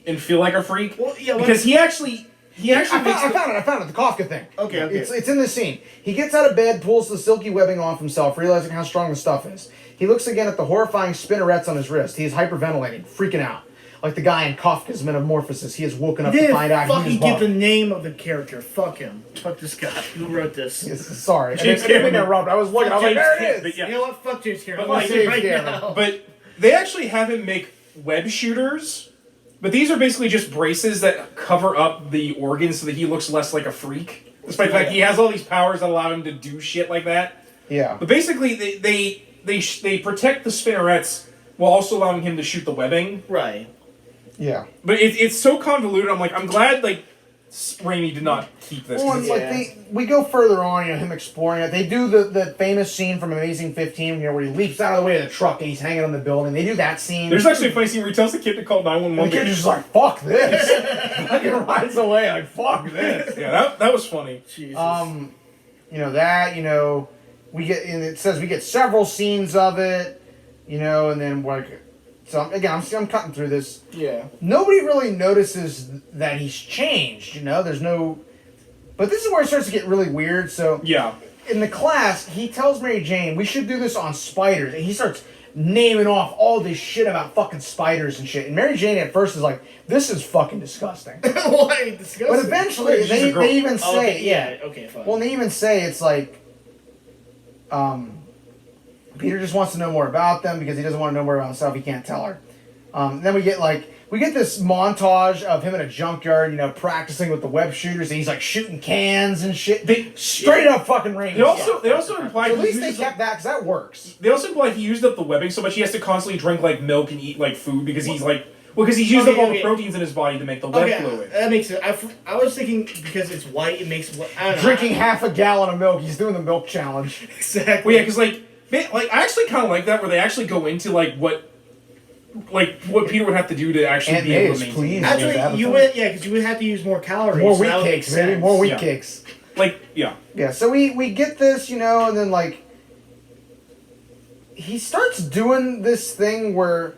and feel like a freak. Well, yeah, because he actually I makes found it. The Kafka thing. Okay, okay. It's in this scene. He gets out of bed, pulls the silky webbing off himself, realizing how strong the stuff is. He looks again at the horrifying spinnerets on his wrist. He is hyperventilating, freaking out. Like the guy in Kafka's Metamorphosis. He has woken up to Didn't find out he fucking was get the bugged. name of the character. Fuck him. Fuck this guy. Who wrote this? Yes, sorry. James I didn't mean to Cameron. interrupt. I was looking. I was like, James there Cameron, it but is. yeah. You know what? Fuck James Cameron. But I'm gonna say it James right Cameron. now. But they actually have him make web shooters. But these are basically just braces that cover up the organs so that he looks less like a freak. Despite the fact he has all these powers that allow him to do shit like that. Yeah. But basically, they protect the spinnerets while also allowing him to shoot the webbing. Right. Yeah. But it's so convoluted. I'm glad Raimi did not keep this. 'cause Well, and, it's- we go further on, him exploring it. They do the famous scene from Amazing 15, where he leaps out of the way of the truck and he's hanging on the building. They do that scene. There's actually a funny scene where he tells the kid to call and the 911. kid's just like, fuck this. Fucking rides away like, fuck this. Yeah, that was funny. Jesus. We get, and it says we get several scenes of it, and then so again, I'm cutting through this. yeah. Nobody really notices that he's changed, there's no, but this is where it starts to get really weird. So Yeah. in the class, he tells Mary Jane, we should do this on spiders, and he starts naming off all this shit about fucking spiders and shit, and Mary Jane at first is like, this is fucking disgusting. Why? Disgusting. But eventually, She's a girl. they even Oh, say, okay, yeah. Okay, fine. Well, and they even say it's like, Peter just wants to know more about them because he doesn't want to know more about himself. He can't tell her. Then we get this montage of him in a junkyard, practicing with the web shooters, and he's shooting cans and shit. They straight up fucking range. They also imply At he least they uses kept that because that works. They also imply he used up the webbing so much he has to constantly drink milk and eat food because he's because he's used up all the proteins in his body to make the web fluid. That makes it. I was thinking because it's white, it makes. I don't know. Drinking half a gallon of milk. He's doing the milk challenge. Exactly. Well, yeah, because I actually kind of like that where they actually go into what Peter would have to do to actually Aunt be May able is to maintain. pleased. Actually, you would, because you would have to use more calories. More so wheat that would make cakes, baby. sense. More wheat Yeah. cakes. Yeah. Yeah, so we get this, and then he starts doing this thing where,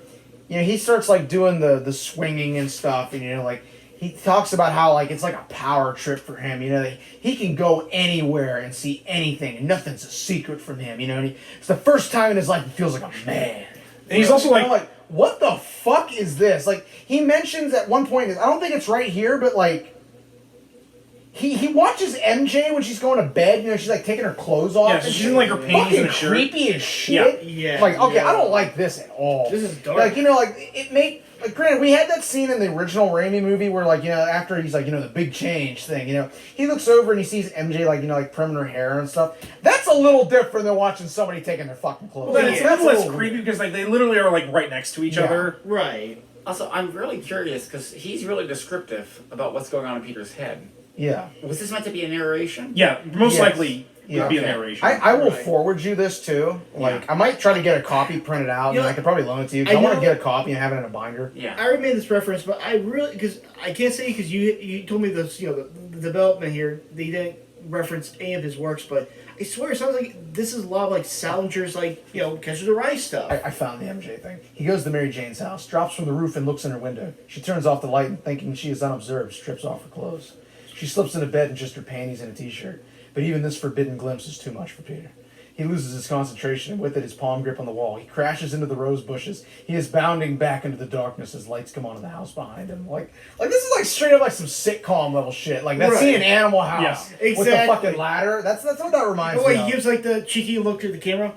you know, he starts like doing the swinging and stuff, and you know, like he talks about how like it's like a power trip for him. You know, that he can go anywhere and see anything, and nothing's a secret from him. You know, and it's the first time in his life he feels like a man. And he's also I'm like, what the fuck is this? Like he mentions at one point, I don't think it's right here, but like. He watches MJ when she's going to bed. You know, she's like taking her clothes off. Yeah, she's in like her panties and a shirt. Creepy as shit. Yeah. Like, okay, Yeah. I don't like this at all. This is dark. Like, you know, like it made. Like, granted, we had that scene in the original Raimi movie where, like, you know, after he's like, you know, the big change thing, you know, he looks over and he sees MJ, like, you know, like primming her hair and stuff. That's a little different than watching somebody taking their fucking clothes. Well, then it's a That's little less little creepy weird. because like they literally are like right next to each Yeah. other. Right. Also, I'm really curious because he's really descriptive about what's going on in Peter's head. Yeah. Was this meant to be a narration? Yeah, most Yes. likely Yeah. would be a Okay. narration. I will Right. forward you this too. Like, I might try to get a copy printed out, You and know, I could probably loan it to you. 'Cause I I want to know- get a copy and have it in a binder. Yeah. I already made this reference, but I really because I can't say because you told me this, you know, the development here. They didn't reference any of his works, but I swear it sounds like this is a lot of like Salinger's, like, you know, Catcher the Rye stuff. I found the MJ thing. He goes to Mary Jane's house, drops from the roof, and looks in her window. She turns off the light and, thinking she is unobserved, strips off her clothes. She slips into bed in just her panties and a t-shirt. But even this forbidden glimpse is too much for Peter. He loses his concentration, and with it his palm grip on the wall. He crashes into the rose bushes. He is bounding back into the darkness as lights come on in the house behind him. Like this is like straight up like some sitcom level shit. Like that Right. scene in Animal House Yeah, with the exactly. fucking ladder. That's what that reminds Oh, me wait, of. he gives like the cheeky look to the camera.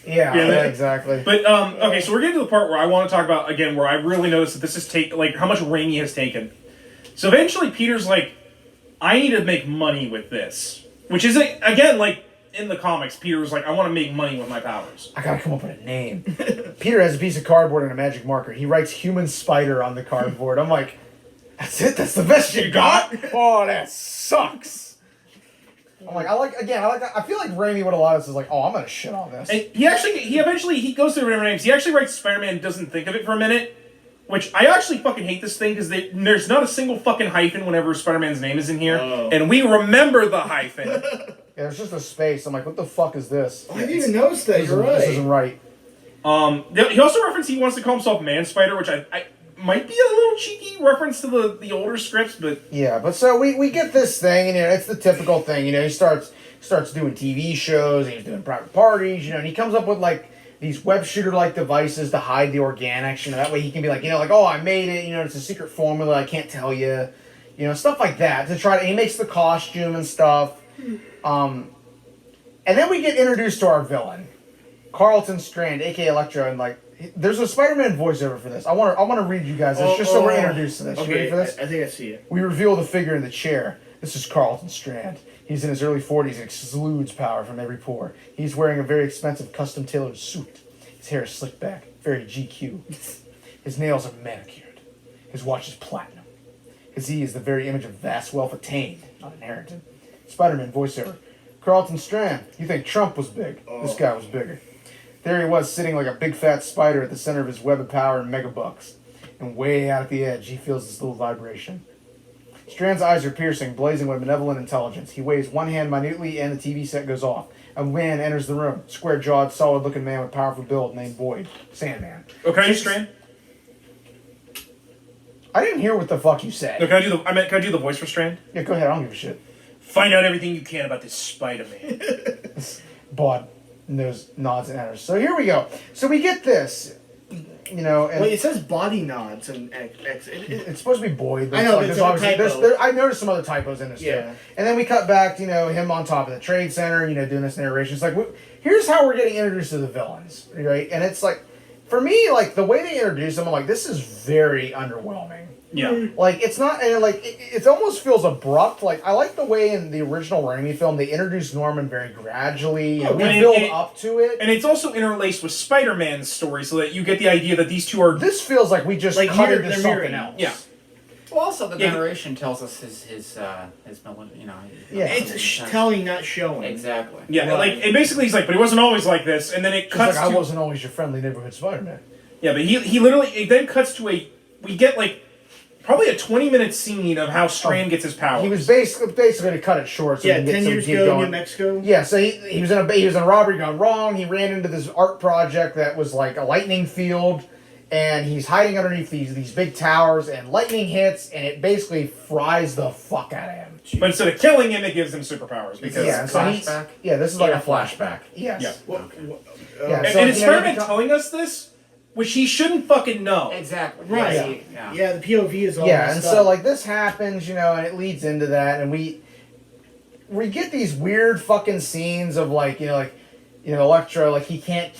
Yeah, Yeah, that- exactly. But okay, so we're getting to the part where I want to talk about again, where I really noticed that this is like how much Raimi has taken. So eventually, Peter's like, I need to make money with this, which is again like in the comics. Peter was like, I want to make money with my powers. I gotta come up with a name. Peter has a piece of cardboard and a magic marker. He writes human spider on the cardboard. I'm like, that's it? That's the best you got? Oh, that sucks. I'm like, I feel like Raimi would have allowed us is like, oh, I'm gonna shit on this. And he eventually goes through the names. He actually writes Spider-Man and doesn't think of it for a minute, which I actually fucking hate this thing because there's not a single fucking hyphen whenever Spider-Man's name is in here, and we remember the hyphen. Yeah, there's just a space. I'm like, what the fuck is this? I didn't even notice that. You're right. This isn't right. He also referenced he wants to call himself Man Spider, which I might be a little cheeky reference to the older scripts, but Yeah, but so we get this thing, and you know, it's the typical thing. You know, he starts doing TV shows, and he's doing private parties. You know, and he comes up with like these web shooter like devices to hide the organics. You know, that way he can be like, you know, like, oh, I made it. You know, it's a secret formula. I can't tell you. You know, stuff like that to try to. He makes the costume and stuff. And then we get introduced to our villain, Carlton Strand, aka Electro, and like. There's a Spider-Man voiceover for this. I want to read you guys this just so we're introduced to this. You ready for this? I think I see it. We reveal the figure in the chair. This is Carlton Strand. He's in his early 40s and exudes power from every pore. He's wearing a very expensive custom-tailored suit. His hair is slicked back, very GQ. His nails are manicured. His watch is platinum. His E is the very image of vast wealth attained, not inherited. Spider-Man voiceover. Carlton Strand, you think Trump was big. This guy was bigger. There he was, sitting like a big fat spider at the center of his web of power and megabucks. And way out at the edge, he feels this little vibration. Strand's eyes are piercing, blazing with benevolent intelligence. He waves one hand minutely, and the TV set goes off. A man enters the room. Square-jawed, solid-looking man with powerful build named Boyd. Sandman. okay, Strand. I didn't hear what the fuck you said. No, can I do the voice for Strand? Yeah, go ahead. I don't give a shit. Find out everything you can about this Spider-Man. Bod nods and enters. So here we go. So we get this. You know, and Wait, it says body nods and it's supposed to be Boyd. I know, but there's it's a obviously- typo. I noticed some other typos in this Yeah. too. And then we cut back to, you know, him on top of the trade center, you know, doing this narration. It's like, here's how we're getting introduced to the villains, right? And it's like, for me, like, the way they introduce them, I'm like, this is very underwhelming. Yeah. Like, it's not, and like, it almost feels abrupt. Like, I like the way in the original Raimi film, they introduced Norman very gradually. You know, we and build up to it. And it's also interlaced with Spider-Man's story so that you get the idea that these two are... This feels like we just Like cut they're into something mirroring. else. Yeah. Well, also the Yeah. narration tells us his you know. Yeah. it's telling, not showing. Exactly. Yeah, Right. like, and basically he's like, but he wasn't always like this, and then it It's cuts like, I to... wasn't always your friendly neighborhood Spider-Man. Yeah, but he literally, it then cuts to we get like, probably a 20-minute scene of how Strand gets his powers. He was basically to cut it short. So Yeah, we can 10 get years some ago, going. New Mexico. Yeah, so he was in a robbery gone wrong. He ran into this art project that was like a lightning field, and he's hiding underneath these big towers, and lightning hits, and it basically fries the fuck out of him. But instead of killing him, it gives him superpowers because this is like a flashback. Yes. Yeah. Yeah. And, So, and it's you know, Spider-Man telling us this, which he shouldn't fucking know. Exactly. Right. Yeah. The POV is all Yeah, messed and up. so like this happens, and it leads into that, and we get these weird fucking scenes of Electro, like he can't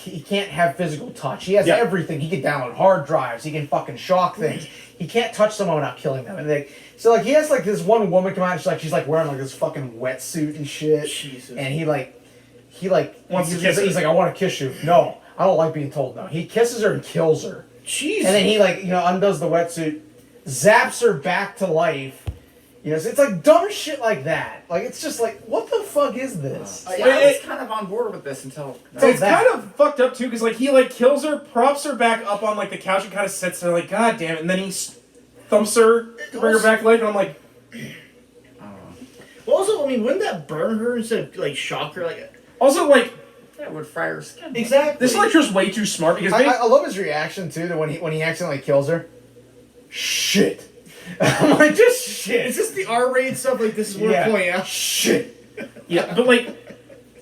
have physical touch. He has everything. He can download hard drives. He can fucking shock things. He can't touch someone without killing them. And he has like this one woman come out. And she's like wearing like this fucking wetsuit and shit. Jesus. And he Wants to kiss her. He's like, I want to kiss you. No, I don't like being told no. He kisses her and kills her. Jesus. And then he undoes the wetsuit, zaps her back to life. So it's like dumb shit like that. Like it's just like, what the fuck is this? I was kind of on board with this until. It's kind of fucked up too, because he kills her, props her back up on the couch, and kind of sits there like, God damn it, and then he thumps her to bring her back to life, and I'm like, Well, also, wouldn't that burn her instead of shock her? That would fry her skin. Exactly. This Electro's way too smart because I love his reaction too to when he accidentally kills her. Shit. I'm like, just shit. Is this the R-rated stuff? Like this is worth pointing out. Shit. Yeah, but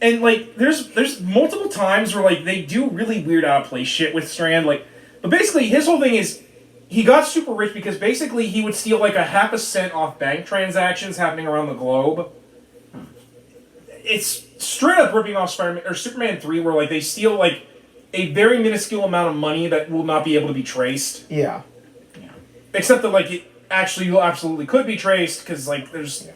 there's multiple times where they do really weird out of place shit with Strand. But basically his whole thing is he got super rich because basically he would steal a half a cent off bank transactions happening around the globe. It's straight up ripping off Spider-Man or Superman 3, where they steal a very minuscule amount of money that will not be able to be traced. Yeah. Except that it actually absolutely could be traced because there's.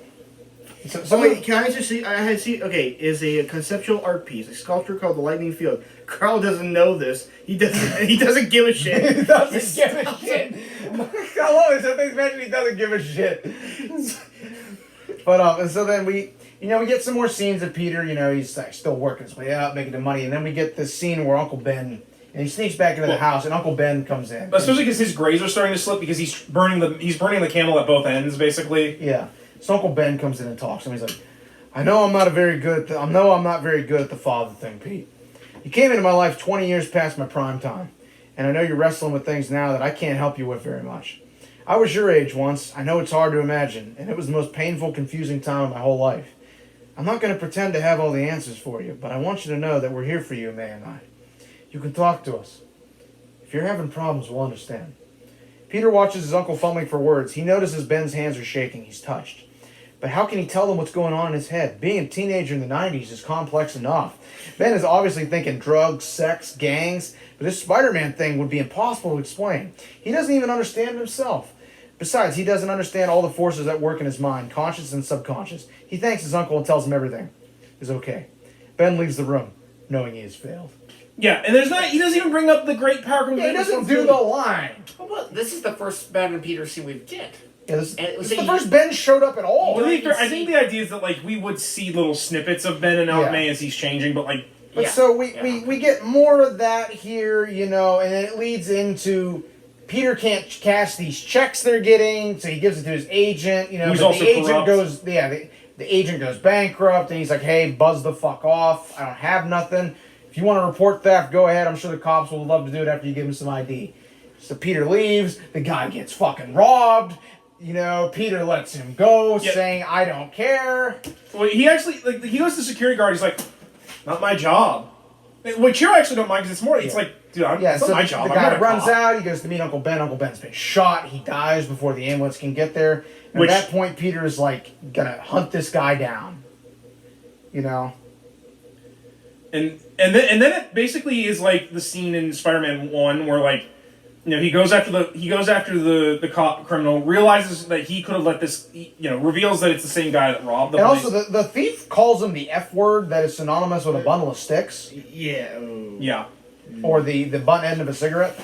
So wait, can I just see? I had see. Okay, is a conceptual art piece, a sculpture called the Lightning Field. Carl doesn't know this. He doesn't. He doesn't give a shit. He doesn't give a shit. I love it. Something's mentioned. He doesn't give a shit. But and so then we get some more scenes of Peter. He's still working his way out, making the money, and then we get this scene where Uncle Ben. And he sneaks back into the house, and Uncle Ben comes in. Especially because his grays are starting to slip because he's burning the candle at both ends, basically. Yeah. So Uncle Ben comes in and talks to him. He's like, I know I'm not very good at the father thing, Pete. You came into my life 20 years past my prime time, and I know you're wrestling with things now that I can't help you with very much. I was your age once. I know it's hard to imagine, and it was the most painful, confusing time of my whole life. I'm not going to pretend to have all the answers for you, but I want you to know that we're here for you, May and I. You can talk to us. If you're having problems, we'll understand. Peter watches his uncle fumbling for words. He notices Ben's hands are shaking. He's touched. But how can he tell them what's going on in his head? Being a teenager in the 90s is complex enough. Ben is obviously thinking drugs, sex, gangs, but this Spider-Man thing would be impossible to explain. He doesn't even understand himself. Besides, he doesn't understand all the forces at work in his mind, conscious and subconscious. He thanks his uncle and tells him everything is okay. Ben leaves the room, knowing he has failed. Yeah, and he doesn't even bring up the great power comes. Yeah, he doesn't do the line. Well, this is the first Ben and Peter scene we get. Yeah, this is the first Ben showed up at all. I think the idea is that we would see little snippets of Ben and Aunt May as he's changing, but so we get more of that here, and then it leads into Peter can't cash these checks they're getting, so he gives it to his agent, Who's but also the agent corrupt. the agent goes bankrupt, and he's like, hey, buzz the fuck off, I don't have nothing. If you want to report theft, go ahead. I'm sure the cops will love to do it after you give him some ID. So Peter leaves. The guy gets fucking robbed. Peter lets him go, saying, I don't care. Well, he actually, he goes to the security guard. He's like, not my job. Which you actually don't mind because it's more, it's like, dude, it's not my job. The guy runs out. He goes to meet Uncle Ben. Uncle Ben's been shot. He dies before the ambulance can get there. And at that point, Peter is gonna hunt this guy down. And then it basically is the scene in Spider-Man 1 where he goes after the cop criminal, realizes that he could have let this, reveals that it's the same guy that robbed the place. Also the thief calls him the F word that is synonymous with a bundle of sticks. Yeah. Yeah. Or the butt end of a cigarette.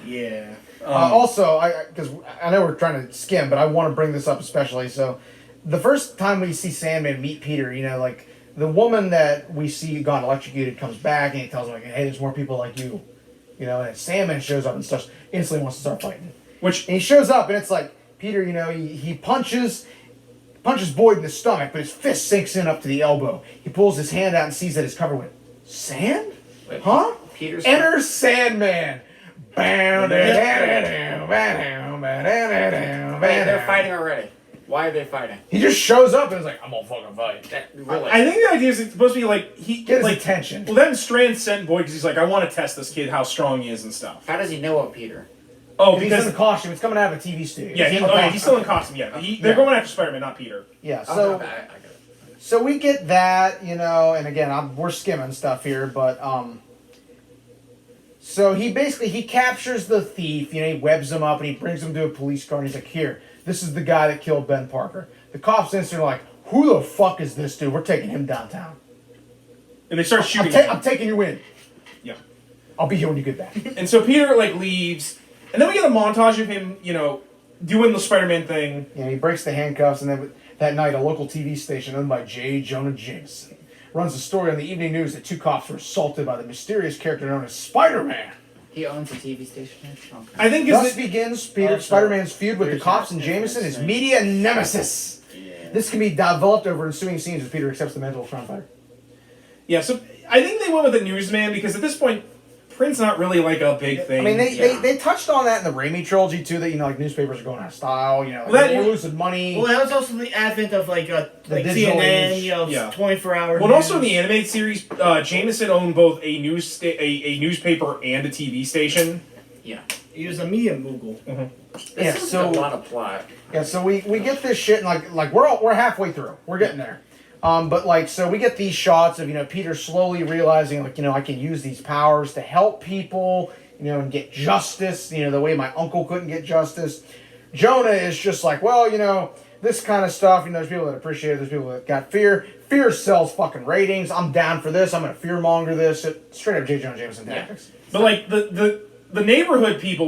Yeah. Also, because I know we're trying to skim, but I want to bring this up especially. So, the first time we see Sandman meet Peter, the woman that we see got electrocuted comes back and he tells her, hey, there's more people like you. And Sandman shows up and instantly wants to start fighting. And he shows up and it's Peter, he punches Boyd in the stomach, but his fist sinks in up to the elbow. He pulls his hand out and sees that it's covered with sand? Wait, Huh? Peter's Enter Sandman. They're fighting already. Why are they fighting? He just shows up and is like, I'm gonna fucking fight. Really? I think the idea is it's supposed to be like Get his like attention. Well, then Strand sent Boyd because he's like, I want to test this kid how strong he is and stuff. How does he know of Peter? Oh, He's because in the costume. It's coming out of a TV studio. yeah, he's still in costume. Yeah, they're Yeah. going after Spider-Man, not Peter. Yeah, Oh, so okay, I get it. so we get that, and again, we're skimming stuff here, but so he captures the thief. He webs him up and he brings him to a police car and he's like, "Here, this is the guy that killed Ben Parker." The cops instantly are like, "Who the fuck is this dude? We're taking him downtown." And they start shooting. I'm taking you in. Yeah. I'll be here when you get back. And so Peter leaves, and then we get a montage of him, doing the Spider-Man thing. He breaks the handcuffs, and then that night, a local TV station owned by J. Jonah Jameson runs a story on the evening news that 2 cops were assaulted by the mysterious character known as Spider-Man. He owns a TV station. Okay. I think Thus begins Spider-Man's feud with the There's cops that and Jameson, his difference, media nemesis. Yeah. This can be developed over ensuing scenes as Peter accepts the mantle of crime fighter. Yeah, so I think they went with the newsman because at this point, print's not really like a big thing. I mean, Yeah. they touched on that in the Raimi trilogy too. That newspapers are going out of style. that- we're losing money. Well, that was also the advent of digital CNN, age. Yeah. 24 hours. Well, and also in the animated series, Jameson owned both a newspaper and a TV station. Yeah. He was a media mogul. This is a lot of plot. Yeah, so we get this shit and like we're halfway through. We're getting there. But so we get these shots of Peter slowly realizing I can use these powers to help people, and get justice, the way my uncle couldn't get justice. Jonah is just like, well, this kind of stuff, there's people that appreciate it, there's people that got fear. Fear sells fucking ratings. I'm down for this. I'm gonna fearmonger this. Straight up J. Jonah Jameson tactics. But the neighborhood people,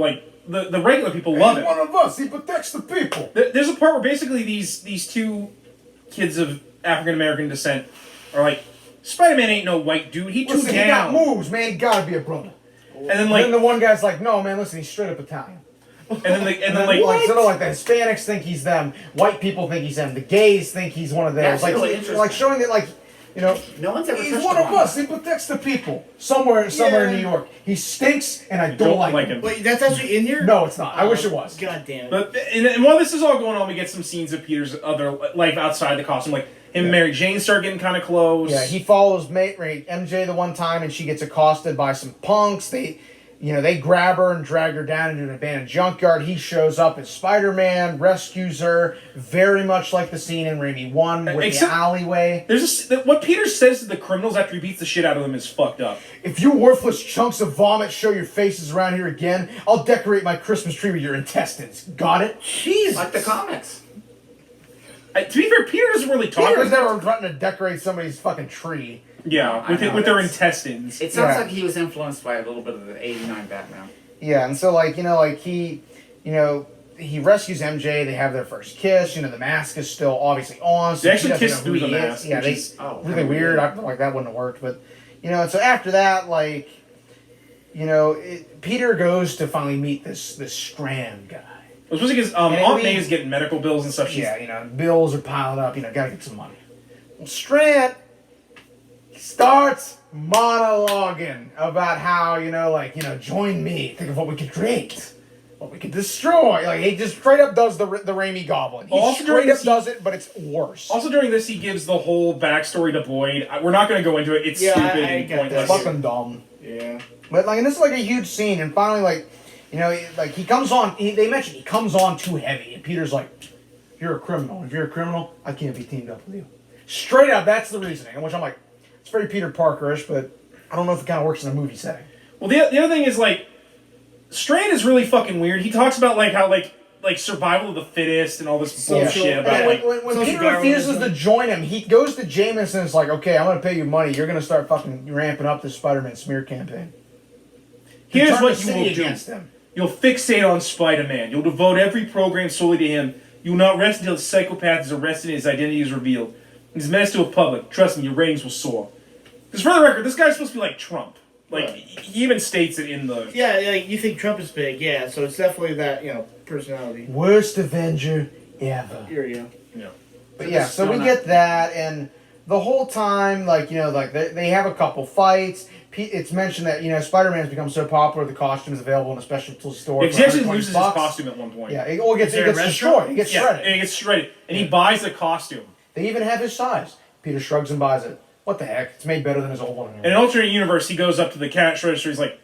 the regular people love He's it. one of us. He protects the people. There's a part where basically these 2 kids of African American descent are like, Spider-Man ain't no white dude. He too Listen, he got down. moves, man. He gotta be a brother. And then And then the one guy's like, no, man, listen, he's straight up Italian. and then The Hispanics think he's them, white people think he's them, the gays think he's one of theirs. That's really interesting. Showing that No one's ever he's touched one him of on us. He protects the people. Somewhere in New York. He stinks, and I don't like him. Wait, that's actually in here? No, it's not. I wish it was. God damn it. But and while this is all going on, we get some scenes of Peter's other life outside the costume. Like him and Mary Jane start getting kind of close. Yeah, he follows MJ the one time, and she gets accosted by some punks. They grab her and drag her down into an abandoned junkyard. He shows up as Spider-Man, rescues her, very much like the scene in Raimi 1 with Except- the alleyway. What Peter says to the criminals after he beats the shit out of them is fucked up. If you worthless chunks of vomit show your faces around here again, I'll decorate my Christmas tree with your intestines. Got it? Jesus. Like the comics. To be fair, Peter doesn't really talk. Peter's never threatened to decorate somebody's fucking tree. Yeah, I know, with their that's- intestines. It sounds Yeah. like he was influenced by a little bit of the '89 Batman. Yeah, and so he rescues MJ. They have their first kiss. The mask is still obviously on. So They actually she doesn't kiss know through who the he is. mask, Yeah, which they is really kinda weird. I feel like that wouldn't have worked, but and so after that, Peter goes to finally meet this Strand guy. It was supposed because And Aunt we- May is getting medical bills and stuff. She's, Bills are piling up. Gotta get some money. Well, Strand starts monologuing about how join me. Think of what we could create, what we could destroy. He just straight up does the Raimi Goblin. He Also straight during up this- does it, but it's worse. Also during this, he gives the whole backstory to Boyd. We're not going to go into it. It's Yeah, stupid I and got pointless. that. Fucking dumb. Yeah. But and this is a huge scene, and finally he comes on. They mentioned he comes on too heavy, and Peter's like, "You're a criminal. If you're a criminal, I can't be teamed up with you." Straight up, that's the reasoning. Which I'm like, it's very Peter Parker-ish, but I don't know if it kind of works in a movie setting. Well, the other thing is Strand is really fucking weird. He talks about how survival of the fittest and all this bullshit about And when social Peter refuses Darwinism. to join him, he goes to Jameson and is like, "Okay, I'm going to pay you money. You're going to start fucking ramping up this Spider-Man smear campaign. Here's Turn what the you city will do. against him." You'll fixate on Spider-Man. You'll devote every program solely to him. You will not rest until the psychopath is arrested and his identity is revealed. His menace to the public. Trust me, your ratings will soar. Because for the record, this guy's supposed to be like Trump. He even states it in the... Yeah, you think Trump is big, yeah, so it's definitely that, personality. Worst Avenger ever. Here you go. Yeah. But yeah, so we get that, and the whole time, like, you know, like they have a couple fights. It's mentioned that, you know, Spider-Man's become so popular, the costume is available in a special store. He actually loses his costume at one point. Yeah, it gets destroyed. It gets shredded. And it gets shredded. And he buys a costume. They even have his size. Peter shrugs and buys it. What the heck? It's made better than his old one. In an alternate universe, he goes up to the cash register. He's like,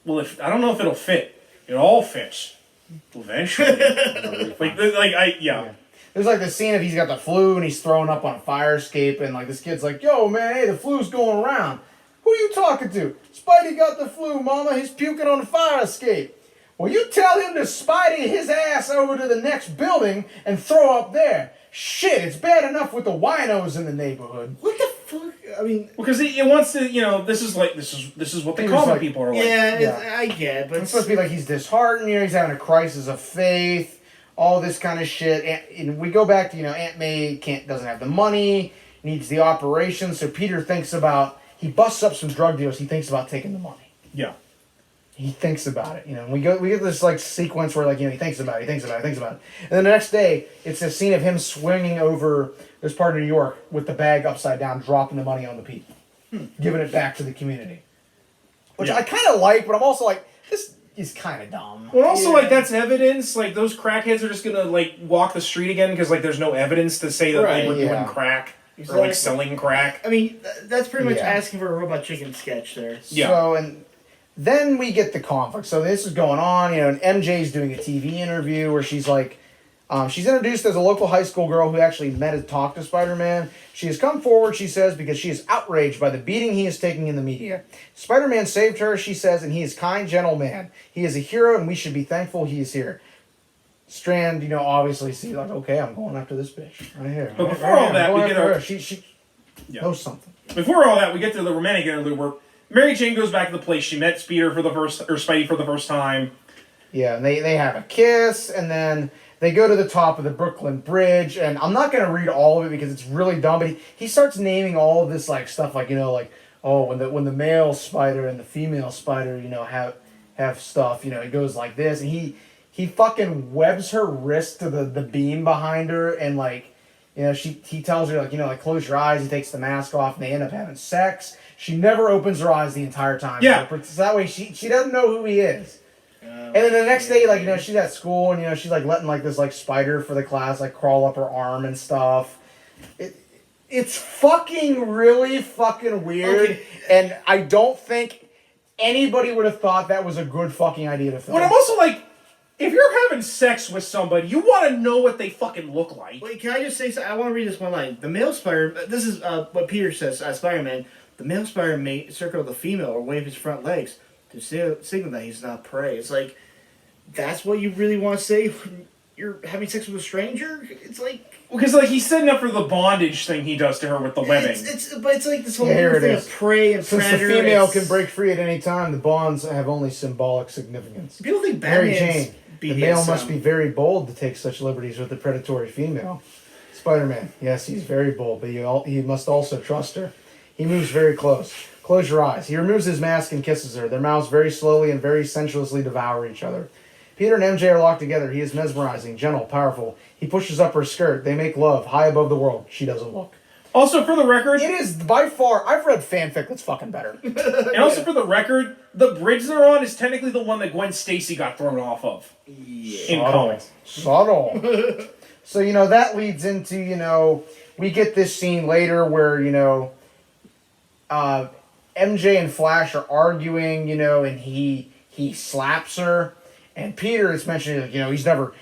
"Well, I don't know if it'll fit. It all fits eventually." Yeah. There's like the scene of he's got the flu and he's throwing up on a fire escape, and like this kid's like, "Yo, man, hey, the flu's going around. Who you talking to? Spidey got the flu, mama. He's puking on the fire escape. Well, you tell him to Spidey his ass over to the next building and throw up there. Shit, it's bad enough with the winos in the neighborhood." What the fuck? I mean, because it wants to, you know, this is what the common people are like. Yeah, I get it, but it's supposed to be like he's disheartened. You know, he's having a crisis of faith, all this kind of shit. And we go back to, you know, Aunt May doesn't have the money, needs the operation. So Peter thinks about. He busts up some drug deals. He thinks about taking the money. Yeah. He thinks about it. You know, we get this like sequence where, like, you know, he thinks about it. And then the next day, it's a scene of him swinging over this part of New York with the bag upside down, dropping the money on the people, giving it back to the community. Which I kind of like, but I'm also like, this is kind of dumb. Well, also, like, that's evidence. Like, those crackheads are just gonna, like, walk the street again because, like, there's no evidence to say that they were doing crack. Or, like, selling crack. I mean, that's pretty much asking for a Robot Chicken sketch there. Yeah. So, and then we get the conflict. So this is going on, you know, and MJ's doing a TV interview where she's like, she's introduced as a local high school girl who actually met and talked to Spider-Man. She has come forward, she says, because she is outraged by the beating he is taking in the media. Spider-Man saved her, she says, and he is kind, gentle man. He is a hero, and we should be thankful he is here. Strand, you know, obviously see, like, okay, I'm going after this bitch right here. But before all that, we get her. She knows something. Before all that, we get to the romantic interlude where Mary Jane goes back to the place she met Spidey for the first time. Yeah, and they have a kiss, and then they go to the top of the Brooklyn Bridge, and I'm not going to read all of it because it's really dumb, but he starts naming all of this, like, stuff, like, you know, like, oh, when the male spider and the female spider, you know, have stuff, you know, it goes like this, and he fucking webs her wrist to the beam behind her, and, like, you know, he tells her, like, you know, like, close your eyes. He takes the mask off, and they end up having sex. She never opens her eyes the entire time. Yeah. So that way she doesn't know who he is. And then the next day, like, you know, she's at school, and, you know, she's, like, letting, like, this, like, spider for the class, like, crawl up her arm and stuff. It's fucking really fucking weird, and I don't think anybody would have thought that was a good fucking idea to film. But I'm also like, if you're having sex with somebody, you want to know what they fucking look like. Wait, can I just say something? I want to read this one line. The male spider, this is what Peter says, Spider-Man, the male spider may circle the female or wave his front legs to signal that he's not prey. It's like, that's what you really want to say when you're having sex with a stranger? It's like... Because, like, he's setting up for the bondage thing he does to her with the webbing. But it's like this whole thing of prey and Since predator. the female can break free at any time, the bonds have only symbolic significance. People think Mary Batman's Jane, the male must be very bold to take such liberties with the predatory female. Spider-Man, yes, he's very bold, but he must also trust her. He moves very close. Close your eyes. He removes his mask and kisses her. Their mouths very slowly and very sensuously devour each other. Peter and MJ are locked together. He is mesmerizing, gentle, powerful. He pushes up her skirt. They make love, high above the world. She doesn't look. Also, for the record... It is by far... I've read fanfic that's fucking better. And also, for the record, the bridge they're on is technically the one that Gwen Stacy got thrown off of. Yeah. In comics. Subtle. So, you know, that leads into, you know... We get this scene later where, you know... MJ and Flash are arguing, you know, and he slaps her. And Peter is mentioning, like, you know, he's never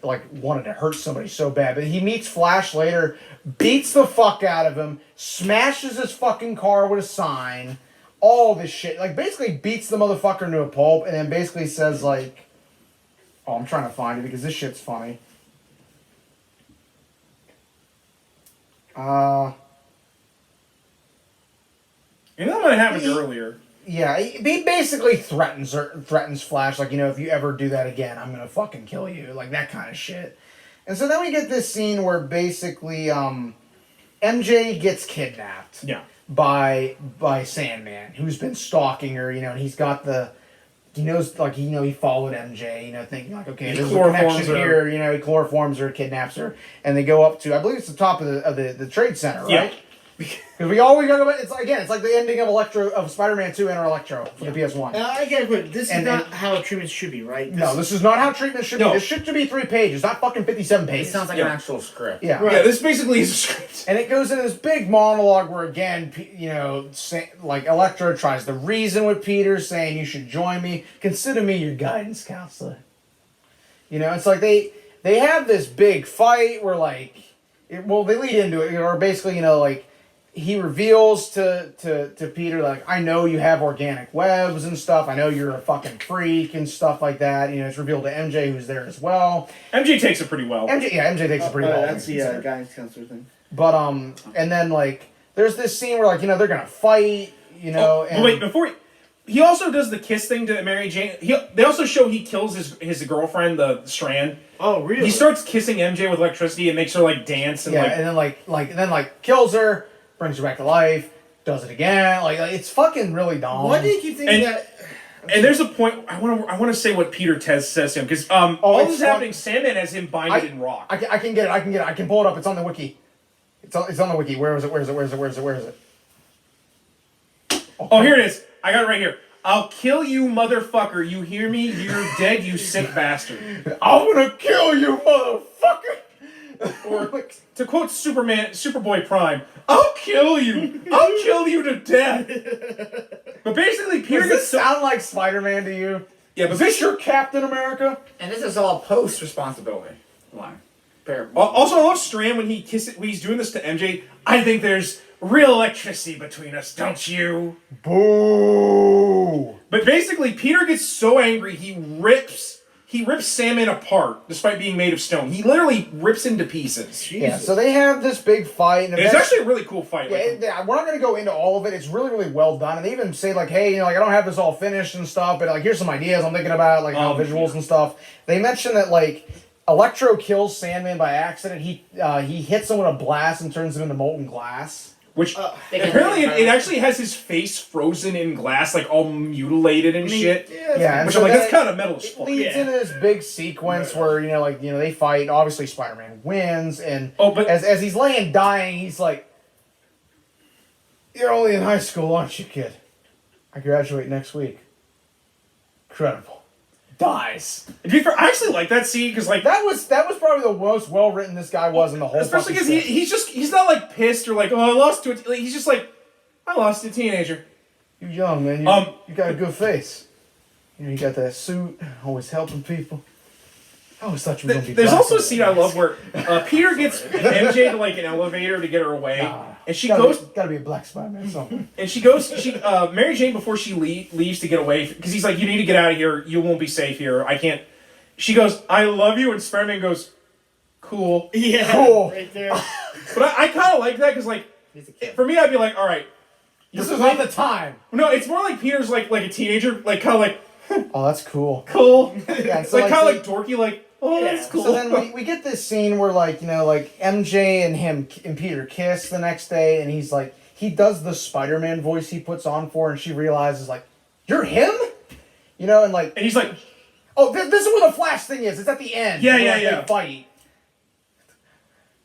like wanted to hurt somebody so bad. But he meets Flash later, beats the fuck out of him, smashes his fucking car with a sign, all this shit. Like, basically beats the motherfucker into a pulp, and then basically says, like, oh, I'm trying to find it because this shit's funny. And that might have happened earlier. Yeah, he basically threatens Flash, like, you know, if you ever do that again, I'm gonna fucking kill you, like that kind of shit. And so then we get this scene where basically MJ gets kidnapped. Yeah. By Sandman, who's been stalking her, you know, and he's got the he knows, like, he followed MJ, thinking like, okay, He there's a connection chloroforms her. here. He chloroforms her, kidnaps her, and they go up to, I believe it's the top of the trade center, right? Yeah. Because we always talk about it's like the ending of Spider-Man 2 and Electro for the PS1. I get it. This is not how treatment should be, right? No, this is not how treatment should be. This should be 3 pages, not fucking 57 It pages. sounds like an actual script. Yeah. Yeah, this basically is a script. And it goes into this big monologue where, again, like Electro tries to reason with Peter, saying, "You should join me. Consider me your guidance counselor." It's like they have this big fight where, like, they lead into it, or basically, like, he reveals to Peter, like, I know you have organic webs and stuff. I know you're a fucking freak and stuff like that. It's revealed to MJ, who's there as well. MJ takes it pretty well. MJ takes it pretty well. That's the guidance counselor thing. But and then, like, there's this scene where, like, they're gonna fight. And but wait, before he also does the kiss thing to Mary Jane. They also show he kills his girlfriend, the Strand. Oh, really? He starts kissing MJ with electricity and makes her like dance and and then kills her, brings her back to life, does it again. Like it's fucking really dumb. Why do you keep thinking that? And there's a point I want to say what Peter Tez says to him because all this is happening. Sandman has him binded in rock. I can get it. I can pull it up. It's on the wiki. It's on the wiki. Where is it? Oh, here it is. I got it right here. I'll kill you, motherfucker. You hear me? You're dead, you sick bastard. I'm gonna kill you, motherfucker. Or to quote Superboy Prime, I'll kill you. I'll kill you to death. But basically, Peter Does this sound like Spider-Man to you? Yeah, but is this your Captain America? And this is all post responsibility line. Also, I love Strand when he's doing this to MJ. I think there's real electricity between us, don't you? Boo! But basically, Peter gets so angry he rips Sandman apart, despite being made of stone. He literally rips him to pieces. Jesus. Yeah, so they have this big fight. And it's actually a really cool fight. Yeah, we're not going to go into all of it. It's really, really well done. And they even say, like, hey, like, I don't have this all finished and stuff, but, like, here's some ideas I'm thinking about, like, visuals and stuff. They mention that, like, Electro kills Sandman by accident. He hits him with a blast and turns him into molten glass. Which apparently it actually has his face frozen in glass, like all mutilated and shit. Yeah, which so I'm like, that's kind of metal as fuck. It leads into this big sequence where they fight. Obviously, Spider-Man wins, and as he's laying dying, he's like, "You're only in high school, aren't you, kid? I graduate next week." Incredible. Dies. To be fair, I actually like that scene because like that was probably the most well written this guy was in the whole. Especially because he's not like pissed or like, oh, I lost to it. Like, he's just like, I lost to a teenager. You're young, man. You got a good face. You got that suit, always helping people. I always thought you were going to be. There's also a scene I love where Peter gets MJ to like an elevator to get her away, and she goes. Gotta be a black Spider-Man something. And she goes. Mary Jane before she leaves to get away because he's like, you need to get out of here. You won't be safe here. I can't. She goes, I love you, and Spider-Man goes, cool. Yeah, cool. Right there. But I kind of like that because like, for me, I'd be like, all right. This is not the time. No, it's more like Peter's like a teenager, like kind of like. Oh, that's cool. Cool. Yeah, so like kind of like dorky, like, oh, that's cool. So then we get this scene where like MJ and him and Peter kiss the next day, and he's like he does the Spider-Man voice he puts on for her, and she realizes like, you're him, and he's like, oh, this is where the Flash thing is. It's at the end. Yeah. They fight.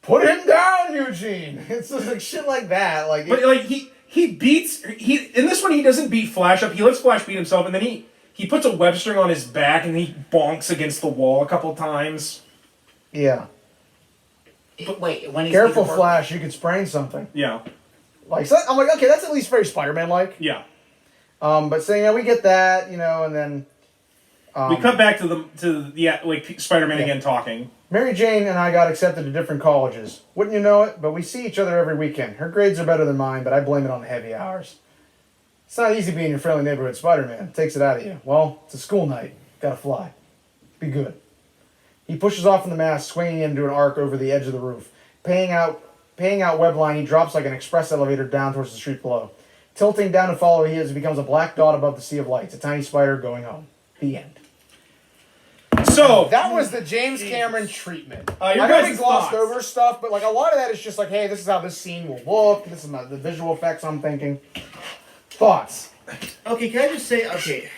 Put him down, Eugene. It's just like shit like that. Like, but like he beats in this one he doesn't beat Flash up. He lets Flash beat himself, and then he puts a web string on his back and he bonks against the wall a couple times. Yeah. Wait, when he's careful, Flash, you could sprain something. Yeah. Like, so I'm like, okay, that's at least very Spider-Man-like. Yeah. But so we get that, and then we cut back to the Spider-Man again talking. Mary Jane and I got accepted to different colleges. Wouldn't you know it? But we see each other every weekend. Her grades are better than mine, but I blame it on the heavy hours. It's not easy being your friendly neighborhood Spider-Man. It takes it out of you. Well, it's a school night. Gotta fly. Be good. He pushes off in the mask, swinging into an arc over the edge of the roof. Paying out web line, he drops like an express elevator down towards the street below. Tilting down to follow, he becomes a black dot above the sea of lights. A tiny spider going home. The end. So that was the James Cameron treatment. I know we glossed over stuff, but like a lot of that is just like, hey, this is how this scene will look. This is the visual effects I'm thinking. Thoughts? Okay, can I just say, okay,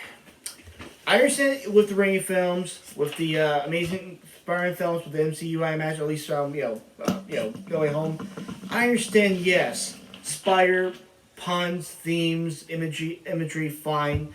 I understand with the Raimi films, with the Amazing Spider-Man films, with the MCU, I imagine, at least No Way Home. I understand, yes, spider puns, themes, imagery, fine.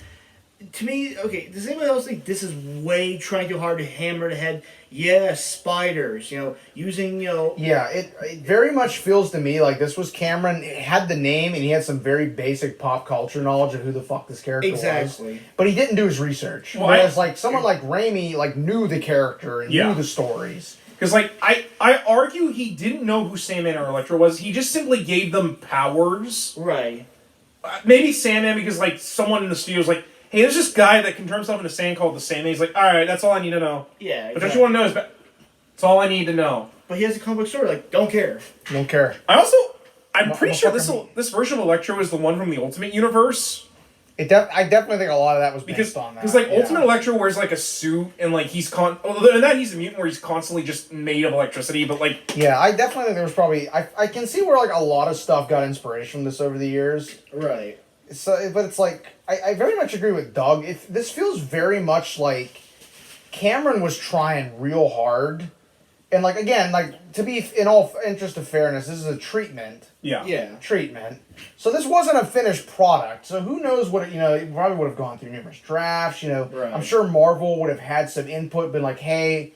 To me, okay, does anybody else think this is way trying too hard to hammer the head? Yes, spiders, using, Yeah, it very much feels to me like this was Cameron. It had the name, and he had some very basic pop culture knowledge of who the fuck this character was. Exactly. But he didn't do his research. Well, Whereas, someone like Raimi, knew the character and Yeah. knew the stories. Because, I argue he didn't know who Sandman or Electro was. He just simply gave them powers. Right. Maybe Sandman because, someone in the studio was like, hey, there's this guy that can turn himself into sand called the Sandman. He's like, alright, that's all I need to know. Yeah, But what you want to know is, that's all I need to know. But he has a comic book story, don't care. Don't care. I'm pretty sure this version of Electro is the one from the Ultimate Universe. I definitely think a lot of that was based on that. Because Ultimate Electro wears a suit and he's and that he's a mutant where he's constantly just made of electricity, but Yeah, I definitely think there was probably I can see where a lot of stuff got inspiration from this over the years. Right. So, but it's I very much agree with Doug. This feels very much like Cameron was trying real hard, and again, to be in all interest of fairness, this is a treatment. yeah. Treatment. So this wasn't a finished product. So who knows what it probably would have gone through numerous drafts. Right. I'm sure Marvel would have had some input, been like, hey,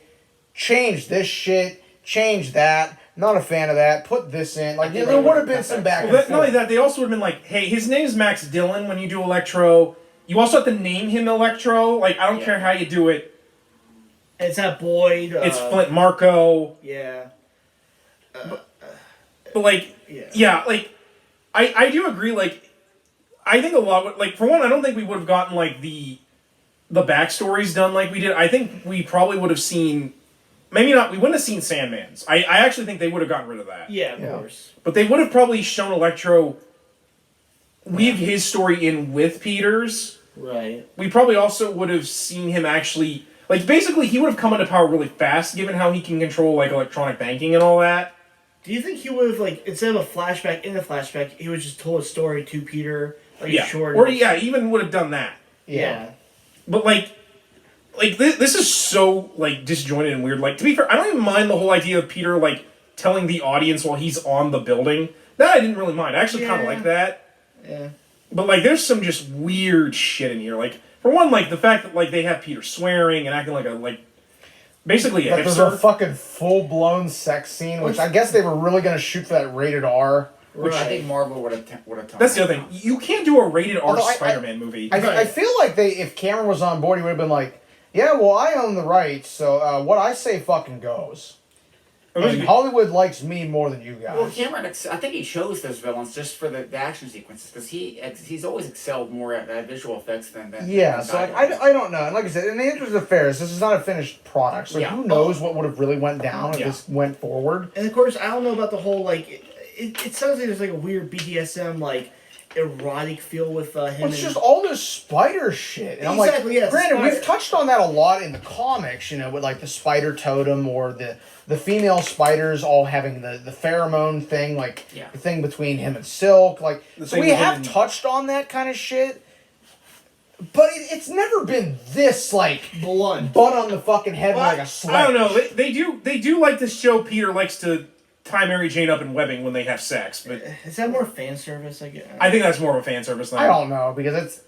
change this shit, change that. Not a fan of that. Put this in. There would have been some back and forth. Not only that, they also would have been like, hey, his name's Max Dillon when you do Electro. You also have to name him Electro. I don't care how you do it. And it's not Boyd. It's Flint Marco. Yeah. But yeah, I do agree. I think a lot. For one, I don't think we would have gotten the backstories done like we did. I think we probably would have seen. Maybe not. We wouldn't have seen Sandman's. I actually think they would have gotten rid of that. Yeah, of course. But they would have probably shown Electro weave his story in with Peter's. Right. We probably also would have seen him actually basically he would have come into power really fast given how he can control electronic banking and all that. Do you think he would have instead of a flashback in the flashback, he would just told a story to Peter short? Or even would have done that. Yeah. But this is so disjointed and weird. To be fair, I don't even mind the whole idea of Peter telling the audience while he's on the building. That I didn't really mind. I actually kind of like that. Yeah. But there's some just weird shit in here. For one, the fact that they have Peter swearing and acting like a basically a There's a hipster. fucking full blown sex scene, which I guess they were really gonna shoot for that rated R. Which I think Marvel would have. That's the other thing. You can't do a rated R Although Spider-Man movie. I feel like if Cameron was on board, he would have been like, yeah, well, I own the rights, so what I say fucking goes. Hollywood likes me more than you guys. Well, Cameron, I think he chose those villains just for the action sequences because he's always excelled more at visual effects than yeah. than So dialogue. I don't know, and like I said, in the interest of fairness, this is not a finished product, so who knows what would have really went down if this went forward. And of course, I don't know about the whole it sounds like there's a weird BDSM erotic feel with him. Well, it's just all this spider shit, and Exactly, I'm yeah, like, granted, spider. we've touched on that a lot in the comics, with the spider totem or the female spiders all having the pheromone thing, the thing between him and Silk, so we have touched on that kind of shit. But it's never been this blunt, butt on the fucking head like a sledge. I don't know. They do like to show Peter likes to tie Mary Jane up in webbing when they have sex, but is that more fan service? I guess. I think that's more of a fan service thing. I don't know because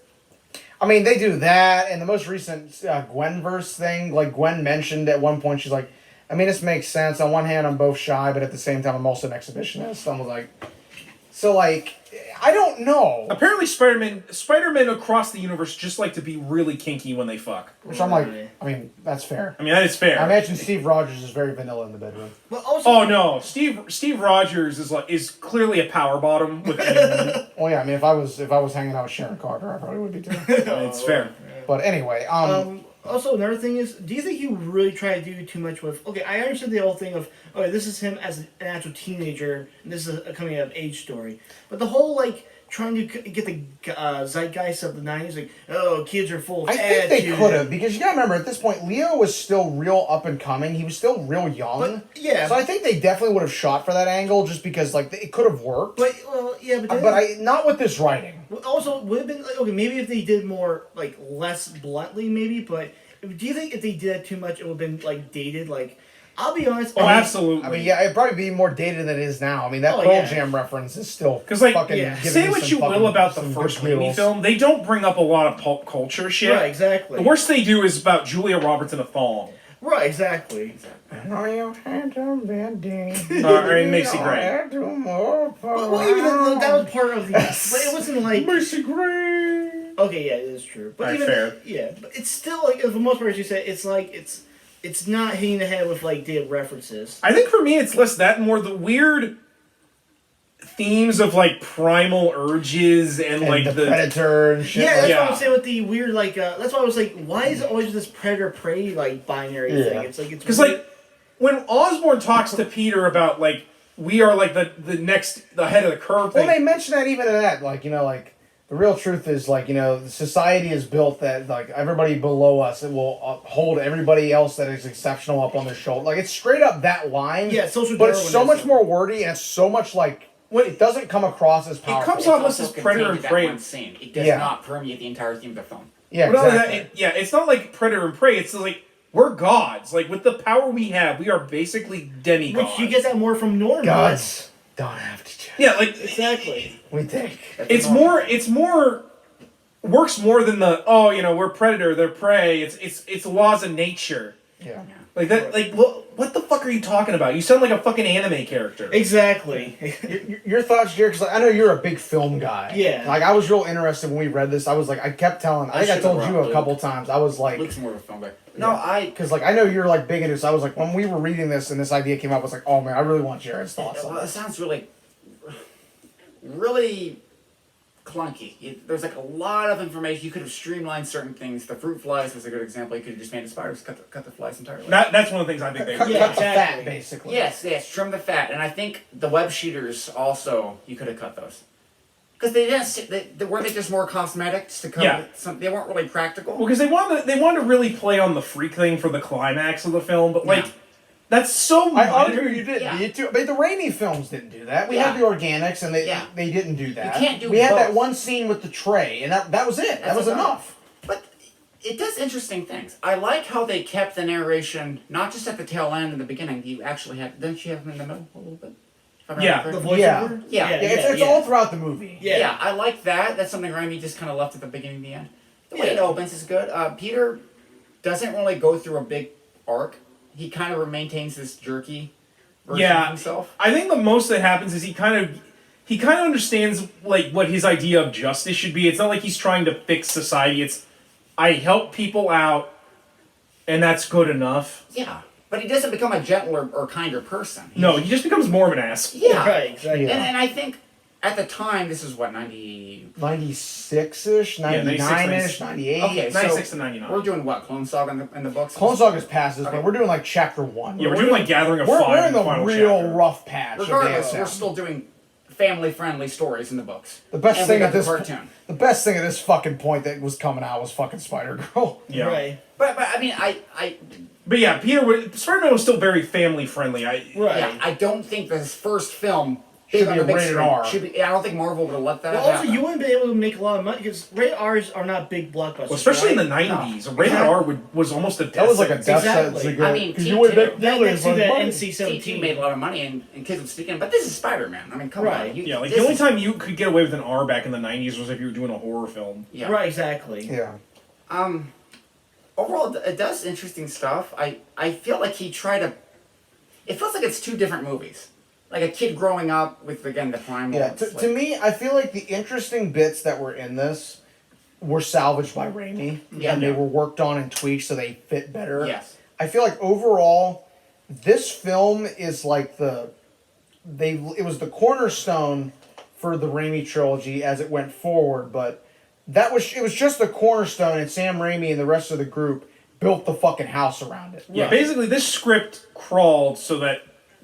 they do that, and the most recent Gwenverse thing. Gwen mentioned at one point, she's like, this makes sense. On one hand, I'm both shy, but at the same time, I'm also an exhibitionist. I'm like, so I don't know. Apparently, Spider-Men across the universe just like to be really kinky when they fuck. Which I'm like, that's fair. That is fair. I imagine Steve Rogers is very vanilla in the bedroom. But also, oh no, Steve Rogers is clearly a power bottom with anyone. Well, yeah, if I was hanging out with Sharon Carter, I probably would be too. It's fair. But anyway, also, another thing is, do you think he really tried to do too much with... Okay, I understand the whole thing of, this is him as an actual teenager, and this is a coming-of-age story. But the whole, trying to get the zeitgeist of the 90s, like, oh, kids are full of I think they attitude. could have, because you gotta remember, at this point, Leo was still real up and coming. He was still real young. But, yeah. So I think they definitely would have shot for that angle, just because, like, it could have worked. But, well, yeah, but... Not with this writing. Also, would have been, like, okay, maybe if they did more, like, less bluntly, maybe, but do you think if they did that too much, it would have been, like, dated, like... I'll be honest. Oh, absolutely. I mean, yeah, it'd probably be more dated than it is now. I mean, that Pearl Jam reference is still fucking. Yeah. Say what you will about the first Raimi film, they don't bring up a lot of pulp culture shit. Right, exactly. The worst they do is about Julia Roberts in a thong. Right, exactly. Or Macy Gray. Well, even that was part of the. But it wasn't like. Macy Gray. Okay, yeah, it is true. But Right, even fair. yeah, but it's still like for the most part, as you said, it's like it's not hitting the head with like dated references. I think for me, it's less that and more the weird themes of like primal urges and like the predator and shit. Yeah, that's Yeah. what I'm saying with the weird like. That's why I was like, why is it always this predator prey like binary thing? It's like it's because weird. like when Osborn talks to Peter about like we are like the head of the curve Well, thing. they mention that even in that, like, you know, like, the real truth is, like, you know, society is built that, like, everybody below us, it will hold everybody else that is exceptional up on their shoulder. Like, it's straight up that line. Yeah, social but it's so Darwinism. much more wordy, and it's so much, like, it doesn't come across as powerful. It comes It's off also as predator and contained in that prey. one scene. It does Yeah. not permeate the entire theme of the film. Yeah, But other than exactly. that, it's not like predator and prey. It's like we're gods. Like with the power we have, we are basically demigods. Which you get that more from Norman. Gods don't have to choose. Yeah, like Exactly. We think. it's more works more than the we're predator, they're prey. It's laws of nature. Yeah. Like that. Like what the fuck are you talking about? You sound like a fucking anime character. Exactly. Your thoughts, Jared? Because like, I know you're a big film guy. Yeah. Like, I was real interested when we read this. I was like, I kept telling. I think I should've told brought you a Luke. couple times. I was like, Luke's more of a film guy. No, because like I know you're like big into this. So I was like, when we were reading this and this idea came up, I was like, oh man, I really want Jared's thoughts on Well, it this. sounds really clunky. There's like a lot of information. You could have streamlined certain things. The fruit flies was a good example. You could have just made the spiders cut the flies entirely. That's one of the things I think they. Cut, Yeah, cut the exactly. fat, basically. Yes, trim the fat, and I think the web shooters also you could have cut those because they didn't. Weren't they just more cosmetics to cover? Yeah. Some, they weren't really practical. Well, because they wanted to really play on the freak thing for the climax of the film, but like Yeah. that's so. I minor. argue you didn't Yeah. need to. But the Raimi films didn't do that. We Yeah. had the organics, and they Yeah. they didn't do that. can't do We had that both. one scene with the tray, and that was it. That That's was about enough. But it does interesting things. I like how they kept the narration not just at the tail end in the beginning. You actually had, didn't you have them in the middle a little bit? If I remember Yeah. correctly? The voiceover? Yeah. Yeah, it's all throughout the movie. Yeah. Yeah, I like that. That's something Raimi just kind of left at the beginning and the end. The way it Yeah. opens is good. Peter doesn't really go through a big arc. He kind of maintains this jerky version of himself. I think the most that happens is he kind of understands like what his idea of justice should be. It's not like he's trying to fix society. It's I help people out, and that's good enough. Yeah, but he doesn't become a gentler or kinder person. No, he just becomes more of an ass. Yeah. Right, exactly. Yeah. And I think at the time, this is what, 90... 96-ish, 99-ish, 98. Okay, 96 so to 99. we're doing what? Clone Saga in the books? Clone Saga is past this, Okay. but we're doing like chapter 1. Yeah, we're doing like Gathering of we're Five in the final real chapter. rough patch Regardless, of the we're ASM. still doing family-friendly stories in the books. The best And thing we got at this the cartoon. the best thing at this fucking point that was coming out was fucking Spider-Girl. Yeah. Right. But I mean, I But yeah, Spider-Man was still very family friendly. Right. yeah, I don't think this first film Should on be the a big rated screen R. should be. I don't think Marvel would have let that. Well, also, happen. you wouldn't be able to make a lot of money because rated R's are not big blockbusters. Well, especially in the right? 90s. Rated R was almost a death That was like a sentence. death Exactly. sentence. I mean, because you would T2. make That millions next to of that money. NC-17 T2 made a lot of money and kids would speak in, but this is Spider-Man. I mean, come Right. on. Yeah, like this the only is- time you could get away with an R back in the 90s was if you were doing a horror film. Yeah. Right, exactly. Yeah. Overall, it does interesting stuff. I feel like he tried to. It feels like it's two different movies. Like a kid growing up with again the primal. Yeah, it's to me, I feel like the interesting bits that were in this were salvaged by Raimi, Yeah. and they were worked on and tweaked so they fit better. Yes. I feel like overall, this film is like it was the cornerstone for the Raimi trilogy as it went forward, but it was just the cornerstone, and Sam Raimi and the rest of the group built the fucking house around it. Yeah, Right. basically this script crawled so that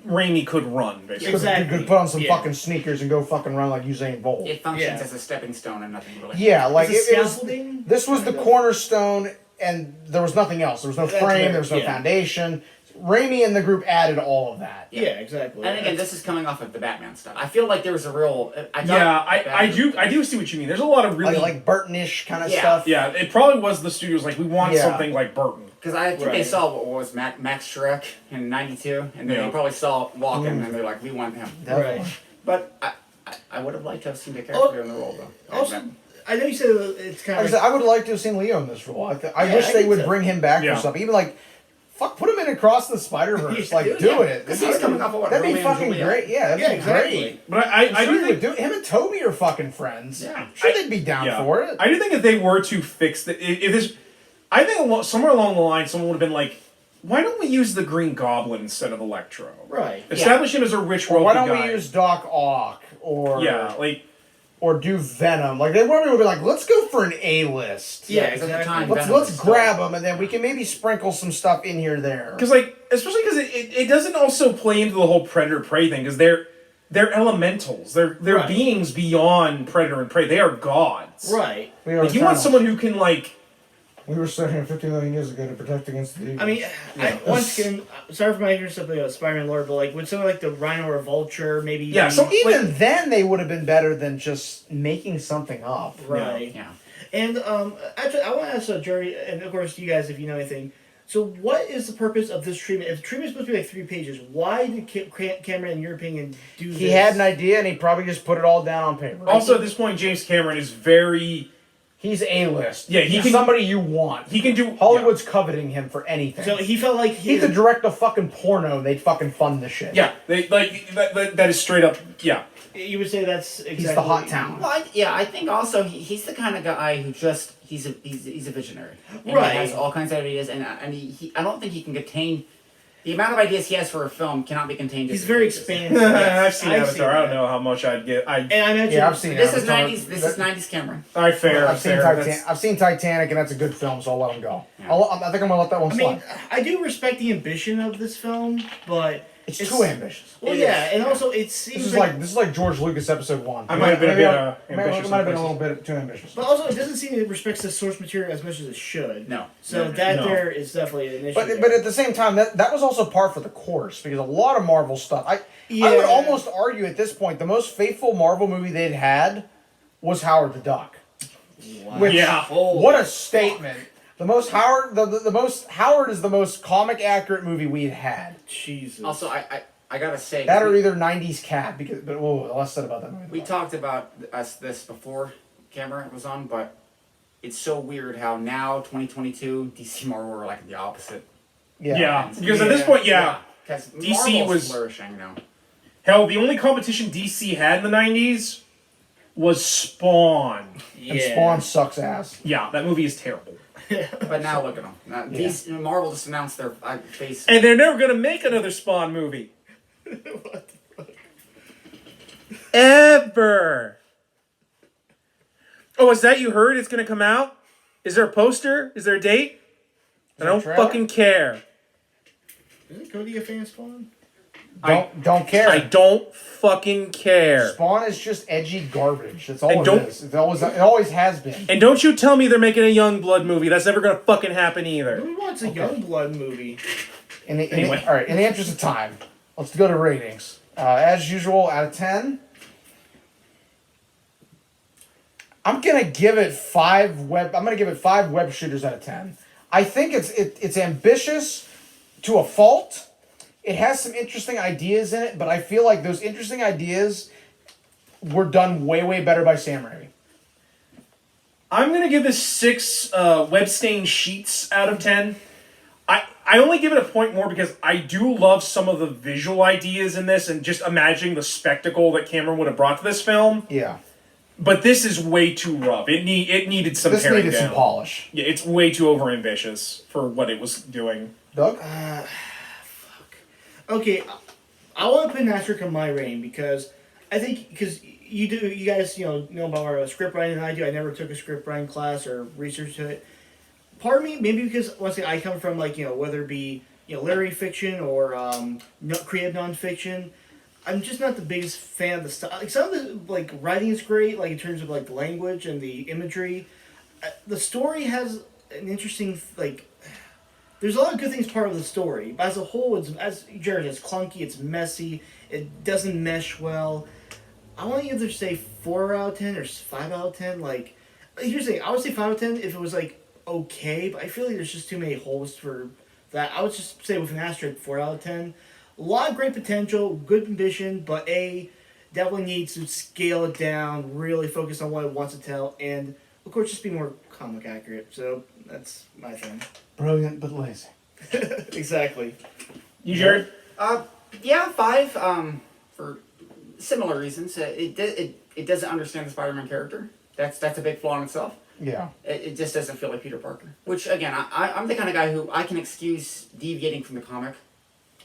Raimi could run, basically. Exactly. You could put on some Yeah. fucking sneakers and go fucking run like Usain Bolt. It functions Yeah. as a stepping stone and nothing really. Yeah, like Is it it was. scaffolding? This was the cornerstone, and there was nothing else. There was no That's frame. right, There was no yeah. foundation. Raimi and the group added all of that. Yeah, exactly. And again, this is coming off of the Batman stuff. I feel like there was a real. Yeah, I do see what you mean. There's a lot of really Like Burton-ish kind of Yeah. stuff. yeah. It probably was the studios like we want Yeah. something like Burton. Because I think they Right. saw what was Max Shrek in '92, and then Yeah. they probably saw Walken, and they're like, we want him. Definitely. Right. But I would have liked to have seen the character in the role though. Also, I know you said it's kind Like I of said, I would like to have seen Leo in this role. I Yeah, wish I they think would so. bring him back Yeah. for something. Even like, fuck, put him in Across the Spider-Verse. Yeah, Like, dude, do yeah. it. 'Cause he's coming off of what, That'd be Romeo and fucking Juliet? great. Yeah, that'd Yeah, be exactly. great. But I I'm sure do they think would do. Him and Toby are fucking friends. Yeah. I'm sure they'd be down yeah. for it. I do think if they were to fix the if this, I think somewhere along the line someone would have been like, why don't we use the Green Goblin instead of Electro? right. Establish him as a rich Or wealthy why don't guy. we use Doc Ock or Yeah, like or do Venom? Like they would be like, let's go for an A-list. Yeah, because at the exactly. time, Let's Venom was let's still- grab them and then we can maybe sprinkle some stuff in here there. because like especially because it doesn't also play into the whole predator prey thing because they're elementals. They're Right. beings beyond predator and prey. They are gods. Right. We are Like you want Eternals. someone who can like We were sitting here 50 million years ago to protect against the evil. I mean, once again, sorry for my ignorance of the Spider-Man lore, but like, would something like the Rhino or Vulture maybe? Yeah, be- some- even then they would have been better than just making something up. right. Yeah. And actually, I want to ask Jerry, and of course you guys, if you know anything. So, what is the purpose of this treatment? If the treatment is supposed to be like 3 pages, why did Cameron, in your opinion, do this? He had an idea and he probably just put it all down on paper. also at this point James Cameron is very He's A-list. Yeah, he He's can- somebody you want. he can do Hollywood's coveting him for anything. So he felt like he could direct a fucking porno and they'd fucking fund the shit. yeah they like that is straight up yeah. You would say that's exactly He's the hot talent. Well, I think also he's the kind of guy who just he's a visionary. And Right. He has all kinds of ideas, and he I don't think he can contain the amount of ideas he has for a film cannot be contained. He's just very in pages. expansive. I've seen I've Avatar. I don't that. know how much I'd get. And I imagine Yeah, I've seen This is Avatar. '90s. This is '90s Cameron. I fair. I've seen fair. Titanic. I've seen Titanic, and that's a good film, so I'll let him go. Yeah. I think I'm gonna let that one I slide. mean, I do respect the ambition of this film, but it's too ambitious. Well, It yeah, is, and yeah. also it seems This is like George Lucas episode 1. I might have been a Maybe bit, Might ambitious have in been a places. little bit too ambitious. but also it doesn't seem it respects the source material as much as it should. No. So No. that No. there is definitely an issue. But at the same time, that was also par for the course because a lot of Marvel stuff. I would Yeah. almost argue at this point the most faithful Marvel movie they'd had was Howard the Duck. Which, Yeah. what a statement! The most Howard, the most Howard is the most comic accurate movie we had. Jesus. Also, I gotta say That or either '90s Cat because the less said about that movie. we talked about this before camera was on, but it's so weird how now 2022 DC Marvel are like the opposite. Yeah, because at this point, yeah. Because DC Marvel's was- flourishing now. Hell, the only competition DC had in the '90s was Spawn. And Spawn sucks ass. Yeah, that movie is terrible. But now look at them. Now, DC, Marvel just announced their face. And they're never gonna make another Spawn movie. What the fuck? Ever. Oh, is that you heard? It's gonna come out? Is there a poster? Is there a date? I there a don't trailer? fucking care. Isn't Cody a fan of Spawn? Don't care. I don't fucking care. Spawn is just edgy garbage. That's all And it don't- is. It always has been. And don't you tell me they're making a Youngblood movie. That's never gonna fucking happen either. Who wants a Youngblood movie? Anyway. All right. In the interest of time, let's go to ratings. As usual, out of 10, I'm gonna give it 5 web shooters out of 10. I think it's ambitious to a fault. It has some interesting ideas in it, but I feel like those interesting ideas were done way better by Sam Raimi. I'm gonna give this 6 web stain sheets out of 10. I only give it a point more because I do love some of the visual ideas in this and just imagining the spectacle that Cameron would have brought to this film. Yeah. But this is way too rough. It needed some This paring needed down. some polish. Yeah, it's way too overambitious for what it was doing. Doug? Okay, I want to put an asterisk on my rating because I think you guys know about our script writing than I do. I never took a script writing class or research to it. Part of me, maybe because once again I come from whether it be literary fiction or creative nonfiction. I'm just not the biggest fan of the style. Like some of the writing is great, like in terms of like the language and the imagery. The story has an interesting There's a lot of good things part of the story, but as a whole, as Jared, it's clunky, it's messy, it doesn't mesh well. I want to either say 4 out of 10 or 5 out of 10. Like, here's the thing, I would say 5 out of 10 if it was okay, but I feel like there's just too many holes for that. I would just say with an asterisk 4 out of 10. A lot of great potential, good ambition, but definitely needs to scale it down, really focus on what it wants to tell, and of course just be more comic accurate. So that's my thing. Brilliant but lazy. Exactly. You, Jared? Yeah, 5. For similar reasons. It doesn't understand the Spider-Man character. That's a big flaw in itself. Yeah. It just doesn't feel like Peter Parker. Which again, I'm the kind of guy who I can excuse deviating from the comic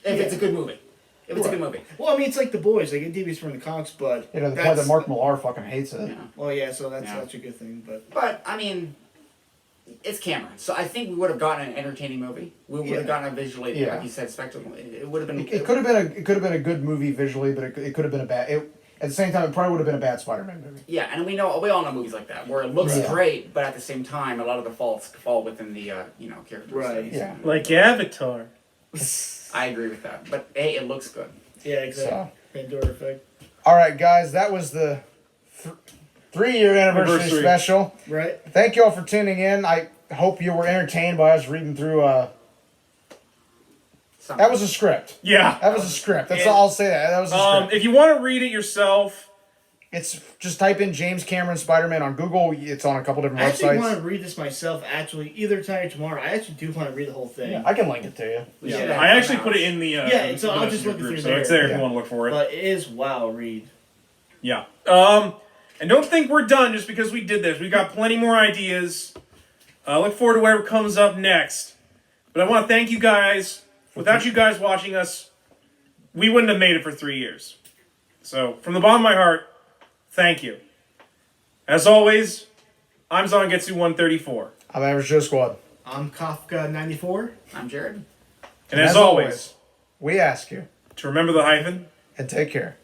if it's a good movie. If it's a good movie. Well, I mean, it's like The Boys. It deviates from the comics, but The point that Mark Millar fucking hates it. Yeah. Well, yeah, so that's a good thing, But I mean, it's Cameron, so I think we would have gotten an entertaining movie. We would have gotten a visually, like you said, spectacle. It would have been. It could have been a good movie visually, but it could have been a bad. At the same time, it probably would have been a bad Spider-Man movie. Yeah, and we all know movies like that where it looks great, but at the same time, a lot of the faults fall within the character. Right. Yeah. Like Avatar. I agree with that, but hey, it looks good. Yeah, exactly. Pandora effect. All right, guys, that was the 3-year anniversary special. Right. Thank you all for tuning in. I hope you were entertained by us reading through. That was a script. Yeah. That was a script. That's all I'll say. That was a script. If you want to read it yourself, It's just type in James Cameron Spider-Man on Google. It's on a couple different I actually websites. want to read this myself, actually, either tonight or tomorrow. I actually do want to read the whole thing. Yeah, I can link it to you. Yeah. I actually put it in the so I'll just look group, through so there. it's there if Yeah. you want to look for it. But it is read. Yeah. And don't think we're done just because we did this. We got plenty more ideas. Look forward to whatever comes up next. But I want to thank you guys. Without you guys watching us, we wouldn't have made it for 3 years. So, from the bottom of my heart, thank you. As always, I'm Zangetsu134. I'm Average Joe Squad. I'm Kafka94. I'm Jared. And as always, we ask you to remember the hyphen. and take care.